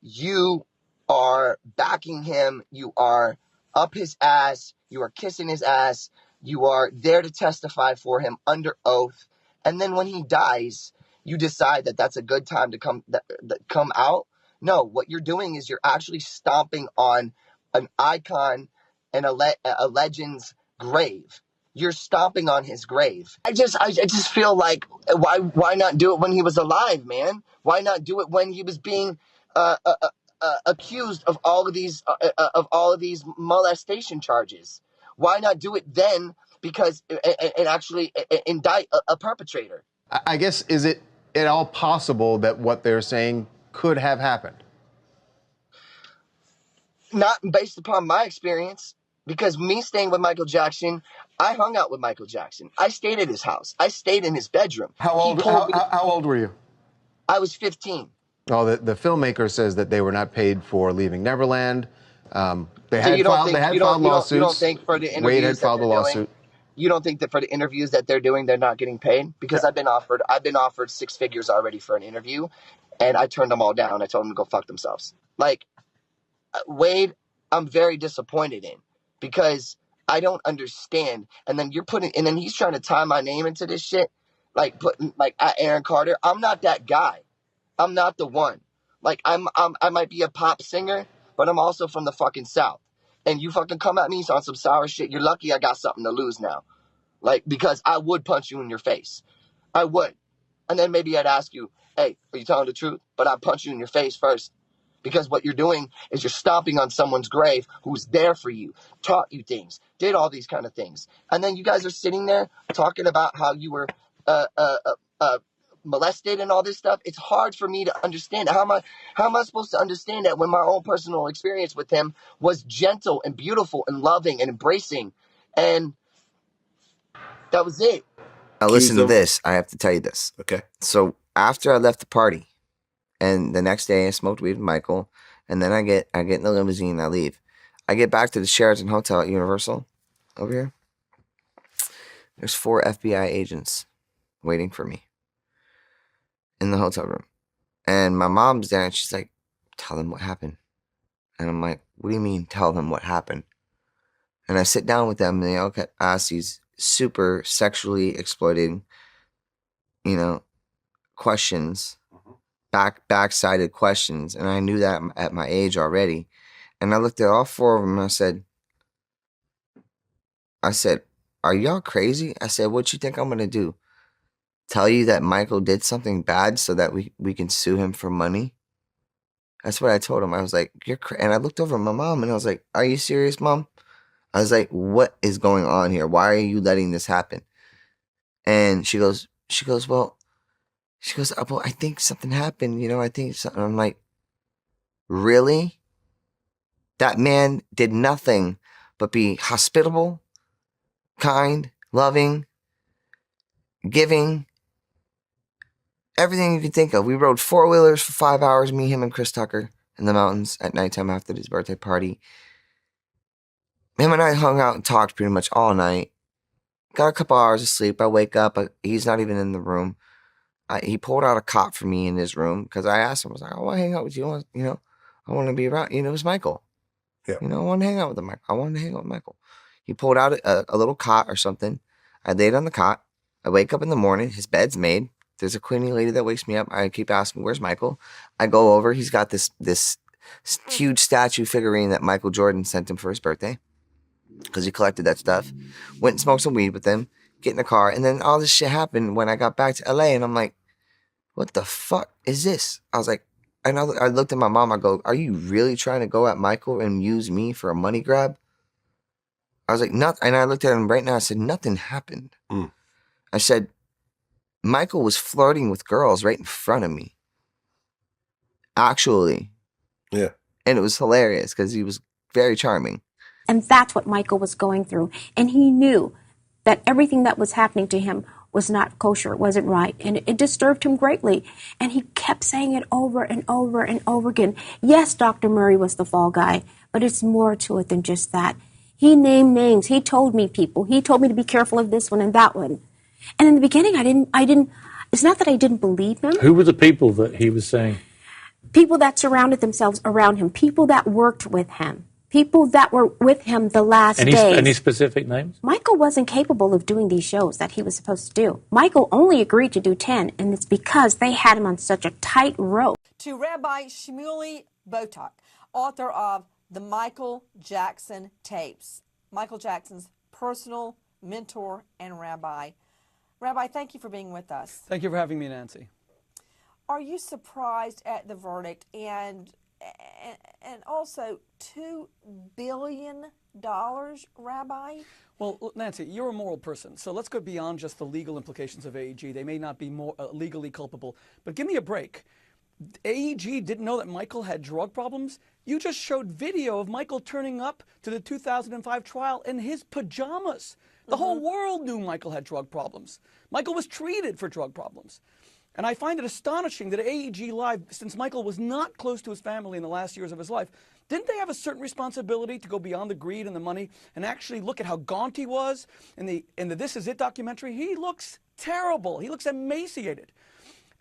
you are backing him, you are up his ass, you are kissing his ass, you are there to testify for him under oath, and then when he dies, you decide that that's a good time to come out. No, what you're doing is you're actually stomping on an icon and a legend's grave. You're stomping on his grave. I just feel like why not do it when he was alive, man? Why not do it when he was being accused of all of these molestation charges? Why not do it then? Because and actually indict a perpetrator. I guess, is it at all possible that what they're saying could have happened? Not based upon my experience, because me staying with Michael Jackson, I hung out with Michael Jackson. I stayed at his house. I stayed in his bedroom. How old were you? I was 15. Oh, the filmmaker says that they were not paid for Leaving Neverland. They So had you don't filed, think- they had you don't- filed you don't- lawsuits. you don't think for the Wade interviews had that filed a they're doing- lawsuit. You don't think that for the interviews that they're doing, they're not getting paid? Because I've been offered 6 figures already for an interview, and I turned them all down. I told them to go fuck themselves. Like, Wade, I'm very disappointed in, because I don't understand. And then and then he's trying to tie my name into this shit, like putting like Aaron Carter. I'm not that guy. I'm not the one. Like I might be a pop singer, but I'm also from the fucking South. And you fucking come at me on some sour shit. You're lucky I got something to lose now. Like, because I would punch you in your face. I would. And then maybe I'd ask you, hey, are you telling the truth? But I'd punch you in your face first. Because what you're doing is you're stomping on someone's grave who's there for you, taught you things, did all these kind of things. And then you guys are sitting there talking about how you were molested and all this stuff. It's hard for me to understand. How am I supposed to understand that when my own personal experience with him was gentle and beautiful and loving and embracing, and that was it. Now listen to this. I have to tell you this. Okay. So after I left the party, and the next day I smoked weed with Michael, and then I get in the limousine and I leave. I get back to the Sheraton Hotel at Universal over here. There's 4 FBI agents waiting for me in the hotel room. And my mom's there and she's like, tell them what happened. And I'm like, what do you mean tell them what happened? And I sit down with them and they all ask these super sexually exploiting, questions, backsided questions. And I knew that at my age already. And I looked at all 4 of them and I said, are y'all crazy? I said, what you think I'm going to do? Tell you that Michael did something bad so that we can sue him for money? That's what I told him. I was like, you're crazy. And I looked over at my mom and I was like, are you serious, Mom? I was like, what is going on here? Why are you letting this happen? And she goes, well, I think something happened. I think something. I'm like, really? That man did nothing but be hospitable, kind, loving, giving, everything you can think of. We rode 4-wheelers for 5 hours, me, him, and Chris Tucker in the mountains at nighttime after his birthday party. Him and I hung out and talked pretty much all night. Got a couple hours of sleep. I wake up. He's not even in the room. He pulled out a cot for me in his room because I asked him. I was like, I want to hang out with you. I want to be around. It was Michael. Yeah. I want to hang out with him. I wanted to hang out with Michael. He pulled out a little cot or something. I laid on the cot. I wake up in the morning. His bed's made. There's a cleaning lady that wakes me up. I keep asking, where's Michael? I go over. He's got this huge statue figurine that Michael Jordan sent him for his birthday because he collected that stuff. Went and smoked some weed with him. Get in the car. And then all this shit happened when I got back to LA. And I'm like, what the fuck is this? I was like, and I looked at my mom. I go, are you really trying to go at Michael and use me for a money grab? I was like, nothing. And I looked at him right now. I said, nothing happened. I said, Michael was flirting with girls right in front of me. Actually. Yeah. And it was hilarious because he was very charming. And that's what Michael was going through. And he knew that everything that was happening to him was not kosher, it wasn't right. And it disturbed him greatly. And he kept saying it over and over and over again. Yes, Dr. Murray was the fall guy, but it's more to it than just that. He named names. He told me people. He told me to be careful of this one and that one. And in the beginning, I didn't, it's not that I didn't believe him. Who were the people that he was saying? people that surrounded themselves around him, people that worked with him, people that were with him the last days. Any specific names? Michael wasn't capable of doing these shows that he was supposed to do. Michael only agreed to do 10, and it's because they had him on such a tight rope. To Rabbi Shmuley Boteach, author of the Michael Jackson tapes, Michael Jackson's personal mentor and rabbi. Rabbi, thank you for being with us. Thank you for having me, Nancy. Are you surprised at the verdict and also $2 billion, Rabbi? Well, Nancy, you're a moral person, so let's go beyond just the legal implications of AEG. They may not be more legally culpable, but give me a break. AEG didn't know that Michael had drug problems? You just showed video of Michael turning up to the 2005 trial in his pajamas. The whole world knew Michael had drug problems. Michael was treated for drug problems. And I find it astonishing that AEG Live, since Michael was not close to his family in the last years of his life, didn't they have a certain responsibility to go beyond the greed and the money and actually look at how gaunt he was in the This Is It documentary? He looks terrible. He looks emaciated.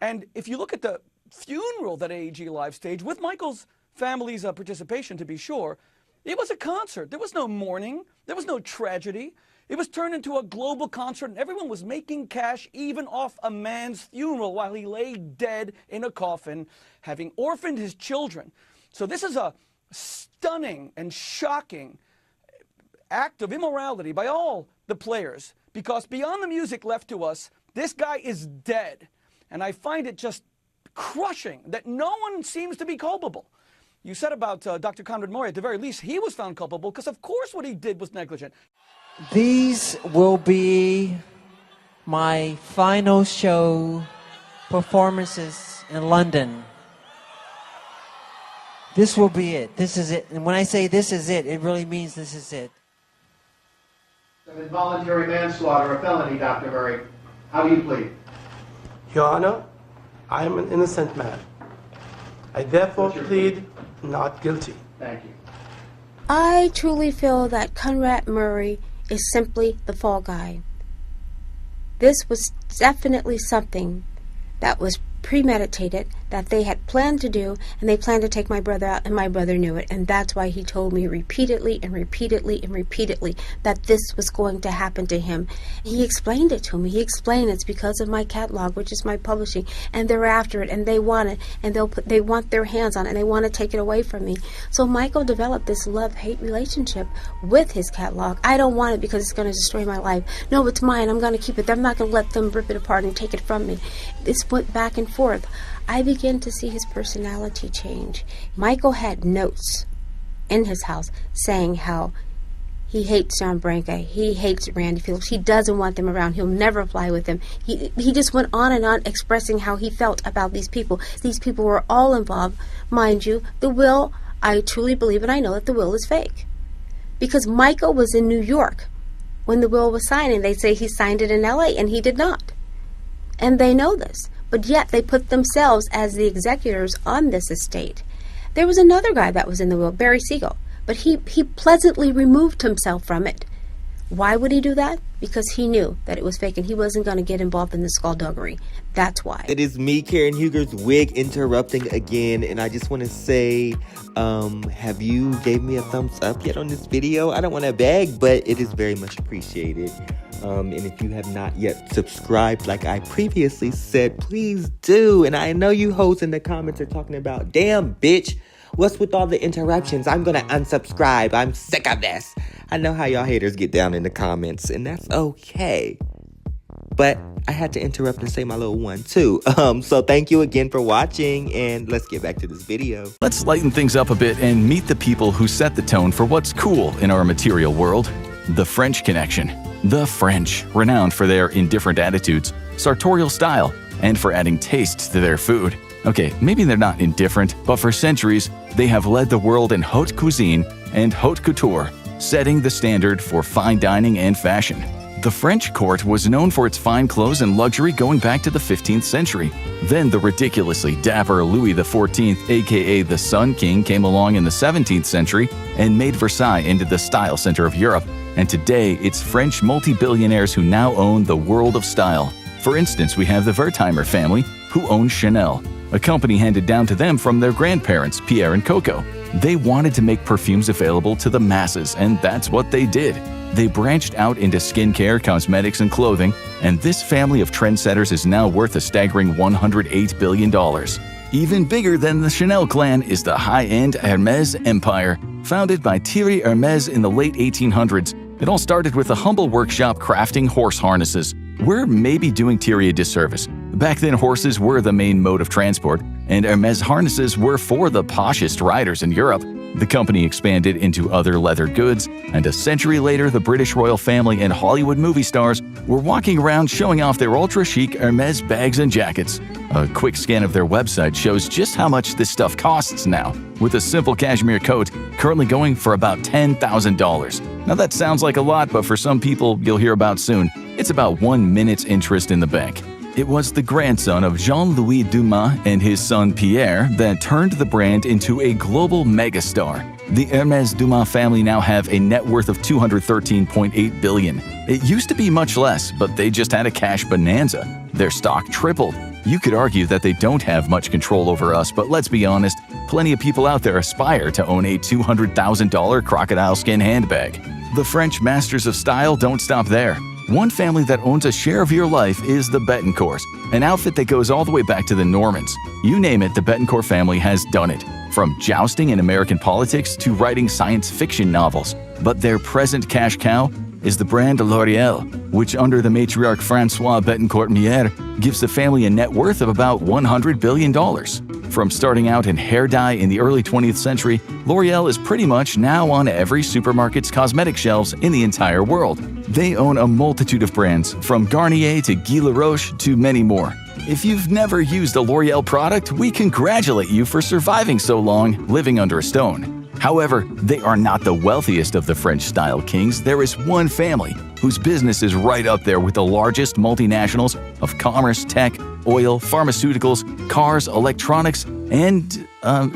And if you look at the funeral that AEG Live staged, with Michael's family's participation, to be sure, it was a concert. There was no mourning. There was no tragedy. It was turned into a global concert, and everyone was making cash even off a man's funeral while he lay dead in a coffin, having orphaned his children. So this is a stunning and shocking act of immorality by all the players, because beyond the music left to us, this guy is dead. And I find it just crushing that no one seems to be culpable. You said about Dr. Conrad Murray, at the very least, he was found culpable because, of course, what he did was negligent. These will be my final show performances in London. This will be it. This is it. And when I say this is it, it really means this is it. An involuntary manslaughter, a felony, Dr. Murray. How do you plead? Your Honor, I am an innocent man. I therefore plead not guilty. Thank you. I truly feel that Conrad Murray is simply the fall guy. This was definitely something that was premeditated, that they had planned to do, and they planned to take my brother out, and my brother knew it, and that's why he told me repeatedly and repeatedly and repeatedly that this was going to happen to him. He explained it to me. He explained it's because of my catalog, which is my publishing, and they're after it, and they want it, and they want their hands on it, and they want to take it away from me. So Michael developed this love-hate relationship with his catalog. I don't want it because it's going to destroy my life. No, it's mine. I'm going to keep it. I'm not going to let them rip it apart and take it from me. This went back and forth. I began to see his personality change. Michael had notes in his house saying how he hates John Branca, he hates Randy Phillips, he doesn't want them around, he'll never fly with them. He just went on and on expressing how he felt about these people. These people were all involved. Mind you, the will, I truly believe and I know that the will is fake. Because Michael was in New York when the will was signed, and they say he signed it in LA, and he did not. And they know this. But yet they put themselves as the executors on this estate. There was another guy that was in the will, Barry Siegel, but he pleasantly removed himself from it. Why would he do that? Because he knew that it was fake and he wasn't going to get involved in the skullduggery. That's why. It is me, Karen Huger's wig, interrupting again, and I just want to say, have you gave me a thumbs up yet on this video? I don't want to beg, but it is very much appreciated. And if you have not yet subscribed, like I previously said, please do. And I know you hoes in the comments are talking about, damn, bitch, what's with all the interruptions? I'm going to unsubscribe. I'm sick of this. I know how y'all haters get down in the comments, and that's okay. But I had to interrupt and say my little one, too. So thank you again for watching, and let's get back to this video. Let's lighten things up a bit and meet the people who set the tone for what's cool in our material world. The French Connection. The French, renowned for their indifferent attitudes, sartorial style, and for adding taste to their food. Okay, maybe they're not indifferent, but for centuries, they have led the world in haute cuisine and haute couture, setting the standard for fine dining and fashion. The French court was known for its fine clothes and luxury going back to the 15th century. Then the ridiculously dapper Louis XIV, aka the Sun King, came along in the 17th century and made Versailles into the style center of Europe. And today, it's French multi-billionaires who now own the world of style. For instance, we have the Wertheimer family, who own Chanel, a company handed down to them from their grandparents, Pierre and Coco. They wanted to make perfumes available to the masses, and that's what they did. They branched out into skincare, cosmetics, and clothing, and this family of trendsetters is now worth a staggering $108 billion. Even bigger than the Chanel clan is the high-end Hermès empire. Founded by Thierry Hermès in the late 1800s, it all started with a humble workshop crafting horse harnesses. We're maybe doing Thierry a disservice. Back then, horses were the main mode of transport, and Hermès harnesses were for the poshest riders in Europe. The company expanded into other leather goods, and a century later, the British royal family and Hollywood movie stars were walking around showing off their ultra-chic Hermès bags and jackets. A quick scan of their website shows just how much this stuff costs now, with a simple cashmere coat currently going for about $10,000. Now that sounds like a lot, but for some people you'll hear about soon, it's about 1 minute's interest in the bank. It was the grandson of Jean-Louis Dumas and his son Pierre that turned the brand into a global megastar. The Hermès Dumas family now have a net worth of $213.8 billion. It used to be much less, but they just had a cash bonanza. Their stock tripled. You could argue that they don't have much control over us, but let's be honest, plenty of people out there aspire to own a $200,000 crocodile skin handbag. The French masters of style don't stop there. One family that owns a share of your life is the Bettencourts, an outfit that goes all the way back to the Normans. You name it, the Bettencourt family has done it. From jousting in American politics to writing science fiction novels. But their present cash cow is the brand L'Oréal, which under the matriarch François Bettencourt-Mier gives the family a net worth of about $100 billion. From starting out in hair dye in the early 20th century, L'Oréal is pretty much now on every supermarket's cosmetic shelves in the entire world. They own a multitude of brands, from Garnier to Guy Laroche to many more. If you've never used a L'Oréal product, we congratulate you for surviving so long living under a stone. However, they are not the wealthiest of the French-style kings. There is one family whose business is right up there with the largest multinationals of commerce, tech, oil, pharmaceuticals, cars, electronics, and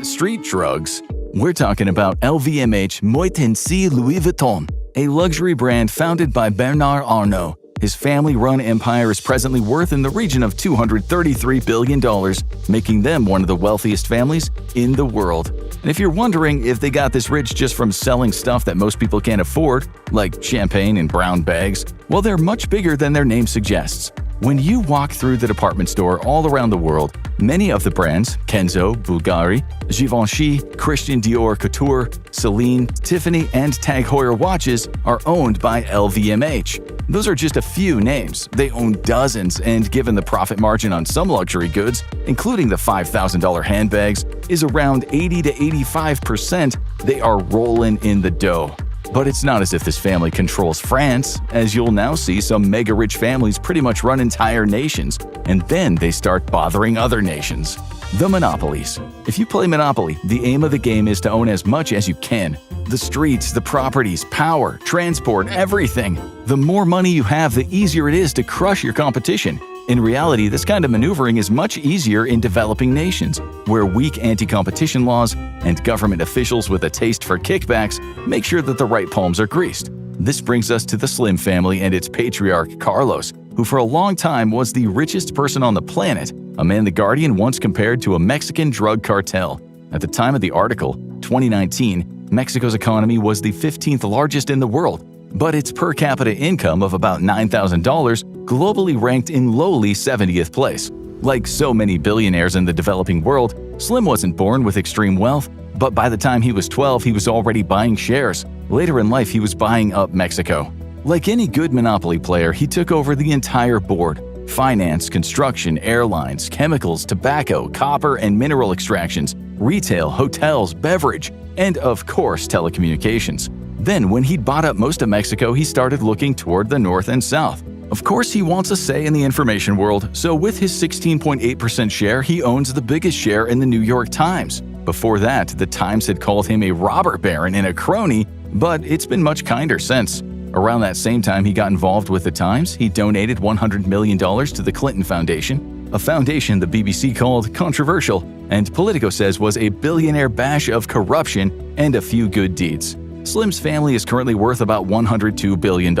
street drugs. We're talking about LVMH Moet Hennessy Louis Vuitton, a luxury brand founded by Bernard Arnault. His family-run empire is presently worth in the region of $233 billion, making them one of the wealthiest families in the world. And if you're wondering if they got this rich just from selling stuff that most people can't afford, like champagne and brown bags, well, they're much bigger than their name suggests. When you walk through the department store all around the world, many of the brands, Kenzo, Bulgari, Givenchy, Christian Dior Couture, Celine, Tiffany, and Tag Heuer watches are owned by LVMH. Those are just a few names. They own dozens, and given the profit margin on some luxury goods, including the $5,000 handbags, is around 80 to 85%, they are rolling in the dough. But it's not as if this family controls France, as you'll now see some mega-rich families pretty much run entire nations, and then they start bothering other nations. The monopolies. If you play Monopoly, the aim of the game is to own as much as you can. The streets, the properties, power, transport, everything. The more money you have, the easier it is to crush your competition. In reality, this kind of maneuvering is much easier in developing nations, where weak anti-competition laws and government officials with a taste for kickbacks make sure that the right palms are greased. This brings us to the Slim family and its patriarch, Carlos, who for a long time was the richest person on the planet, a man The Guardian once compared to a Mexican drug cartel. At the time of the article, 2019, Mexico's economy was the 15th largest in the world, but its per capita income of about $9,000 globally ranked in lowly 70th place. Like so many billionaires in the developing world, Slim wasn't born with extreme wealth, but by the time he was 12, he was already buying shares. Later in life, he was buying up Mexico. Like any good Monopoly player, he took over the entire board: finance, construction, airlines, chemicals, tobacco, copper and mineral extractions, retail, hotels, beverage, and of course, telecommunications. Then, when he'd bought up most of Mexico, he started looking toward the north and south. Of course, he wants a say in the information world, so with his 16.8% share, he owns the biggest share in the New York Times. Before that, the Times had called him a robber baron and a crony, but it's been much kinder since. Around that same time he got involved with the Times, he donated $100 million to the Clinton Foundation, a foundation the BBC called controversial, and Politico says was a billionaire bash of corruption and a few good deeds. Slim's family is currently worth about $102 billion.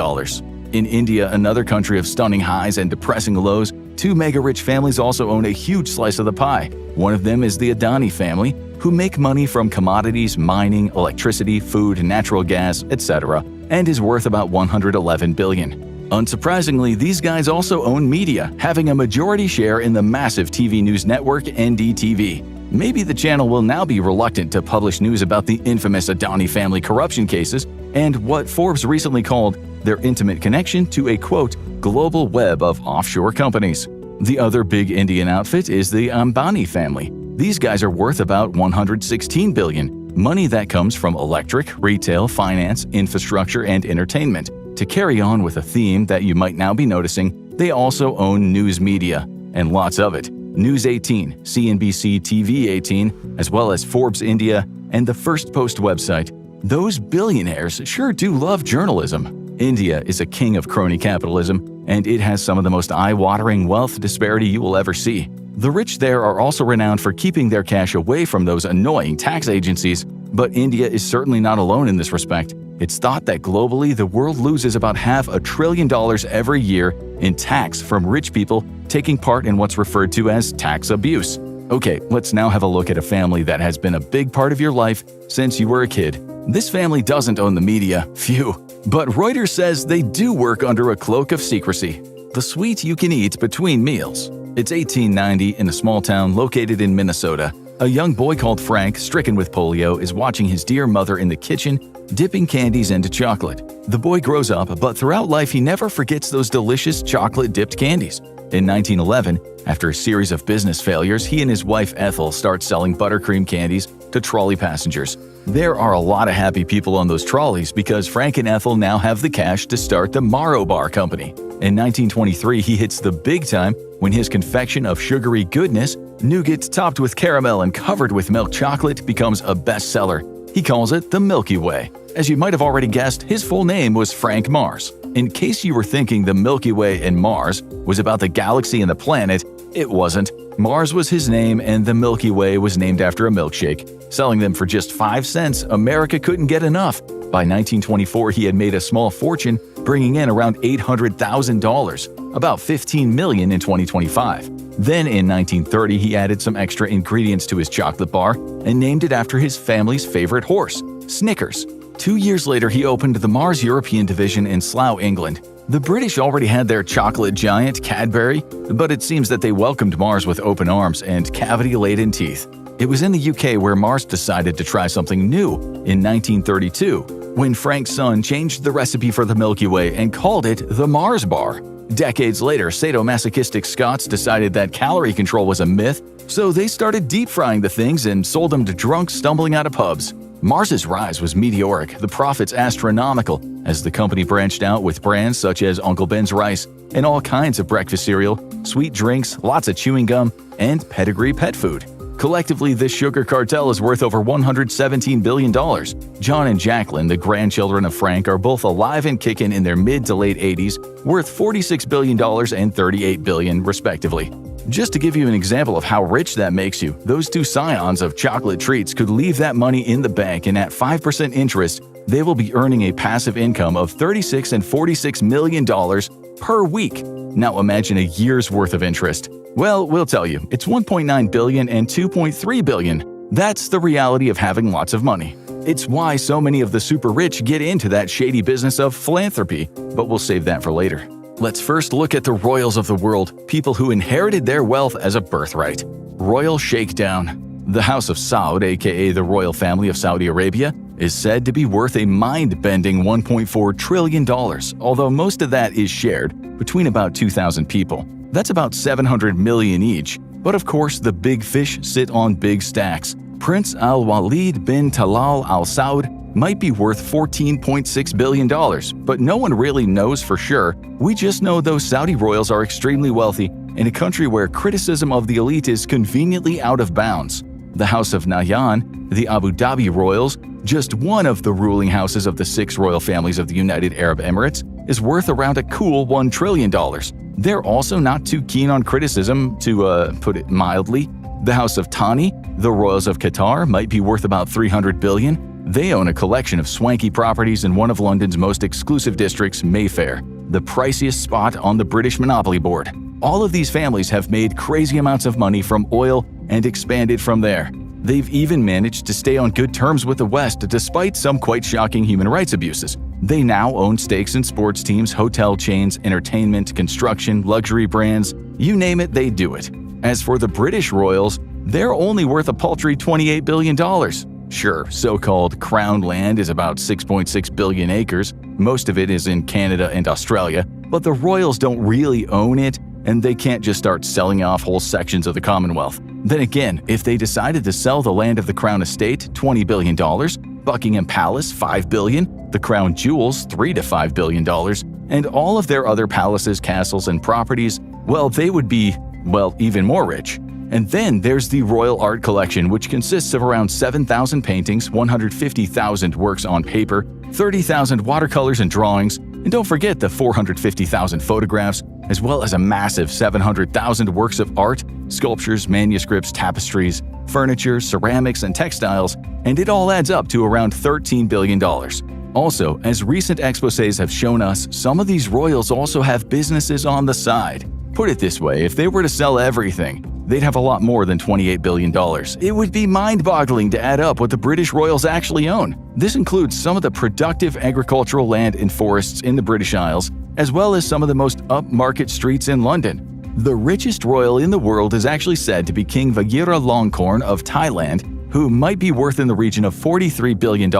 In India, another country of stunning highs and depressing lows, two mega-rich families also own a huge slice of the pie. One of them is the Adani family, who make money from commodities, mining, electricity, food, natural gas, etc., and is worth about $111 billion. Unsurprisingly, these guys also own media, having a majority share in the massive TV news network NDTV. Maybe the channel will now be reluctant to publish news about the infamous Adani family corruption cases and what Forbes recently called their intimate connection to a, quote, global web of offshore companies. The other big Indian outfit is the Ambani family. These guys are worth about $116 billion, money that comes from electric, retail, finance, infrastructure, and entertainment. To carry on with a theme that you might now be noticing, they also own news media, and lots of it. News 18, CNBC TV 18, as well as Forbes India and the First Post website. Those billionaires sure do love journalism. India is a king of crony capitalism, and it has some of the most eye-watering wealth disparity you will ever see. The rich there are also renowned for keeping their cash away from those annoying tax agencies, but India is certainly not alone in this respect. It's thought that globally the world loses about $500 billion every year in tax from rich people taking part in what's referred to as tax abuse. Okay, let's now have a look at a family that has been a big part of your life since you were a kid. This family doesn't own the media, phew, but Reuters says they do work under a cloak of secrecy. The sweet you can eat between meals. It's 1890 in a small town located in Minnesota. A young boy called Frank, stricken with polio, is watching his dear mother in the kitchen, dipping candies into chocolate. The boy grows up, but throughout life he never forgets those delicious chocolate-dipped candies. In 1911, after a series of business failures, he and his wife Ethel start selling buttercream candies to trolley passengers. There are a lot of happy people on those trolleys because Frank and Ethel now have the cash to start the Morrow Bar Company. In 1923, he hits the big time when his confection of sugary goodness, nougat topped with caramel and covered with milk chocolate, becomes a bestseller. He calls it the Milky Way. As you might have already guessed, his full name was Frank Mars. In case you were thinking the Milky Way and Mars was about the galaxy and the planet, it wasn't. Mars was his name and the Milky Way was named after a milkshake. Selling them for just 5 cents, America couldn't get enough. By 1924, he had made a small fortune, bringing in around $800,000, about $15 million in 2025. Then in 1930, he added some extra ingredients to his chocolate bar and named it after his family's favorite horse, Snickers. 2 years later, he opened the Mars European division in Slough, England. The British already had their chocolate giant, Cadbury, but it seems that they welcomed Mars with open arms and cavity-laden teeth. It was in the UK where Mars decided to try something new in 1932, when Frank's son changed the recipe for the Milky Way and called it the Mars Bar. Decades later, sadomasochistic Scots decided that calorie control was a myth, so they started deep-frying the things and sold them to drunks stumbling out of pubs. Mars's rise was meteoric, the profits astronomical, as the company branched out with brands such as Uncle Ben's Rice and all kinds of breakfast cereal, sweet drinks, lots of chewing gum, and pedigree pet food. Collectively, this sugar cartel is worth over $117 billion. John and Jacqueline, the grandchildren of Frank, are both alive and kicking in their mid to late 80s, worth $46 billion and $38 billion, respectively. Just to give you an example of how rich that makes you, those two scions of chocolate treats could leave that money in the bank, and at 5% interest, they will be earning a passive income of $36 and $46 million per week. Now imagine a year's worth of interest. Well, we'll tell you, it's $1.9 billion and $2.3 billion. That's the reality of having lots of money. It's why so many of the super rich get into that shady business of philanthropy, but we'll save that for later. Let's first look at the royals of the world, people who inherited their wealth as a birthright. Royal Shakedown. The House of Saud, aka the royal family of Saudi Arabia, is said to be worth a mind-bending $1.4 trillion, although most of that is shared between about 2,000 people. That's about $700 million each. But of course, the big fish sit on big stacks. Prince Al-Walid bin Talal Al Saud might be worth $14.6 billion, but no one really knows for sure. We just know those Saudi royals are extremely wealthy in a country where criticism of the elite is conveniently out of bounds. The House of Nahyan, the Abu Dhabi royals, just one of the ruling houses of the 6 royal families of the United Arab Emirates, is worth around a cool $1 trillion. They're also not too keen on criticism, to put it mildly. The House of Thani, the royals of Qatar, might be worth about $300 billion. They own a collection of swanky properties in one of London's most exclusive districts, Mayfair, the priciest spot on the British Monopoly Board. All of these families have made crazy amounts of money from oil and expanded from there. They've even managed to stay on good terms with the West despite some quite shocking human rights abuses. They now own stakes in sports teams, hotel chains, entertainment, construction, luxury brands. You name it, they do it. As for the British royals, they're only worth a paltry $28 billion. Sure, so-called crown land is about 6.6 billion acres. Most of it is in Canada and Australia, but the royals don't really own it, and they can't just start selling off whole sections of the Commonwealth. Then again, if they decided to sell the land of the Crown Estate, $20 billion, Buckingham Palace, $5 billion, the Crown Jewels, $3 to $5 billion, and all of their other palaces, castles, and properties, well, they would be, well, even more rich. And then there's the Royal Art Collection, which consists of around 7,000 paintings, 150,000 works on paper, 30,000 watercolors and drawings, and don't forget the 450,000 photographs, as well as a massive 700,000 works of art, sculptures, manuscripts, tapestries, furniture, ceramics, and textiles, and it all adds up to around $13 billion. Also, as recent exposés have shown us, some of these royals also have businesses on the side. Put it this way, if they were to sell everything, they'd have a lot more than $28 billion. It would be mind-boggling to add up what the British royals actually own. This includes some of the productive agricultural land and forests in the British Isles, as well as some of the most upmarket streets in London. The richest royal in the world is actually said to be King Vajiralongkorn of Thailand, who might be worth in the region of $43 billion,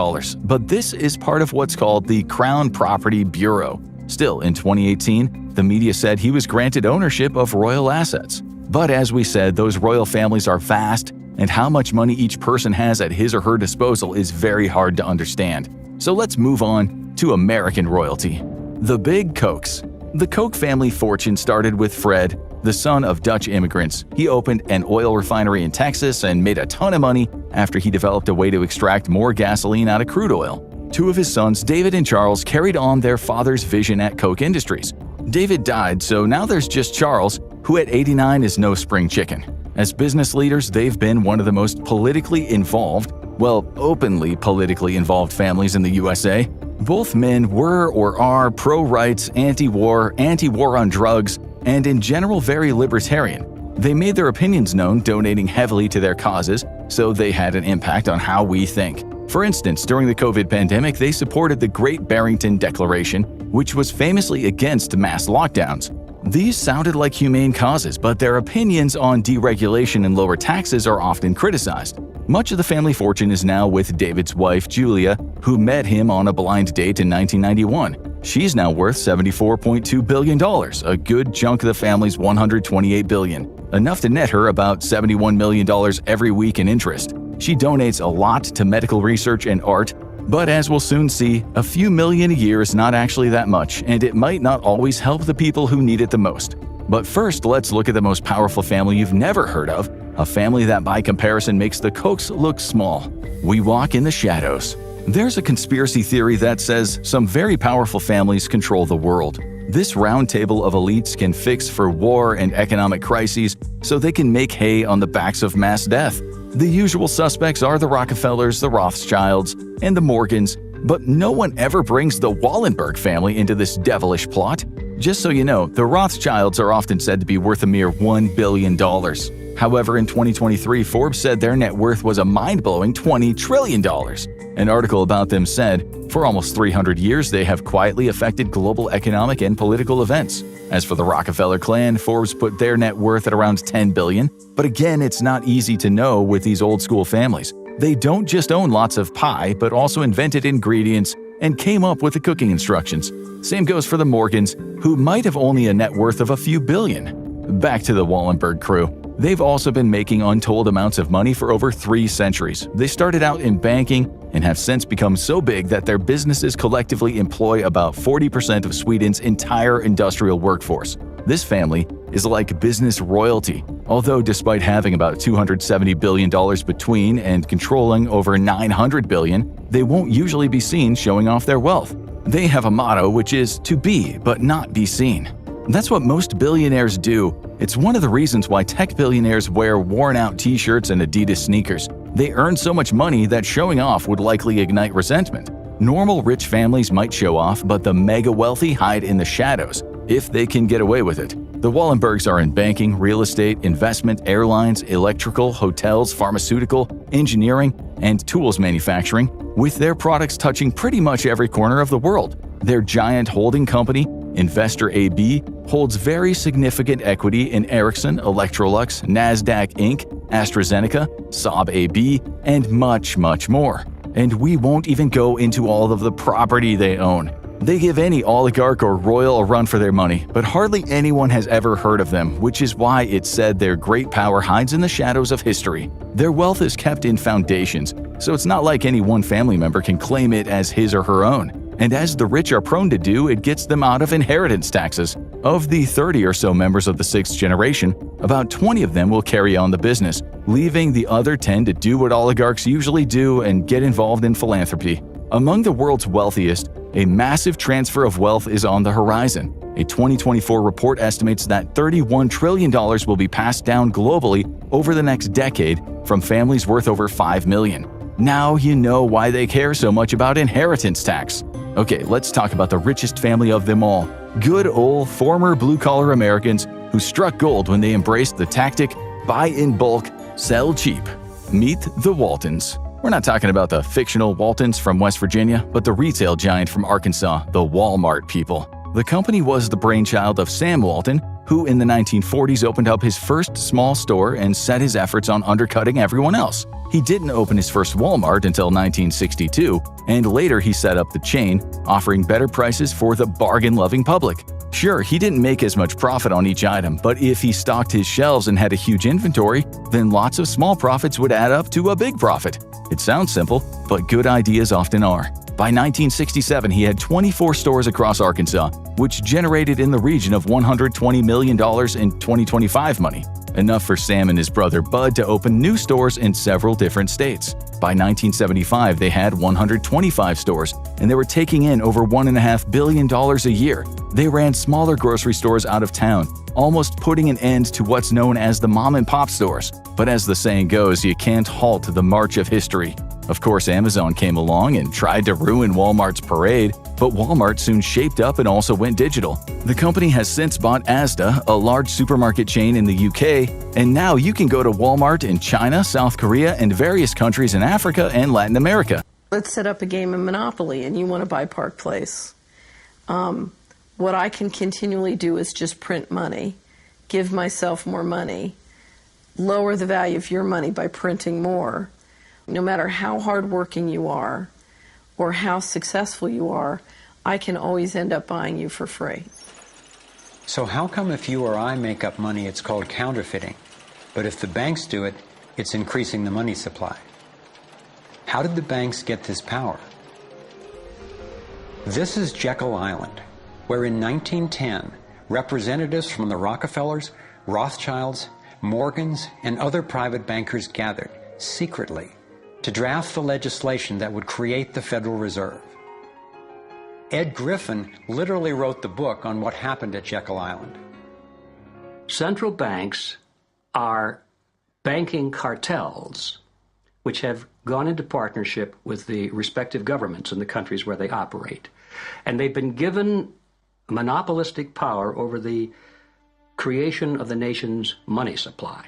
but this is part of what's called the Crown Property Bureau. Still, in 2018, the media said he was granted ownership of royal assets. But as we said, those royal families are vast, and how much money each person has at his or her disposal is very hard to understand. So let's move on to American royalty. The Big Kochs. The Koch family fortune started with Fred, the son of Dutch immigrants. He opened an oil refinery in Texas and made a ton of money after he developed a way to extract more gasoline out of crude oil. Two of his sons, David and Charles, carried on their father's vision at Koch Industries. David died, so now there's just Charles, who at 89 is no spring chicken. As business leaders, they've been one of the most politically involved, well, openly politically involved families in the USA. Both men were or are pro-rights, anti-war, anti-war on drugs, and in general very libertarian. They made their opinions known, donating heavily to their causes, so they had an impact on how we think. For instance, during the COVID pandemic, they supported the Great Barrington Declaration, which was famously against mass lockdowns. These sounded like humane causes, but their opinions on deregulation and lower taxes are often criticized. Much of the family fortune is now with David's wife, Julia, who met him on a blind date in 1991. She's now worth $74.2 billion, a good chunk of the family's $128 billion, enough to net her about $71 million every week in interest. She donates a lot to medical research and art, but as we'll soon see, a few million a year is not actually that much, and it might not always help the people who need it the most. But first, let's look at the most powerful family you've never heard of, a family that by comparison makes the Kochs look small. We walk in the shadows. There's a conspiracy theory that says some very powerful families control the world. This round table of elites can fix for war and economic crises so they can make hay on the backs of mass death. The usual suspects are the Rockefellers, the Rothschilds, and the Morgans, but no one ever brings the Wallenberg family into this devilish plot. Just so you know, the Rothschilds are often said to be worth a mere $1 billion. However, in 2023, Forbes said their net worth was a mind-blowing $20 trillion. An article about them said, for almost 300 years, they have quietly affected global economic and political events. As for the Rockefeller clan, Forbes put their net worth at around $10 billion. But again, it's not easy to know with these old-school families. They don't just own lots of pie, but also invented ingredients and came up with the cooking instructions. Same goes for the Morgans, who might have only a net worth of a few billion. Back to the Wallenberg crew. They've also been making untold amounts of money for over 3 centuries. They started out in banking and have since become so big that their businesses collectively employ about 40% of Sweden's entire industrial workforce. This family is like business royalty, although despite having about $270 billion between and controlling over $900 billion, they won't usually be seen showing off their wealth. They have a motto which is to be but not be seen. That's what most billionaires do. It's one of the reasons why tech billionaires wear worn-out t-shirts and Adidas sneakers. They earn so much money that showing off would likely ignite resentment. Normal rich families might show off, but the mega wealthy hide in the shadows, if they can get away with it. The Wallenbergs are in banking, real estate, investment, airlines, electrical, hotels, pharmaceutical, engineering, and tools manufacturing, with their products touching pretty much every corner of the world. Their giant holding company, Investor AB, holds very significant equity in Ericsson, Electrolux, Nasdaq Inc., AstraZeneca, Saab AB, and much, much more. And we won't even go into all of the property they own. They give any oligarch or royal a run for their money, but hardly anyone has ever heard of them, which is why it's said their great power hides in the shadows of history. Their wealth is kept in foundations, so it's not like any one family member can claim it as his or her own. And as the rich are prone to do, it gets them out of inheritance taxes. Of the 30 or so members of the sixth generation, about 20 of them will carry on the business, leaving the other 10 to do what oligarchs usually do and get involved in philanthropy. Among the world's wealthiest, a massive transfer of wealth is on the horizon. A 2024 report estimates that $31 trillion will be passed down globally over the next decade from families worth over $5 million. Now you know why they care so much about inheritance tax. Okay, let's talk about the richest family of them all. Good old former blue-collar Americans who struck gold when they embraced the tactic, buy in bulk, sell cheap. Meet the Waltons. We're not talking about the fictional Waltons from West Virginia, but the retail giant from Arkansas, the Walmart people. The company was the brainchild of Sam Walton, who in the 1940s opened up his first small store and set his efforts on undercutting everyone else. He didn't open his first Walmart until 1962, and later he set up the chain, offering better prices for the bargain-loving public. Sure, he didn't make as much profit on each item, but if he stocked his shelves and had a huge inventory, then lots of small profits would add up to a big profit. It sounds simple, but good ideas often are. By 1967, he had 24 stores across Arkansas, which generated in the region of $120 million in 2025 money, enough for Sam and his brother Bud to open new stores in several different states. By 1975, they had 125 stores, and they were taking in over $1.5 billion a year. They ran smaller grocery stores out of town, almost putting an end to what's known as the mom-and-pop stores. But as the saying goes, you can't halt the march of history. Of course, Amazon came along and tried to ruin Walmart's parade, but Walmart soon shaped up and also went digital. The company has since bought Asda, a large supermarket chain in the UK, and now you can go to Walmart in China, South Korea, and various countries in Africa and Latin America. Let's set up a game of Monopoly and you want to buy Park Place. What I can continually do is just print money, give myself more money, lower the value of your money by printing more. No matter how hardworking you are or how successful you are, I can always end up buying you for free. So how come if you or I make up money, it's called counterfeiting, but if the banks do it, it's increasing the money supply? How did the banks get this power? This is Jekyll Island, where in 1910, representatives from the Rockefellers, Rothschilds, Morgans, and other private bankers gathered secretly to draft the legislation that would create the Federal Reserve. Ed Griffin literally wrote the book on what happened at Jekyll Island. Central banks are banking cartels which have gone into partnership with the respective governments in the countries where they operate. And they've been given monopolistic power over the creation of the nation's money supply.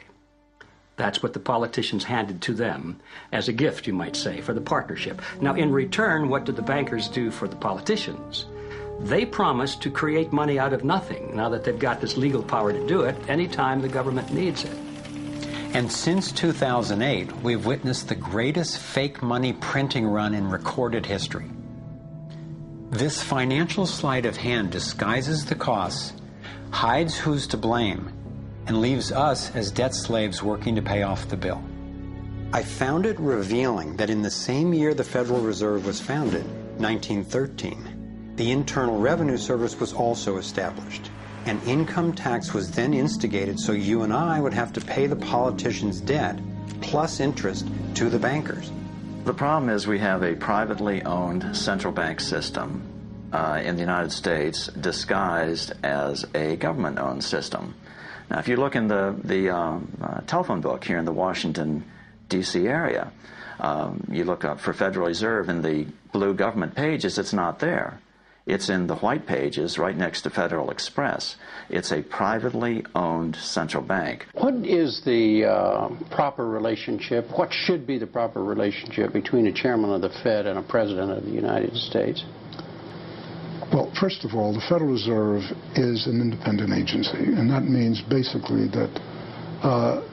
That's what the politicians handed to them as a gift, you might say, for the partnership. Now, in return, what did the bankers do for the politicians? They promised to create money out of nothing, now that they've got this legal power to do it anytime the government needs it. And since 2008, we've witnessed the greatest fake money printing run in recorded history. This financial sleight of hand disguises the costs, hides who's to blame, and leaves us as debt slaves working to pay off the bill. I found it revealing that in the same year the Federal Reserve was founded, 1913, the Internal Revenue Service was also established. An income tax was then instigated so you and I would have to pay the politicians' debt plus interest to the bankers. The problem is we have a privately owned central bank system in the United States disguised as a government-owned system. Now, if you look in the telephone book here in the Washington, D.C. area, you look up for Federal Reserve in the blue government pages, it's not there. It's in the white pages right next to Federal Express. It's a privately owned central bank. What is the proper relationship, what should be the proper relationship between a chairman of the Fed and a president of the United States? Well, first of all, the Federal Reserve is an independent agency, and that means basically that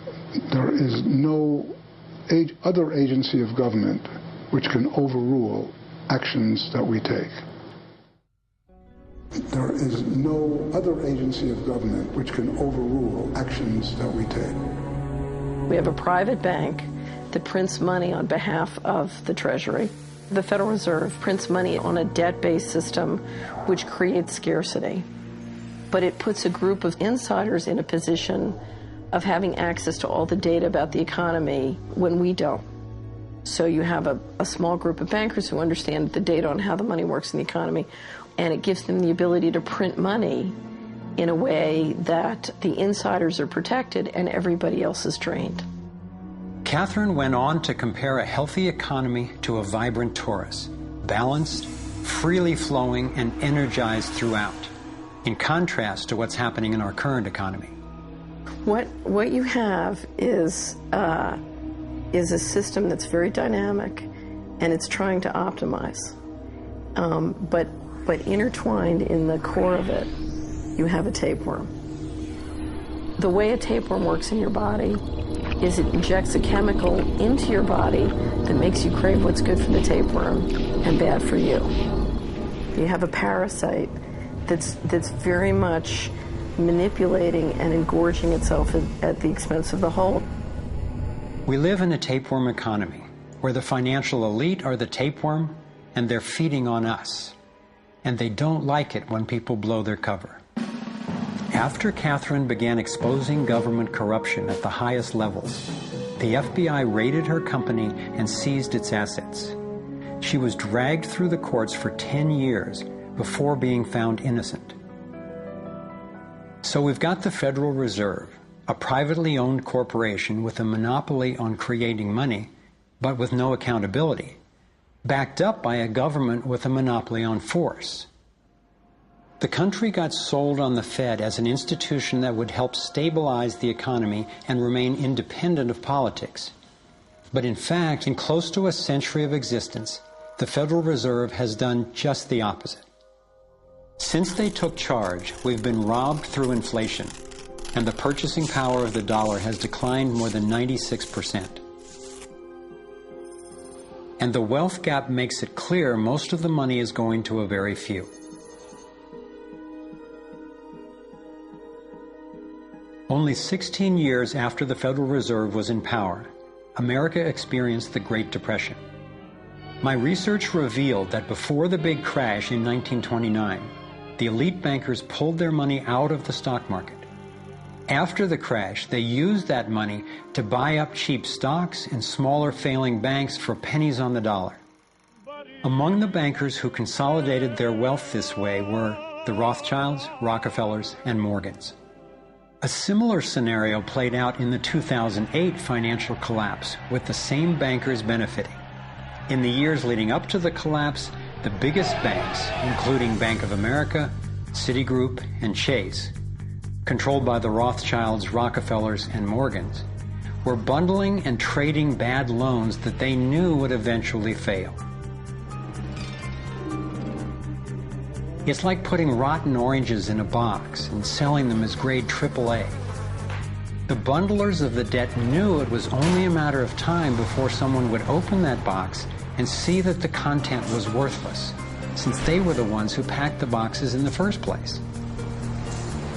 there is no other agency of government which can overrule actions that we take. There is no other agency of government which can overrule actions that we take. We have a private bank that prints money on behalf of the Treasury. The Federal Reserve prints money on a debt-based system which creates scarcity. But it puts a group of insiders in a position of having access to all the data about the economy when we don't. So you have a small group of bankers who understand the data on how the money works in the economy, and it gives them the ability to print money in a way that the insiders are protected and everybody else is drained. Catherine went on to compare a healthy economy to a vibrant torus, balanced, freely flowing, and energized throughout, in contrast to what's happening in our current economy. What you have is a system that's very dynamic, and it's trying to optimize. But intertwined in the core of it, you have a tapeworm. The way a tapeworm works in your body is it injects a chemical into your body that makes you crave what's good for the tapeworm and bad for you. You have a parasite that's very much manipulating and engorging itself at the expense of the whole. We live in a tapeworm economy where the financial elite are the tapeworm and they're feeding on us. And they don't like it when people blow their cover. After Catherine began exposing government corruption at the highest levels, the FBI raided her company and seized its assets. She was dragged through the courts for 10 years before being found innocent. So we've got the Federal Reserve, a privately owned corporation with a monopoly on creating money, but with no accountability, backed up by a government with a monopoly on force. The country got sold on the Fed as an institution that would help stabilize the economy and remain independent of politics. But in fact, in close to a century of existence, the Federal Reserve has done just the opposite. Since they took charge, we've been robbed through inflation, and the purchasing power of the dollar has declined more than 96%. And the wealth gap makes it clear most of the money is going to a very few. Only 16 years after the Federal Reserve was in power, America experienced the Great Depression. My research revealed that before the big crash in 1929, the elite bankers pulled their money out of the stock market. After the crash, they used that money to buy up cheap stocks and smaller failing banks for pennies on the dollar. Among the bankers who consolidated their wealth this way were the Rothschilds, Rockefellers, and Morgans. A similar scenario played out in the 2008 financial collapse, with the same bankers benefiting. In the years leading up to the collapse, the biggest banks, including Bank of America, Citigroup, and Chase, controlled by the Rothschilds, Rockefellers, and Morgans, were bundling and trading bad loans that they knew would eventually fail. It's like putting rotten oranges in a box and selling them as grade AAA. The bundlers of the debt knew it was only a matter of time before someone would open that box and see that the content was worthless, since they were the ones who packed the boxes in the first place.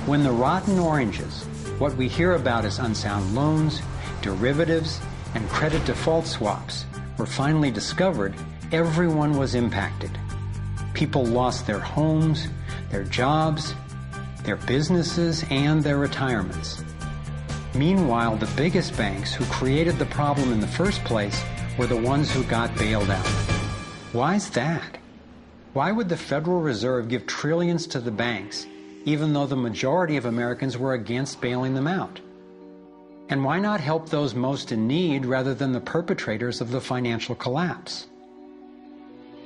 When the rotten oranges, what we hear about as unsound loans, derivatives, and credit default swaps, were finally discovered, everyone was impacted. People lost their homes, their jobs, their businesses, and their retirements. Meanwhile, the biggest banks who created the problem in the first place were the ones who got bailed out. Why's that? Why would the Federal Reserve give trillions to the banks, even though the majority of Americans were against bailing them out? And why not help those most in need rather than the perpetrators of the financial collapse?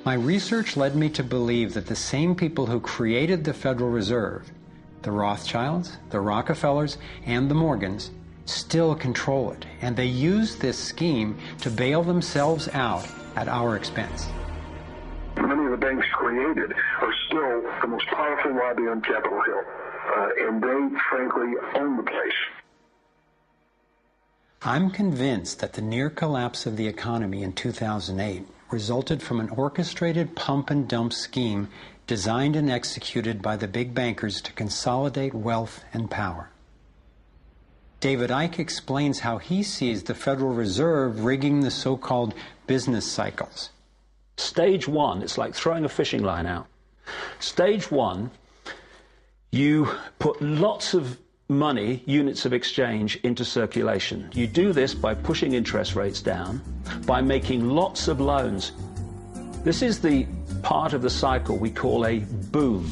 My research led me to believe that the same people who created the Federal Reserve, the Rothschilds, the Rockefellers, and the Morgans, still control it, and they use this scheme to bail themselves out at our expense. Many of the banks created are still the most powerful lobby on Capitol Hill, and they, frankly, own the place. I'm convinced that the near collapse of the economy in 2008 resulted from an orchestrated pump and dump scheme designed and executed by the big bankers to consolidate wealth and power. David Icke explains how he sees the Federal Reserve rigging the so-called business cycles. Stage one, it's like throwing a fishing line out. Stage one, you put lots of money, units of exchange, into circulation. You do this by pushing interest rates down, by making lots of loans. This is the part of the cycle we call a boom.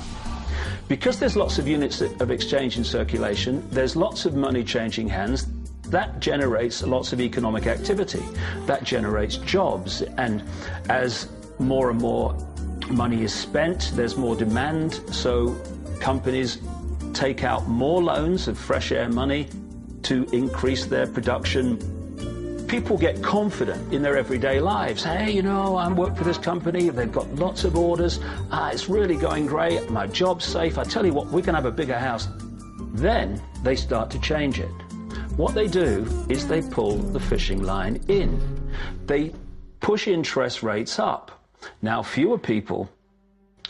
Because there's lots of units of exchange in circulation, there's lots of money changing hands. That generates lots of economic activity. That generates jobs. And as more and more money is spent, there's more demand. So companies take out more loans of fresh air money to increase their production. People get confident in their everyday lives. Hey, you know, I work for this company. They've got lots of orders. It's really going great. My job's safe. I tell you what, we're going to have a bigger house. Then they start to change it. What they do is they pull the fishing line in. They push interest rates up. Now, fewer people,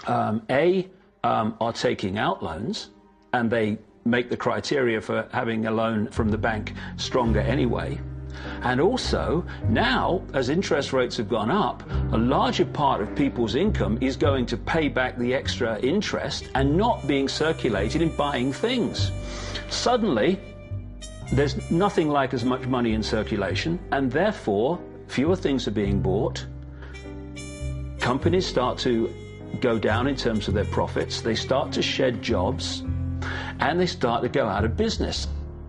are taking out loans, and they make the criteria for having a loan from the bank stronger anyway. And also, now, as interest rates have gone up, a larger part of people's income is going to pay back the extra interest and not being circulated in buying things. Suddenly, there's nothing like as much money in circulation, and therefore, fewer things are being bought. Companies start to go down in terms of their profits. They start to shed jobs, and they start to go out of business.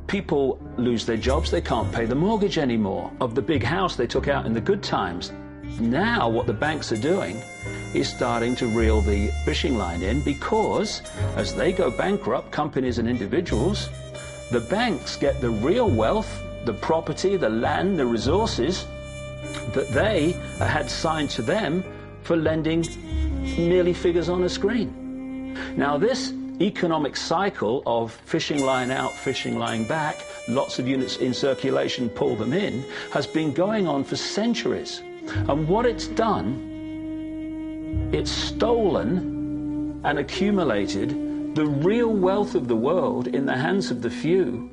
People lose their jobs. They can't pay the mortgage anymore of the big house they took out in the good times. Now what the banks are doing is starting to reel the fishing line in, because as they go bankrupt, companies and individuals, the banks get the real wealth, the property, the land, the resources that they had signed to them for lending merely figures on a screen. Now this economic cycle of fishing line out, fishing line back, lots of units in circulation, pull them in, has been going on for centuries. And what it's done, it's stolen and accumulated the real wealth of the world in the hands of the few.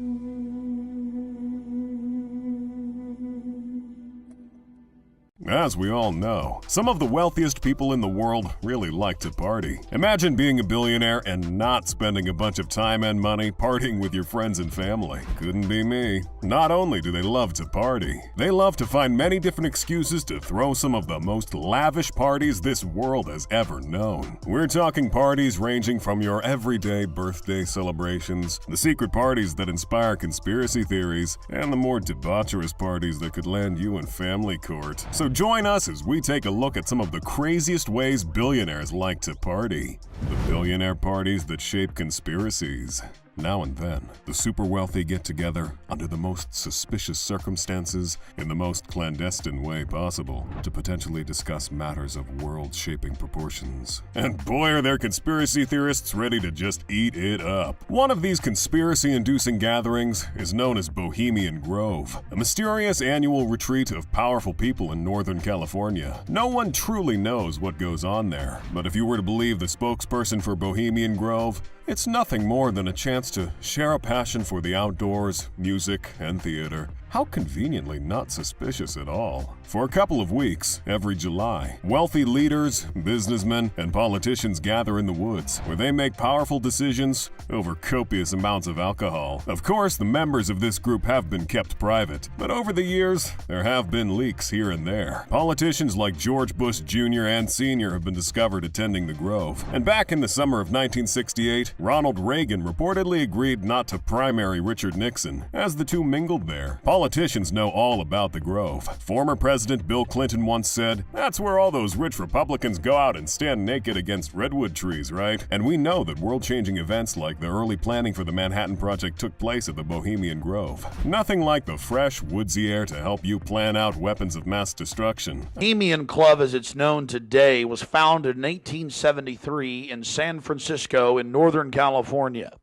As we all know, some of the wealthiest people in the world really like to party. Imagine being a billionaire and not spending a bunch of time and money partying with your friends and family. Couldn't be me. Not only do they love to party, they love to find many different excuses to throw some of the most lavish parties this world has ever known. We're talking parties ranging from your everyday birthday celebrations, the secret parties that inspire conspiracy theories, and the more debaucherous parties that could land you in family court. So join us as we take a look at some of the craziest ways billionaires like to party. The billionaire parties that shape conspiracies. Now and then, the super wealthy get together under the most suspicious circumstances in the most clandestine way possible to potentially discuss matters of world-shaping proportions. And boy, are there conspiracy theorists ready to just eat it up. One of these conspiracy-inducing gatherings is known as Bohemian Grove, a mysterious annual retreat of powerful people in Northern California. No one truly knows what goes on there, but if you were to believe the spokesperson for Bohemian Grove, it's nothing more than a chance to share a passion for the outdoors, music, and theater. How conveniently not suspicious at all. For a couple of weeks, every July, wealthy leaders, businessmen, and politicians gather in the woods, where they make powerful decisions over copious amounts of alcohol. Of course, the members of this group have been kept private, but over the years, there have been leaks here and there. Politicians like George Bush Jr. and Sr. have been discovered attending the Grove. And back in the summer of 1968, Ronald Reagan reportedly agreed not to primary Richard Nixon, as the two mingled there. Politicians know all about the Grove. Former President Bill Clinton once said, "That's where all those rich Republicans go out and stand naked against redwood trees, right?" And we know that world-changing events like the early planning for the Manhattan Project took place at the Bohemian Grove. Nothing like the fresh, woodsy air to help you plan out weapons of mass destruction. Bohemian Club, as it's known today, was founded in 1873 in San Francisco in Northern California.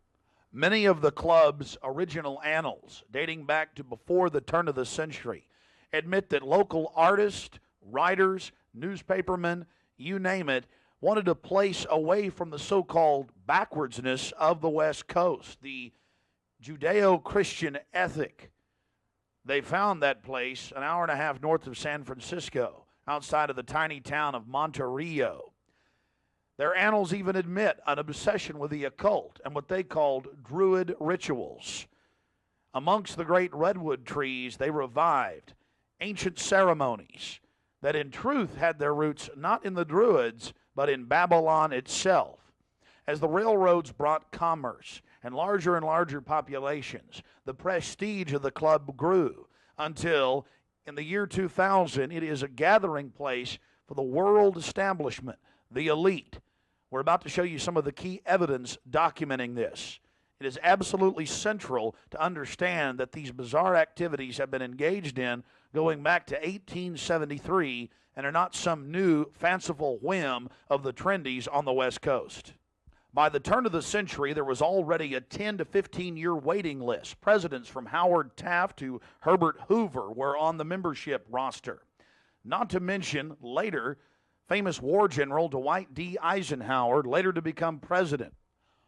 Many of the club's original annals, dating back to before the turn of the century, admit that local artists, writers, newspapermen, you name it, wanted a place away from the so-called backwardsness of the West Coast, the Judeo-Christian ethic. They found that place an hour and a half north of San Francisco, outside of the tiny town of Monterrey. Their annals even admit an obsession with the occult and what they called Druid rituals. Amongst the great redwood trees, they revived ancient ceremonies that in truth had their roots not in the Druids, but in Babylon itself. As the railroads brought commerce and larger populations, the prestige of the club grew until, in the year 2000, it is a gathering place for the world establishment, the elite. We're about to show you some of the key evidence documenting this. It is absolutely central to understand that these bizarre activities have been engaged in going back to 1873 and are not some new fanciful whim of the trendies on the West Coast. By the turn of the century, there was already a 10 to 15-year waiting list. Presidents from Howard Taft to Herbert Hoover were on the membership roster. Not to mention, later, famous war general Dwight D. Eisenhower, later to become president.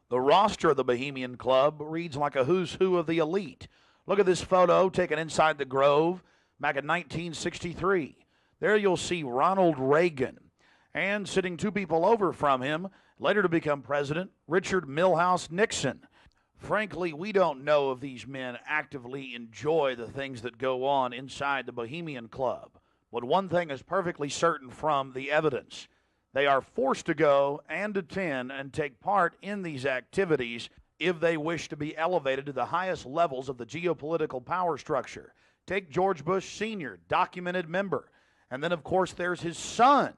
The roster of the Bohemian Club reads like a who's who of the elite. Look at this photo taken inside the Grove back in 1963. There you'll see Ronald Reagan, and sitting two people over from him, later to become president, Richard Milhous Nixon. Frankly, we don't know if these men actively enjoy the things that go on inside the Bohemian Club. But one thing is perfectly certain from the evidence. They are forced to go and attend and take part in these activities if they wish to be elevated to the highest levels of the geopolitical power structure. Take George Bush Sr., documented member. And then, of course, there's his son.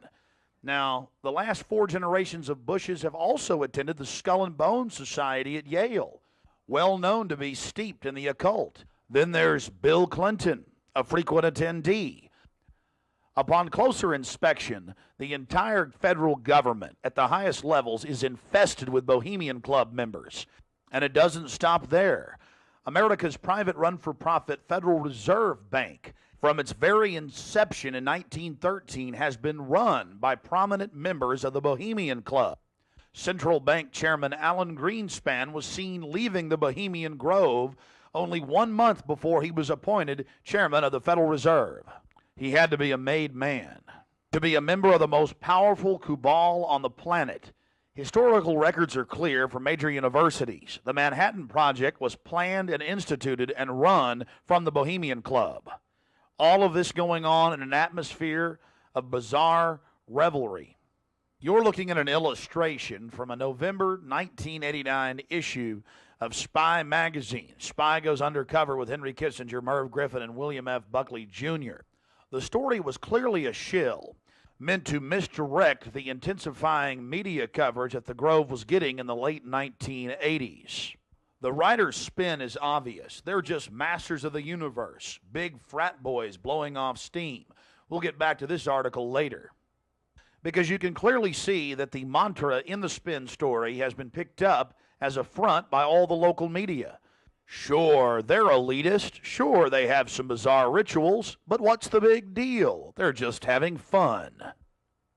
Now, the last 4 generations of Bushes have also attended the Skull and Bones Society at Yale, well known to be steeped in the occult. Then there's Bill Clinton, a frequent attendee. Upon closer inspection, the entire federal government at the highest levels is infested with Bohemian Club members. And it doesn't stop there. America's private run-for-profit Federal Reserve Bank, from its very inception in 1913, has been run by prominent members of the Bohemian Club. Central Bank Chairman Alan Greenspan was seen leaving the Bohemian Grove only 1 month before he was appointed chairman of the Federal Reserve. He had to be a made man, to be a member of the most powerful cabal on the planet. Historical records are clear from major universities. The Manhattan Project was planned and instituted and run from the Bohemian Club. All of this going on in an atmosphere of bizarre revelry. You're looking at an illustration from a November 1989 issue of Spy magazine. Spy goes undercover with Henry Kissinger, Merv Griffin, and William F. Buckley Jr. The story was clearly a shill, meant to misdirect the intensifying media coverage that the Grove was getting in the late 1980s. The writer's spin is obvious. They're just masters of the universe, big frat boys blowing off steam. We'll get back to this article later. Because you can clearly see that the mantra in the spin story has been picked up as a front by all the local media. Sure, they're elitist. Sure, they have some bizarre rituals. But what's the big deal? They're just having fun.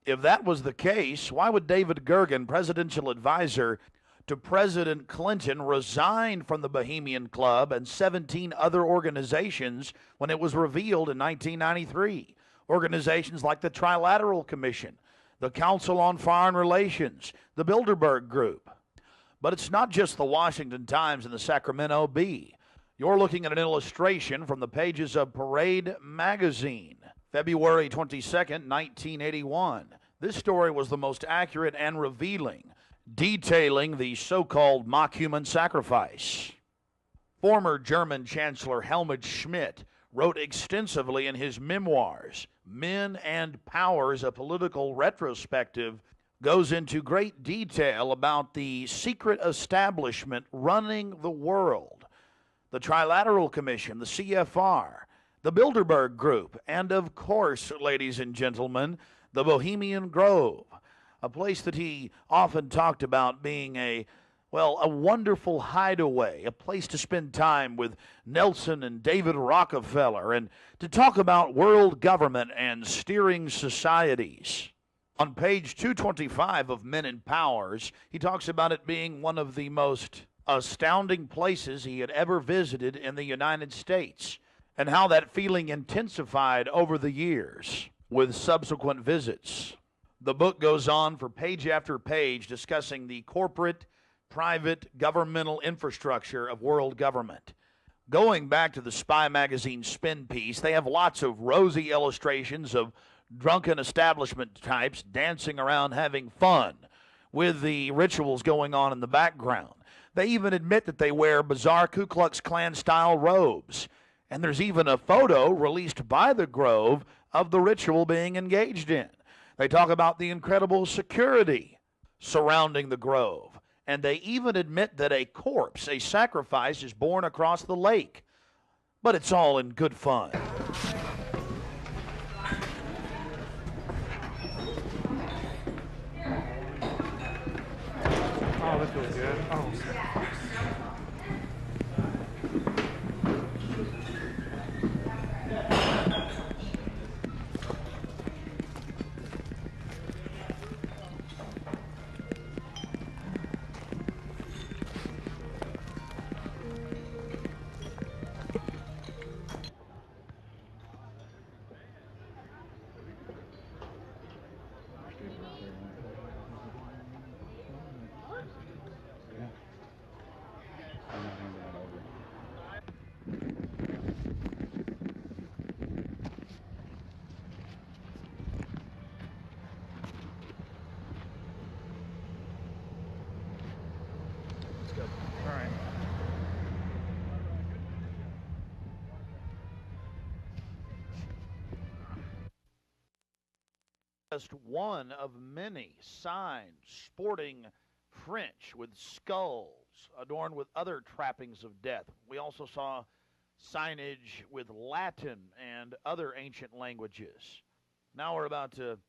If that was the case, why would David Gergen, presidential advisor to President Clinton, resign from the Bohemian Club and 17 other organizations when it was revealed in 1993? Organizations like the Trilateral Commission, the Council on Foreign Relations, the Bilderberg Group. But it's not just the Washington Times and the Sacramento Bee. You're looking at an illustration from the pages of Parade magazine, February 22nd, 1981. This story was the most accurate and revealing, detailing the so-called mock human sacrifice. Former German Chancellor Helmut Schmidt wrote extensively in his memoirs, Men and Powers, a Political Retrospective, goes into great detail about the secret establishment running the world, the Trilateral Commission, the CFR, the Bilderberg Group, and of course, ladies and gentlemen, the Bohemian Grove, a place that he often talked about being a wonderful hideaway, a place to spend time with Nelson and David Rockefeller and to talk about world government and steering societies. On page 225 of Men and Powers, he talks about it being one of the most astounding places he had ever visited in the United States, and how that feeling intensified over the years with subsequent visits. The book goes on for page after page discussing the corporate, private, governmental infrastructure of world government. Going back to the Spy magazine spin piece, they have lots of rosy illustrations of drunken establishment types dancing around having fun with the rituals going on in the background. They even admit that they wear bizarre Ku Klux Klan-style robes. And there's even a photo released by the Grove of the ritual being engaged in. They talk about the incredible security surrounding the Grove. And they even admit that a corpse, a sacrifice, is borne across the lake. But it's all in good fun. Oh, that feels good. Oh, Just one of many signs sporting French with skulls adorned with other trappings of death. We also saw signage with Latin and other ancient languages. Now we're about to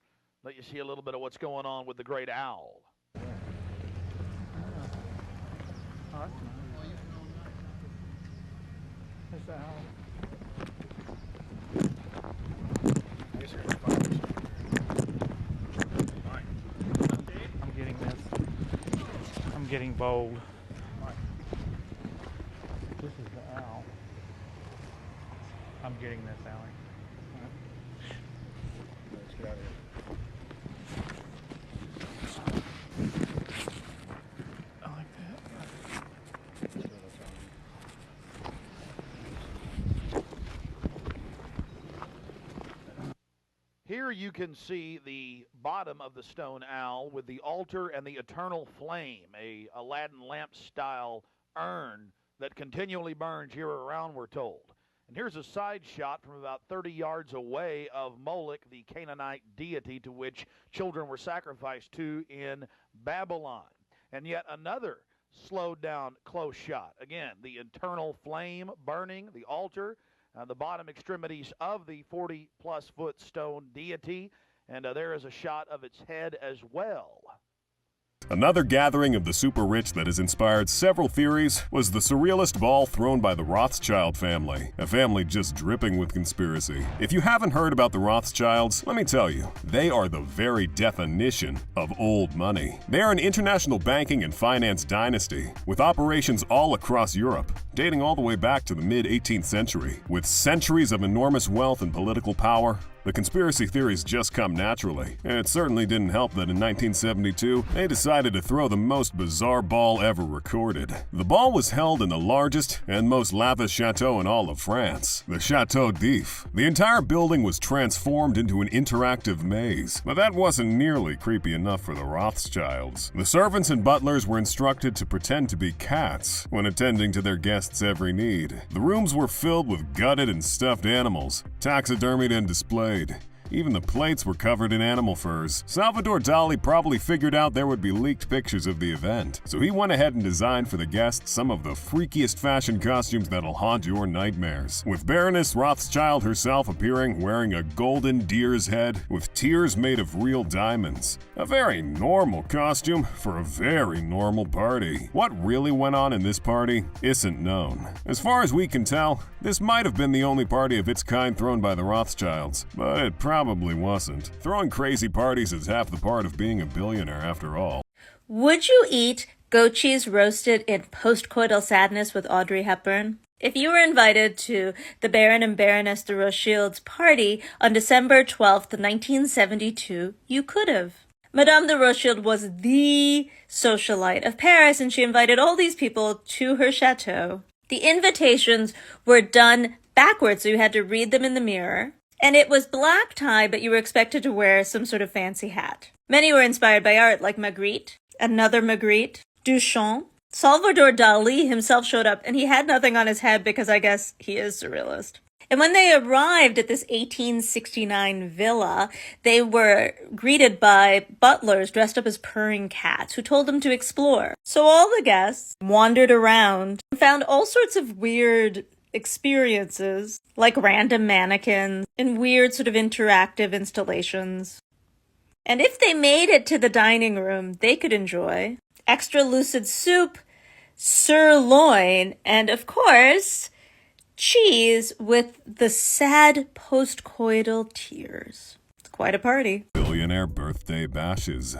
let you see a little bit of what's going on with the great owl. There's the owl. I'm getting this. I'm getting bold. This is the owl. I'm getting this, Allie. Let's get out of here. I like that. Here you can see the bottom of the stone owl with the altar and the eternal flame, a Aladdin lamp style urn that continually burns year-round, we're told. And here's a side shot from about 30 yards away of Moloch, the Canaanite deity to which children were sacrificed to in Babylon. And yet another slowed down close shot. Again, the eternal flame burning, the altar, the bottom extremities of the 40-plus foot stone deity, and there is a shot of its head as well. Another gathering of the super rich that has inspired several theories was the surrealist ball thrown by the Rothschild family, a family just dripping with conspiracy. If you haven't heard about the Rothschilds, let me tell you, they are the very definition of old money. They are an international banking and finance dynasty with operations all across Europe, dating all the way back to the mid-18th century. With centuries of enormous wealth and political power, The conspiracy theories just come naturally, and it certainly didn't help that in 1972, they decided to throw the most bizarre ball ever recorded. The ball was held in the largest and most lavish chateau in all of France, the Chateau d'If. The entire building was transformed into an interactive maze, but that wasn't nearly creepy enough for the Rothschilds. The servants and butlers were instructed to pretend to be cats when attending to their guests' every need. The rooms were filled with gutted and stuffed animals, taxidermied and displayed. Even the plates were covered in animal furs. Salvador Dali probably figured out there would be leaked pictures of the event, so he went ahead and designed for the guests some of the freakiest fashion costumes that'll haunt your nightmares, with Baroness Rothschild herself appearing wearing a golden deer's head with tears made of real diamonds. A very normal costume for a very normal party. What really went on in this party isn't known. As far as we can tell, this might have been the only party of its kind thrown by the Rothschilds, but it probably wasn't. Throwing crazy parties is half the part of being a billionaire after all. Would you eat goat cheese roasted in postcoital sadness with Audrey Hepburn? If you were invited to the Baron and Baroness de Rothschild's party on December 12th, 1972, you could have. Madame de Rothschild was the socialite of Paris, and she invited all these people to her chateau. The invitations were done backwards, so you had to read them in the mirror. And it was black tie, but you were expected to wear some sort of fancy hat. Many were inspired by art, like Magritte, another Magritte, Duchamp. Salvador Dali himself showed up, and he had nothing on his head because I guess he is surrealist. And when they arrived at this 1869 villa, they were greeted by butlers dressed up as purring cats who told them to explore. So all the guests wandered around and found all sorts of weird experiences, like random mannequins and weird sort of interactive installations. And if they made it to the dining room, they could enjoy extra lucid soup, sirloin, and of course, cheese with the sad postcoital tears. It's quite a party. Billionaire birthday bashes.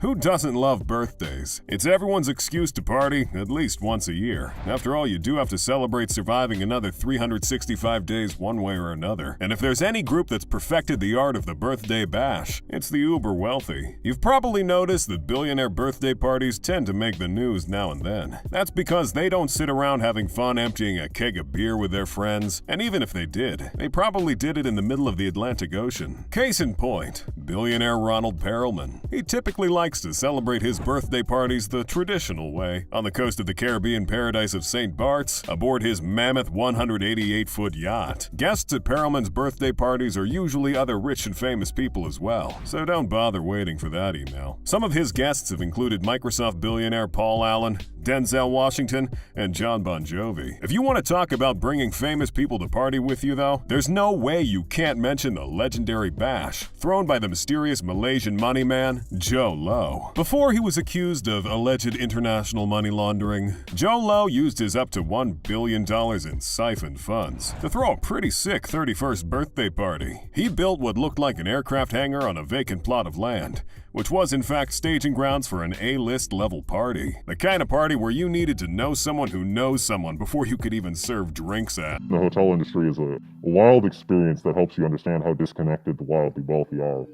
Who doesn't love birthdays? It's everyone's excuse to party at least once a year. After all, you do have to celebrate surviving another 365 days one way or another. And if there's any group that's perfected the art of the birthday bash, it's the uber wealthy. You've probably noticed that billionaire birthday parties tend to make the news now and then. That's because they don't sit around having fun emptying a keg of beer with their friends, and even if they did, they probably did it in the middle of the Atlantic Ocean. Case in point, billionaire Ronald Perelman. He typically likes to celebrate his birthday parties the traditional way, on the coast of the Caribbean paradise of St. Bart's, aboard his mammoth 188-foot yacht. Guests at Perelman's birthday parties are usually other rich and famous people as well, so don't bother waiting for that email. Some of his guests have included Microsoft billionaire Paul Allen, Denzel Washington, and John Bon Jovi. If you want to talk about bringing famous people to party with you, though, there's no way you can't mention the legendary bash thrown by the mysterious Malaysian money man, Joe Low. Before he was accused of alleged international money laundering, Joe Low used his up to $1 billion in siphoned funds to throw a pretty sick 31st birthday party. He built what looked like an aircraft hangar on a vacant plot of land, which was in fact staging grounds for an A-list level party. The kind of party where you needed to know someone who knows someone before you could even serve drinks at. The hotel industry is a wild experience that helps you understand how disconnected the wildly wealthy are.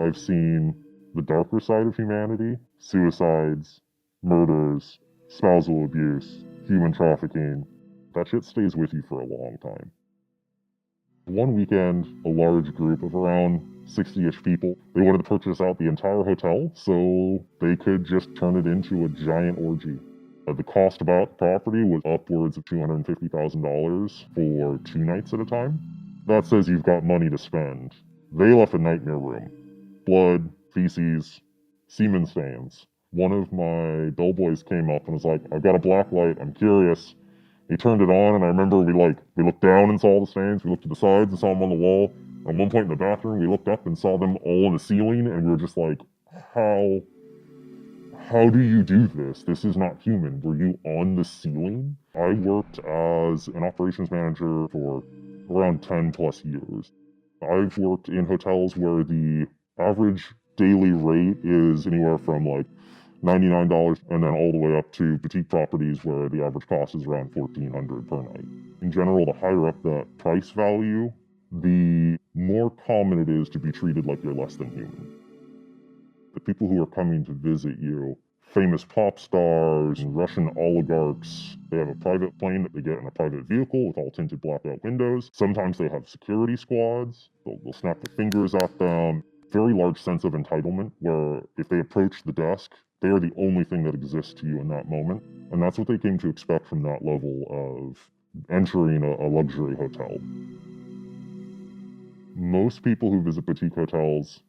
I've seen the darker side of humanity: suicides, murders, spousal abuse, human trafficking. That shit stays with you for a long time. One weekend, a large group of around 60-ish people, they wanted to purchase out the entire hotel so they could just turn it into a giant orgy. The cost to buy the property was upwards of $250,000 for 2 nights at a time. That says you've got money to spend. They left a nightmare room. Blood, feces, semen stains. One of my bellboys came up and was like, "I've got a black light, I'm curious." He turned it on, and I remember we looked down and saw the stains, we looked to the sides and saw them on the wall. At one point in the bathroom, we looked up and saw them all on the ceiling, and we were just like, how do you do this? This is not human. Were you on the ceiling? I worked as an operations manager for around 10 plus years. I've worked in hotels where the average daily rate is anywhere from like $99 and then all the way up to boutique properties where the average cost is around $1,400 per night. In general, the higher up the price value, the more common it is to be treated like you're less than human. The people who are coming to visit you, famous pop stars and Russian oligarchs, they have a private plane that they get in a private vehicle with all tinted blackout windows. Sometimes they have security squads. They'll snap their fingers at them. Very large sense of entitlement where if they approach the desk, they are the only thing that exists to you in that moment. And that's what they came to expect from that level of entering a luxury hotel. Most people who visit boutique hotels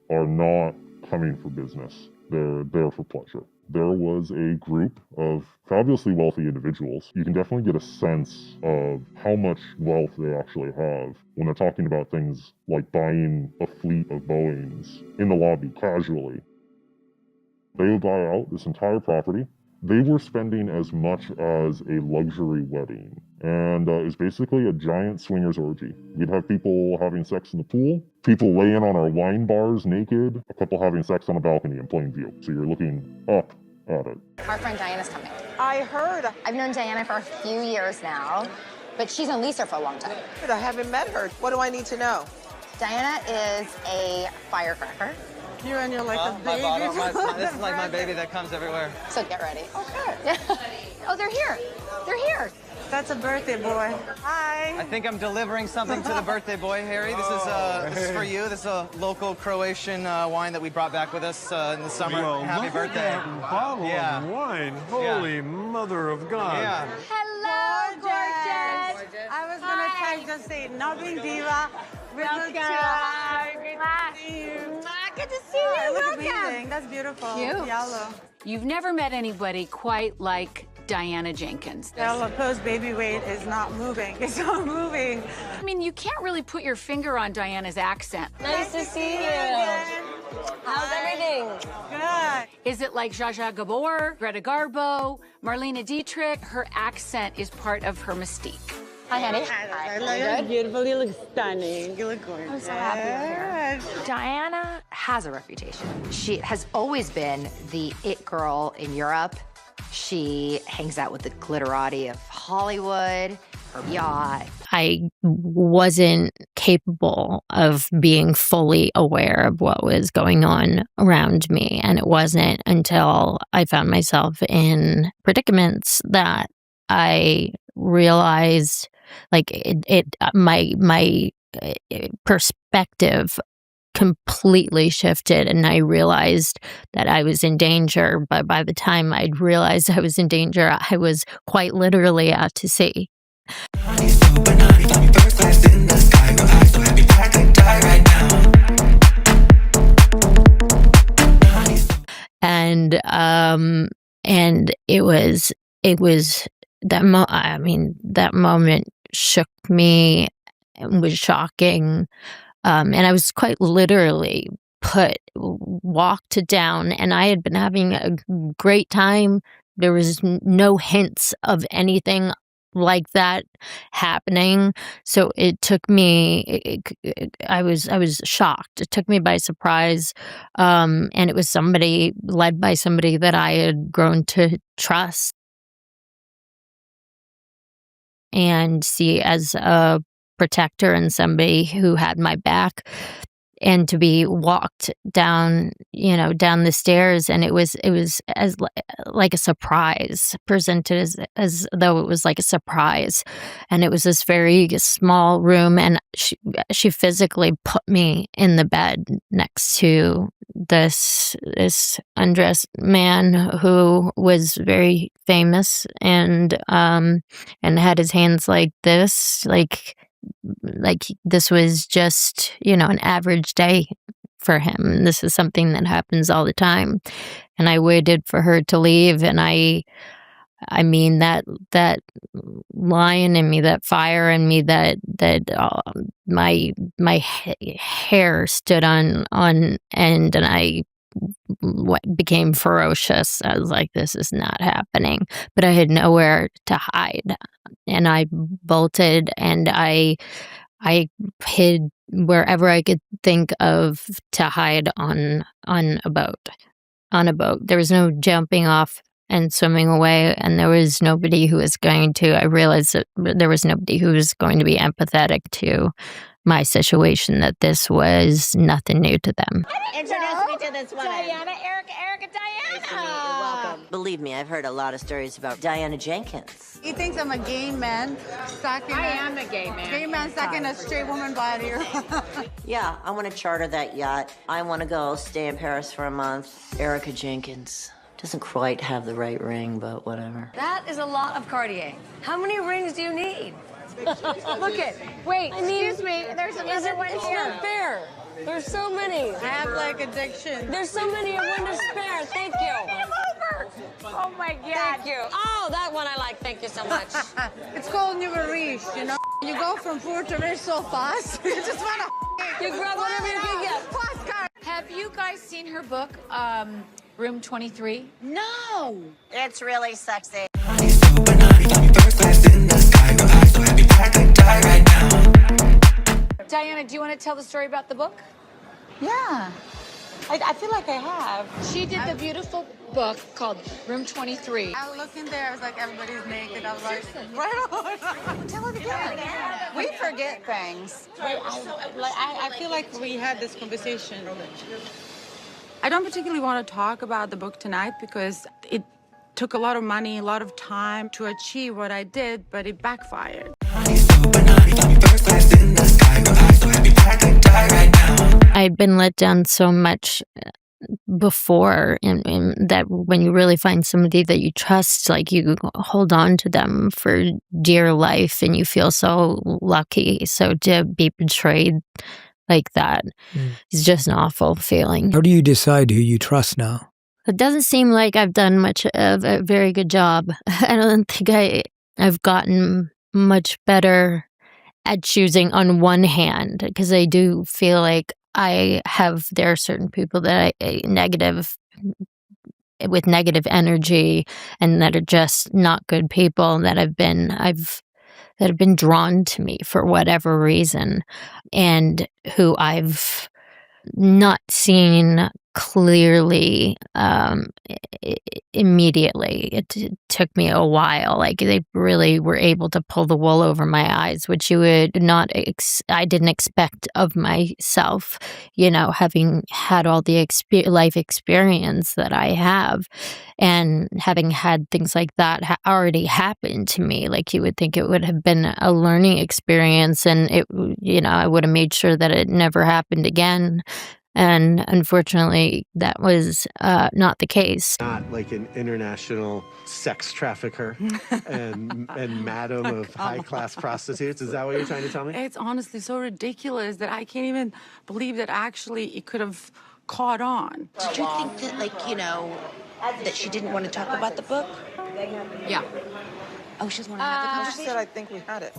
are not coming for business. They're there for pleasure. There was a group of fabulously wealthy individuals. You can definitely get a sense of how much wealth they actually have when they're talking about things like buying a fleet of Boeings in the lobby casually. They would buy out this entire property. They were spending as much as a luxury wedding. And it was basically a giant swingers orgy. We'd have people having sex in the pool, people laying on our wine bars naked, a couple having sex on a balcony in plain view. So you're looking up at it. Our friend Diana's coming. I heard. I've known Diana for a few years now, but she's known Lisa for a long time. I haven't met her. What do I need to know? Diana is a firecracker. You and you're like a baby. This is like my baby that comes everywhere. So get ready. Okay. Oh, they're here. They're here. That's a birthday boy. Hi. I think I'm delivering something to the birthday boy, Harry. This is for you. This is a local Croatian wine that we brought back with us in the summer. Well, Happy look birthday. at that bottle of wine. Holy mother of God. Yeah. Hello, gorgeous. I was going to try to say nothing diva. Welcome. Good to see you. Good to see you. I look Welcome. amazing. That's beautiful. Cute. Yellow. You've never met anybody quite like Diana Jenkins. Yellow post baby weight is not moving. It's not moving. I mean, you can't really put your finger on Diana's accent. Nice to see you. How's everything? Good. Is it like Zsa Zsa Gabor, Greta Garbo, Marlene Dietrich? Her accent is part of her mystique. Hi, honey. I love you. Beautiful. You look stunning. You look gorgeous. I'm so happy you're here. Diana has a reputation. She has always been the it girl in Europe. She hangs out with the glitterati of Hollywood, her yacht. I wasn't capable of being fully aware of what was going on around me. And it wasn't until I found myself in predicaments that I realized my perspective completely shifted, and I realized that I was in danger. But by the time I'd realized I was in danger, I was quite literally out to sea. And it was that moment shook me and was shocking. And I was quite literally walked down, and I had been having a great time. There was no hints of anything like that happening. So it took me, I was shocked. It took me by surprise. And it was led by somebody that I had grown to trust and see as a protector and somebody who had my back, and to be walked down the stairs, and it was as like a surprise, presented as though it was like a surprise. And it was this very small room, and she physically put me in the bed next to this undressed man who was very famous, and had his hands like this, like this was just, an average day for him. This is something that happens all the time. And I waited for her to leave, and I mean that lion in me, that fire in me, that my hair stood on end, and I became ferocious. I was like, this is not happening. But I had nowhere to hide, and I bolted, and I hid wherever I could think of to hide on a boat. There was no jumping off and swimming away, and there was nobody who was going to. I realized that there was nobody who was going to be empathetic to my situation, that this was nothing new to them. Introduce me to this woman. Diana, Erica, Diana. Nice to meet you. Welcome. Believe me, I've heard a lot of stories about Diana Jenkins. He thinks I'm a gay man stuck in I am a gay man. Gay man stuck in a straight woman body. Yeah, I want to charter that yacht. I want to go stay in Paris for a month. Erica Jenkins. Doesn't quite have the right ring, but whatever. That is a lot of Cartier. How many rings do you need? Look it. Wait, Excuse me, there's another one it's here. not fair. There's so many. I have like addiction. There's so many of one to spare. Thank you. Over. Oh my God. Thank you. Oh, that one I like. Thank you so much. It's called Nouveau Riche, you know? You go from poor to rich so fast. You just want to You grab whatever you can get. Postcard. Have you guys seen her book, Room 23? No. It's really sexy. Diana, do you want to tell the story about the book? Yeah. I feel like I have. She did the beautiful book called Room 23. I looked in there, I was like, everybody's naked. I was like, right on. Tell it again. We forget things. I feel like we had this conversation. I don't particularly want to talk about the book tonight because it took a lot of money, a lot of time to achieve what I did, but it backfired. I'd been let down so much before, and that when you really find somebody that you trust, like, you hold on to them for dear life, and you feel so lucky. So to be betrayed like that is just an awful feeling. How do you decide who you trust now? It doesn't seem like I've done much of a very good job. I don't think I've gotten much better at choosing on one hand, because I do feel like there are certain people that with negative energy, and that are just not good people, that have been drawn to me for whatever reason, and who I've not seen clearly immediately. It took me a while. Like, they really were able to pull the wool over my eyes, which you would not I didn't expect of myself, having had all the life experience that I have, and having had things like that already happen to me. Like, you would think it would have been a learning experience, and I would have made sure that it never happened again. And unfortunately, that was not the case. Not like an international sex trafficker and madam of high-class prostitutes. Is that what you're trying to tell me? It's honestly so ridiculous that I can't even believe that actually it could have caught on. Did you think that, that she didn't want to talk about the book? Yeah. Oh, she doesn't want to have the She conversation? said, I think we had it.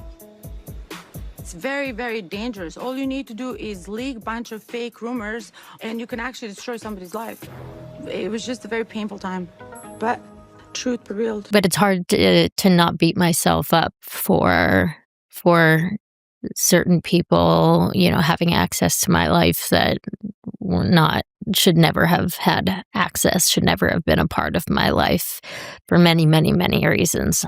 It's very, very dangerous. All you need to do is leak a bunch of fake rumors, and you can actually destroy somebody's life. It was just a very painful time, but truth prevailed. But it's hard to not beat myself up for certain people, having access to my life that should never have had access, should never have been a part of my life for many, many, many reasons.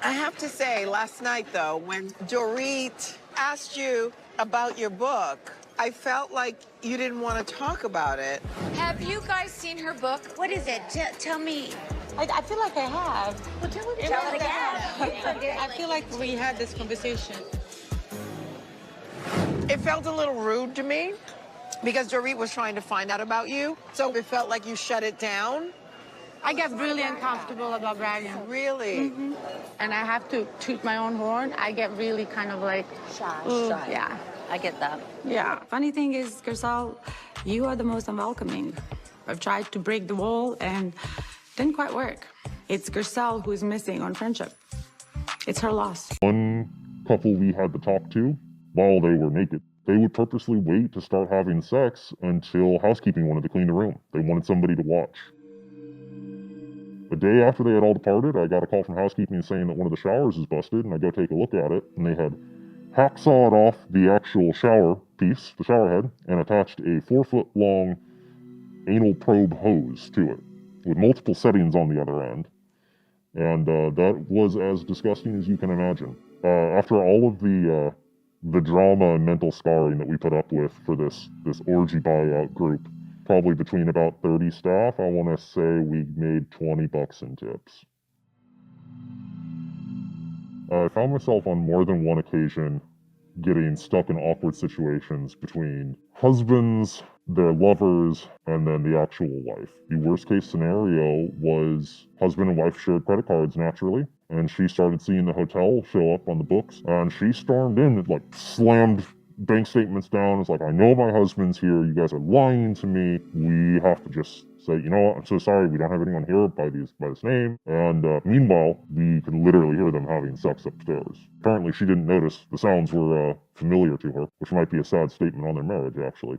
I have to say, last night, though, when Dorit asked you about your book, I felt like you didn't want to talk about it. Have you guys seen her book? What is it? Tell me. I feel like I have. Well, tell it again. I feel like we had this conversation. It felt a little rude to me because Dorit was trying to find out about you, so it felt like you shut it down. I get really uncomfortable about bragging. Really? Mm-hmm. And I have to toot my own horn. I get really kind of like shy. Yeah. I get that. Yeah. Funny thing is, Gersal, you are the most unwelcoming. I've tried to break the wall and didn't quite work. It's Gersal who's missing on friendship. It's her loss. One couple we had to talk to while they were naked. They would purposely wait to start having sex until housekeeping wanted to clean the room. They wanted somebody to watch. The day after they had all departed, I got a call from housekeeping saying that one of the showers is busted, and I go take a look at it, and they had hacksawed off the actual shower piece, the shower head, and attached a 4-foot-long anal probe hose to it, with multiple settings on the other end. And that was as disgusting as you can imagine. After all of the The drama and mental scarring that we put up with for this orgy buyout group, probably between about 30 staff, I want to say we made $20 in tips. I found myself on more than one occasion getting stuck in awkward situations between husbands, their lovers, and then the actual wife. The worst case scenario was husband and wife shared credit cards naturally, and she started seeing the hotel show up on the books, and she stormed in and like slammed bank statements down. It's like, I know my husband's here, you guys are lying to me, we have to just say, you know what, I'm so sorry, we don't have anyone here by this name. And meanwhile, we could literally hear them having sex upstairs. Apparently she didn't notice the sounds were familiar to her, which might be a sad statement on their marriage, actually.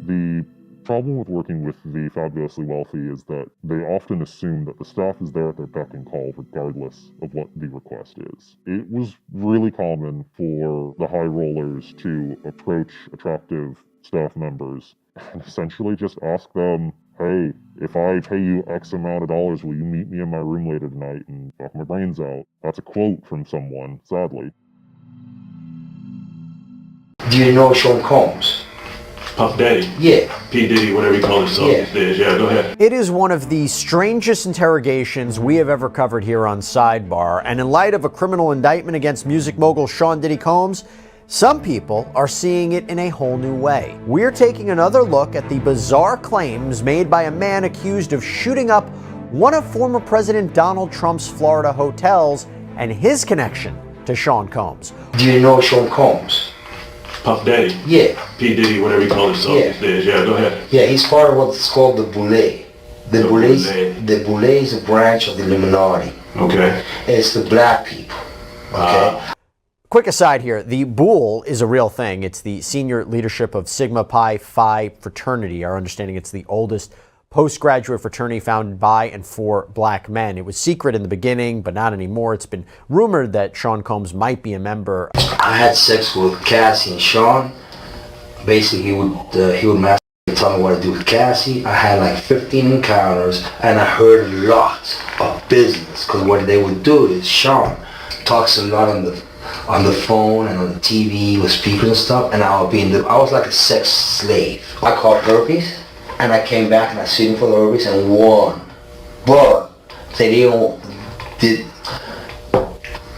The problem with working with the fabulously wealthy is that they often assume that the staff is there at their beck and call regardless of what the request is. It was really common for the high rollers to approach attractive staff members and essentially just ask them, hey, if I pay you X amount of dollars, will you meet me in my room later tonight and knock my brains out? That's a quote from someone, sadly. Do you know Sean Combs? Puff Daddy? Yeah. P. Diddy, whatever you call himself these days. Yeah, go ahead. It is one of the strangest interrogations we have ever covered here on Sidebar, and in light of a criminal indictment against music mogul Sean Diddy Combs, some people are seeing it in a whole new way. We're taking another look at the bizarre claims made by a man accused of shooting up one of former President Donald Trump's Florida hotels and his connection to Sean Combs. Do you know Sean Combs? Puff Daddy? Yeah. P. Diddy, whatever you call himself these days. Yeah, go ahead. Yeah, he's part of what's called the Boule. The Boule is a branch of the Illuminati. Okay. It's the black people. Okay. Quick aside here, the Boule is a real thing. It's the senior leadership of Sigma Pi Phi fraternity. Our understanding, it's the oldest postgraduate fraternity founded by and for black men. It was secret in the beginning, but not anymore. It's been rumored that Sean Combs might be a member. I had sex with Cassie and Sean. Basically, he would masturbate and tell me what to do with Cassie. I had like 15 encounters, and I heard a lot of business. Because what they would do is Sean talks a lot on the phone and on the TV with speakers and stuff, and I was like a sex slave. I caught herpes, and I came back and I sued him for the herpes and won. But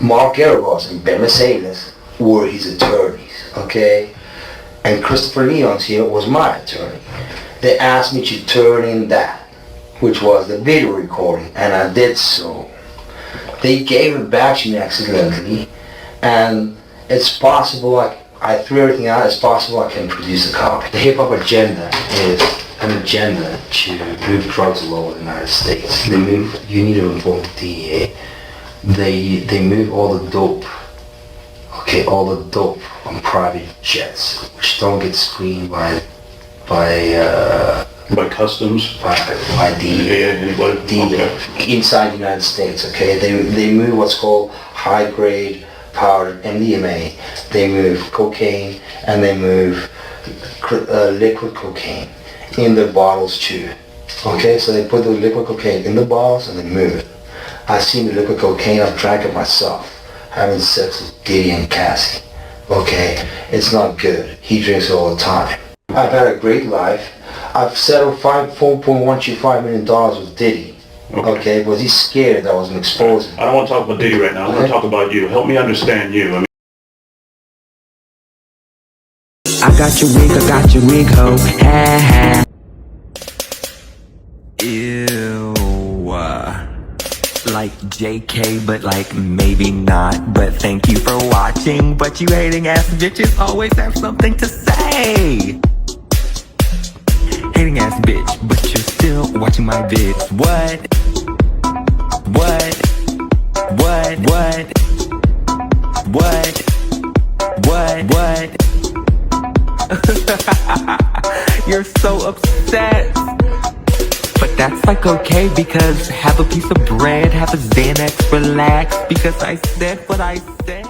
Mark Garagos and Ben Mercedes were his attorneys, okay? And Christopher Leons here was my attorney. They asked me to turn in that, which was the video recording, and I did so. They gave it back to me accidentally, and it's possible, I threw everything out, it's possible I can produce a copy. The hip-hop agenda is an agenda to move drugs all over the United States. You need to inform the DEA. They move all the dope, on private jets, which don't get screened by customs, by inside the United States. Okay, they move what's called high-grade powder MDMA. They move cocaine and they move liquid cocaine in their bottles too. Okay, so they put the liquid cocaine in the bottles and they move it. I've seen the liquid cocaine, I've drank it myself, having sex with Diddy and Cassie. Okay, it's not good. He drinks it all the time. I've had a great life. I've settled $4.125 million with Diddy. Okay, but he's scared that I was going to expose him. I don't want to talk about Diddy right now. I want to talk about you. Help me understand you. I got your wig, ho. Ha ha. Ew. Like JK, but like maybe not. But thank you for watching. But you hating ass bitches always have something to say. Hating ass bitch, but you're still watching my vids. What? You're so upset. But that's like okay, because have a piece of bread, have a Xanax, relax, because I said what I said.